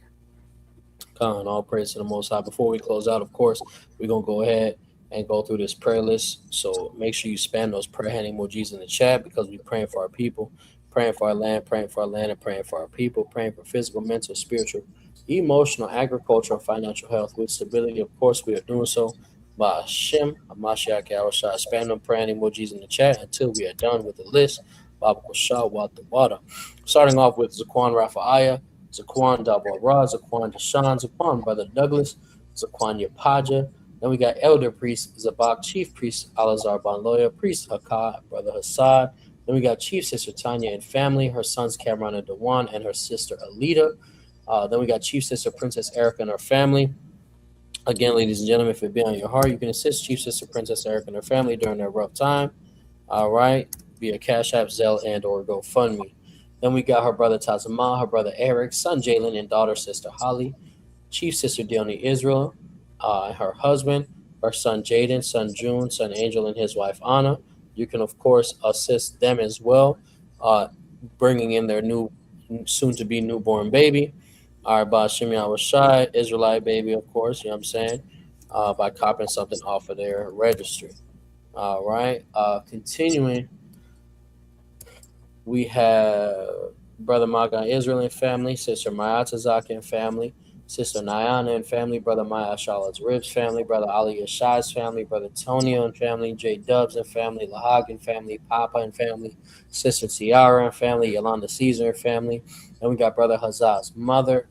All praise to the Most High. Before we close out, of course, we're going to go ahead and go through this prayer list. So make sure you spam those prayer hand emojis in the chat, because we're praying for our people, praying for our land, and praying for our people, praying for physical, mental, spiritual, emotional, agricultural, financial health with stability. Of course, we are doing so by Hashem, Hamashiach, Yahawashi. Spam them prayer hand emojis in the chat until we are done with the list. Baba Shah, Wat the Water. Starting off with Zaquan Rafaiah, Zaquan Double Ra, Zaquan Deshaun, Zaquan Brother Douglas, Zaquan Yapaja. Then we got Elder Priest Zabak, Chief Priest Alazar Ban Lawya, Priest Hakah, Brother Hassad. Then we got Chief Sister Tanya and family, her sons Cameron and Dewan, and her sister Alita. Then we got Chief Sister Princess Erica and her family. Again, ladies and gentlemen, if it be on your heart, you can assist Chief Sister Princess Erica and her family during their rough time. All right, via Cash App, Zelle, and or GoFundMe. Then we got her brother Tazama, her brother Eric, son Jalen, and daughter Sister Holly. Chief Sister Dione Israel, her husband, her son Jaden, son June, son Angel, and his wife Anna. You can, of course, assist them as well, bringing in their new, soon-to-be newborn baby. All right, by Shimi Awashai, Israelite baby, of course, you know what I'm saying, by copying something off of their registry. All right, continuing, we have Brother Maga Israel and family, Sister Mayatazak and family, Sister Nyana and family, Brother Maya Charlotte's Ribs family, Brother Ali Yashai's family, Brother Tonio and family, J Dubs and family, Lahag and family, Papa and family, Sister Tiara and family, Yolanda Caesar and family. And we got Brother Hazaz's mother,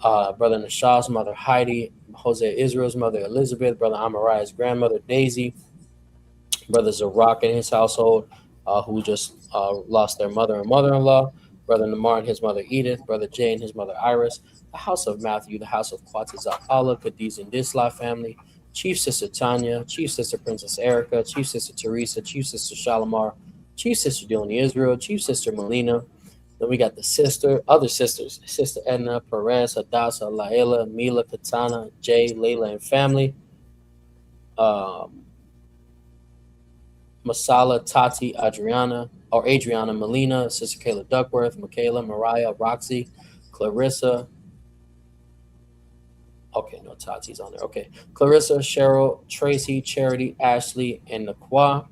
Brother Nashah's mother Heidi, Jose Israel's mother Elizabeth, Brother Amariah's grandmother Daisy, Brother Zarak and his household, who just lost their mother and mother-in-law, Brother Namar and his mother Edith, Brother Jay and his mother Iris, the house of Matthew, the house of Quatazak Allah, Cadiz and Disla family, Chief Sister Tanya, Chief Sister Princess Erica, Chief Sister Teresa, Chief Sister Shalimar, Chief Sister Dione Israel, Chief Sister Melina. Then we got the other sisters, Sister Edna, Perez, Hadassah, Laela, Mila, Katana, Jay, Layla, and family. Masala, Tati, Adriana, Melina, Sister Kayla Duckworth, Michaela, Mariah, Roxy, Clarissa. Okay, no, Tati's on there. Okay, Clarissa, Cheryl, Tracy, Charity, Ashley, and Nakwa.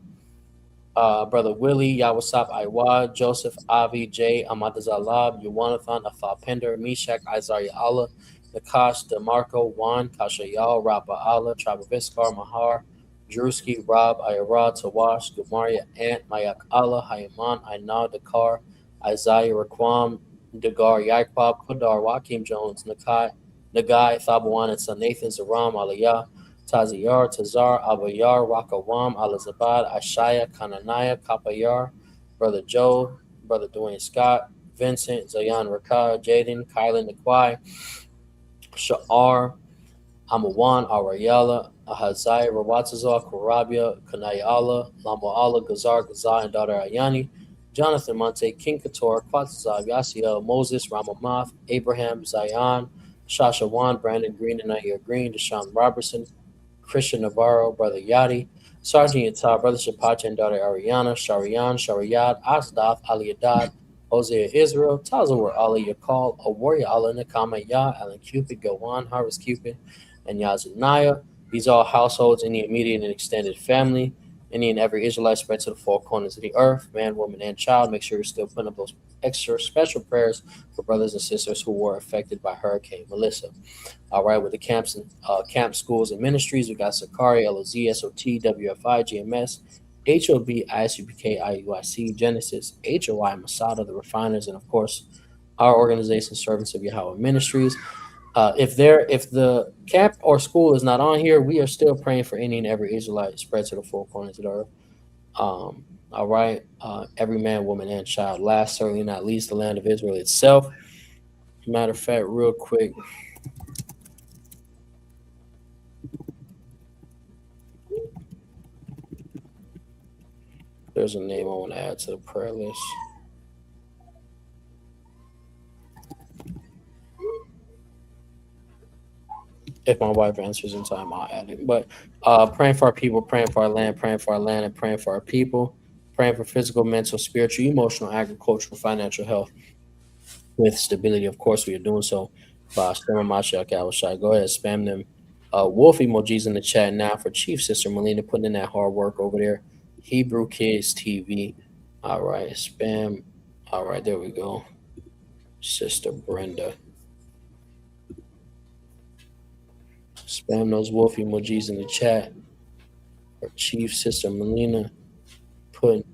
Brother Willie, Yawasap, Iwa, Joseph, Avi, Jay, Ahmataza Lab, Yahawanathan, Afal Pender, Meshach, Isaiah Allah, Nakash, DeMarco, Juan, Kashayal, Rabba Allah, Tribe of Iskar, Mahar, Drewski, Rob, Ayara, Tawash, Gumaria, Ant, Mayak Allah, Hayaman, Aina, Dakar, Isaiah, Raquam, Dagar, Yaquab, Kudar, Joaquim Jones, Nagai, Thabawan, and Son Nathan, Zaram, Aliyah, Taziyar, Tazar, Abayar, Rakawam, Alizabad, Ashaya, Kananaya, Kapayar, Brother Joe, Brother Dwayne Scott, Vincent, Zayan Rakar, Jaden, Kylan Nakwai, Sha'ar, Amawan, Arayala, Ahazai, Rawatazar, Karabia, Kanayala, Lamo Gazar, Gazar, and daughter Ayani, Jonathan Monte, King Kator, Quatzazar, Yasiel, Moses, Ramamoth, Abraham, Zion, Shashawan, Brandon Green, and Nahir Green, Deshaun Robertson, Christian Navarro, Brother Yadi, Sergeant Yatar, Brother Shapacha, and daughter Ariana, Sharian, Shariyad, Asdaf, Ali Adad, Hosea Israel, Tazawar Ali Yakal, a warrior Allah Nakama Yah, Alan Cupid, Gawan, Harvest Cupid, and Yazanaya. These are all households in the immediate and extended family. Any and every Israelite spread to the four corners of the earth, man, woman, and child. Make sure you're still putting up those extra special prayers for brothers and sisters who were affected by Hurricane Melissa. All right, with the camps and camp schools and ministries, we got Sakari, LOZ, SOT, WFI, GMS, HOB, ISUPK, IUIC, Genesis, HOI, Masada, the Refiners, and of course, our organization, Servants of Yahweh Ministries. If the camp or school is not on here, we are still praying for any and every Israelite spread to the four corners of the earth. All right, every man, woman, and child. Last, certainly not least, the land of Israel itself. Matter of fact, real quick. There's a name I want to add to the prayer list. If my wife answers in time, I'll add it. But praying for our people, praying for our land, and praying for our people, praying for physical, mental, spiritual, emotional, agricultural, financial health with stability. Of course, we are doing so by spamming my shot. Go ahead and spam them wolf emojis in the chat now for Chief Sister Melina putting in that hard work over there. Hebrew Kids TV. All right, spam. All right, there we go. Sister Brenda. Spam those wolf emojis in the chat for Chief Sister Melina putting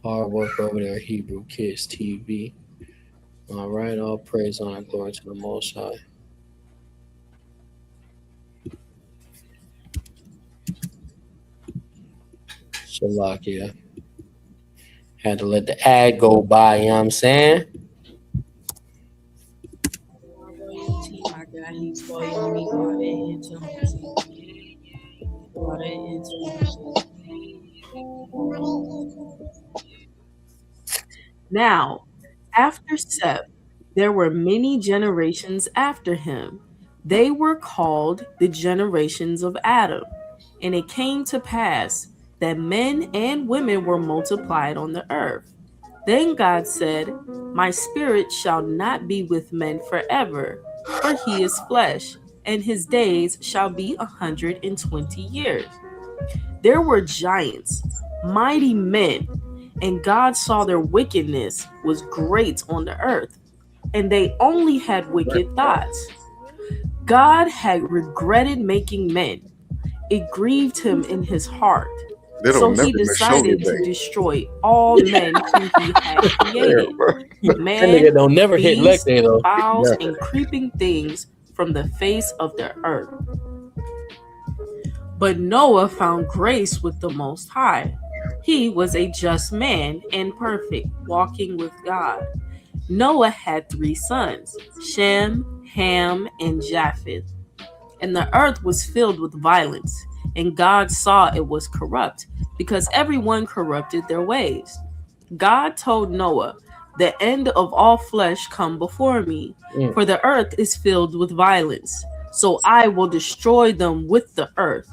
hard work over there. Hebrew Kids TV. All right, all praise, honor, glory to the Most High. Shalakia. Had to let the ad go by, you know what I'm saying? Now, after Seth, there were many generations after him. They were called the generations of Adam. And it came to pass that men and women were multiplied on the earth. Then God said, "My spirit shall not be with men forever, for he is flesh, and his days shall be 120 years." There were giants, mighty men, and God saw their wickedness was great on the earth, and they only had wicked thoughts. God had regretted making men. It grieved him in his heart. So he decided to destroy all men who he had created. Man, don't never hit beasts, leg though. fowls, Never. and creeping things from the face of the earth. But Noah found grace with the Most High. He was a just man and perfect, walking with God. Noah had 3 sons, Shem, Ham, and Japheth. And the earth was filled with violence, and God saw it was corrupt, because everyone corrupted their ways. God told Noah, "The end of all flesh come before me, for the earth is filled with violence, so I will destroy them with the earth.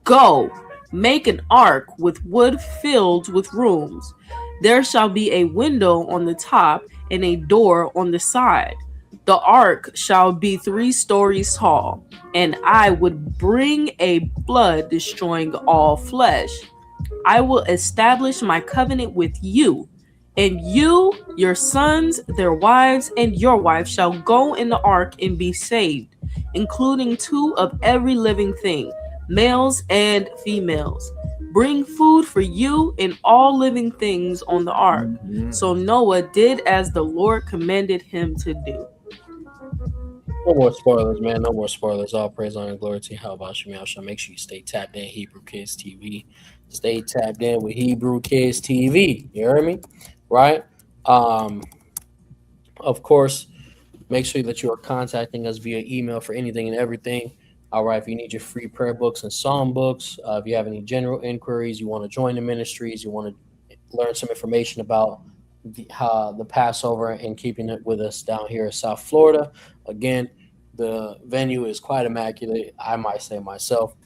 Go, make an ark with wood filled with rooms. There shall be a window on the top and a door on the side. The ark shall be 3 stories tall, and I would bring a flood destroying all flesh. I will establish my covenant with you, and you, your sons, their wives, and your wife shall go in the ark and be saved, including 2 of every living thing, males and females. Bring food for you and all living things on the ark." So Noah did as the Lord commanded him to do. No more spoilers, man. No more spoilers. All praise, honor, and glory to Yahweh. Make sure you stay tapped in Hebrew Kids TV. Stay tapped in with Hebrew Kids TV. You hear me? Right? Of course, make sure that you are contacting us via email for anything and everything. All right, if you need your free prayer books and psalm books, if you have any general inquiries, you want to join the ministries, you want to learn some information about the Passover and keeping it with us down here in South Florida. Again, the venue is quite immaculate, I might say myself.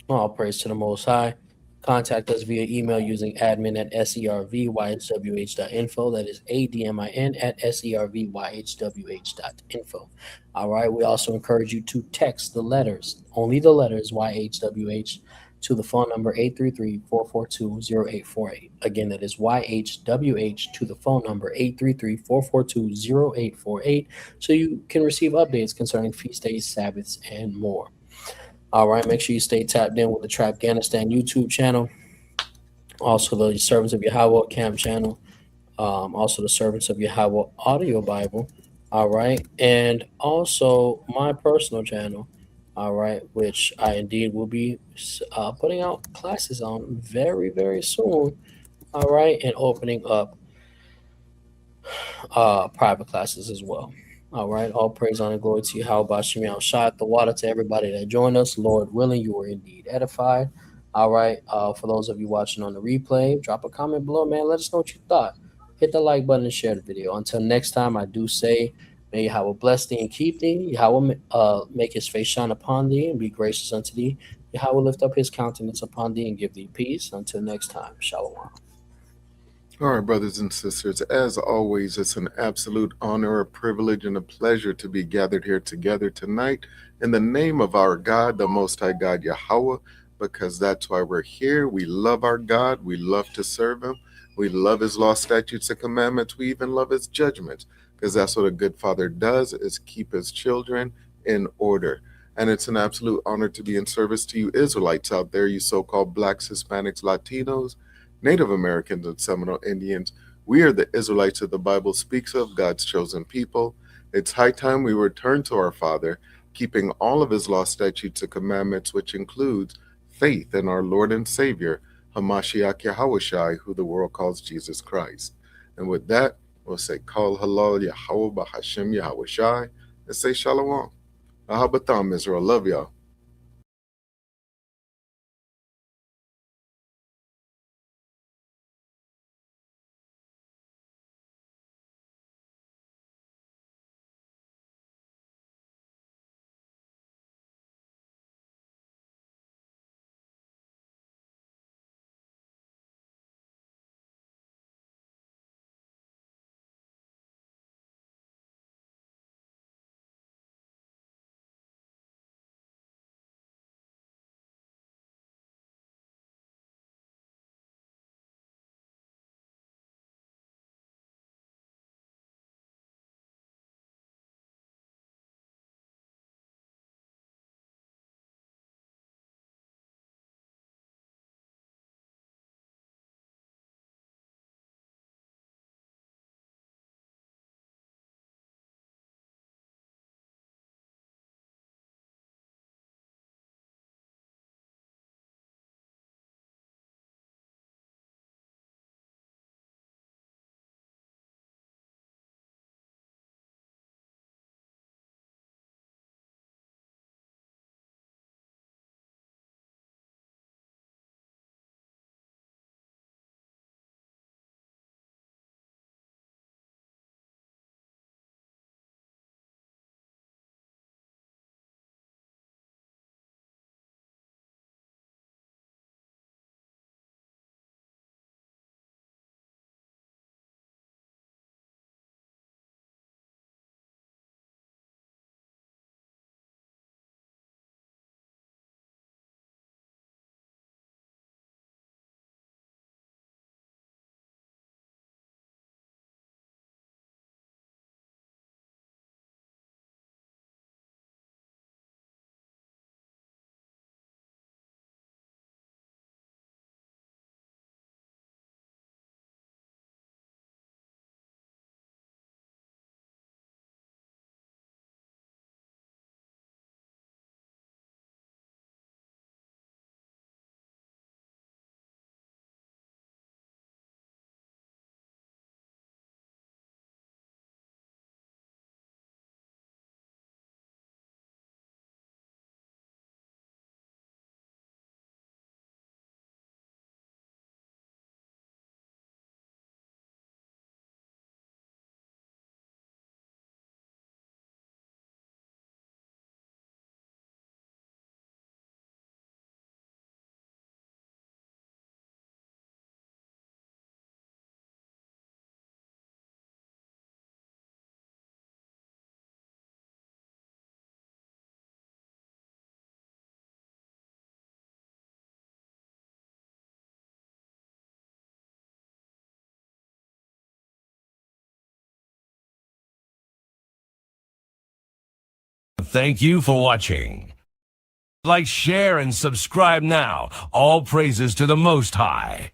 All praise to the Most High. Contact us via email using admin@servyhwh.info. That is admin@servyhwh.info. All right. We also encourage you to text the letters, only the letters YHWH, to the phone number 833-442-0848. Again, that is YHWH to the phone number 833-442-0848, so you can receive updates concerning feast days, Sabbaths, and more. All right, make sure you stay tapped in with the Trap Afghanistan YouTube channel, also the Servants of Yahweh Cam channel, also the Servants of Yahweh audio Bible, all right, and also my personal channel, all right, which I indeed will be putting out classes on very, very soon, all right, and opening up private classes as well. All right, all praise, honor, glory to you. How about Shemi Shot the water to everybody that joined us? Lord willing, you were indeed edified. All right, for those of you watching on the replay, drop a comment below, man. Let us know what you thought. Hit the like button and share the video. Until next time, I do say, may Yahweh bless thee and keep thee. Yahweh make his face shine upon thee and be gracious unto thee. Yahweh lift up his countenance upon thee and give thee peace. Until next time, shalom. All right, brothers and sisters, as always, it's an absolute honor, a privilege, and a pleasure to be gathered here together tonight in the name of our God, the Most High God, Yahweh, because that's why we're here. We love our God. We love to serve him. We love his law, statutes, and commandments. We even love his judgments, because that's what a good father does, is keep his children in order. And it's an absolute honor to be in service to you Israelites out there, you so-called blacks, Hispanics, Latinos, Native Americans, and Seminole Indians. We are the Israelites that the Bible speaks of, God's chosen people. It's high time we return to our Father, keeping all of his law, statutes, and commandments, which includes faith in our Lord and Savior, Hamashiach Yahawashi, who the world calls Jesus Christ. And with that, we'll say, Kol Halal Yahweh Bahashem Yahawashi, and say Shalom. Ahmataza Israel. Love y'all. Thank you for watching. Like, share, and subscribe now. All praises to the Most High.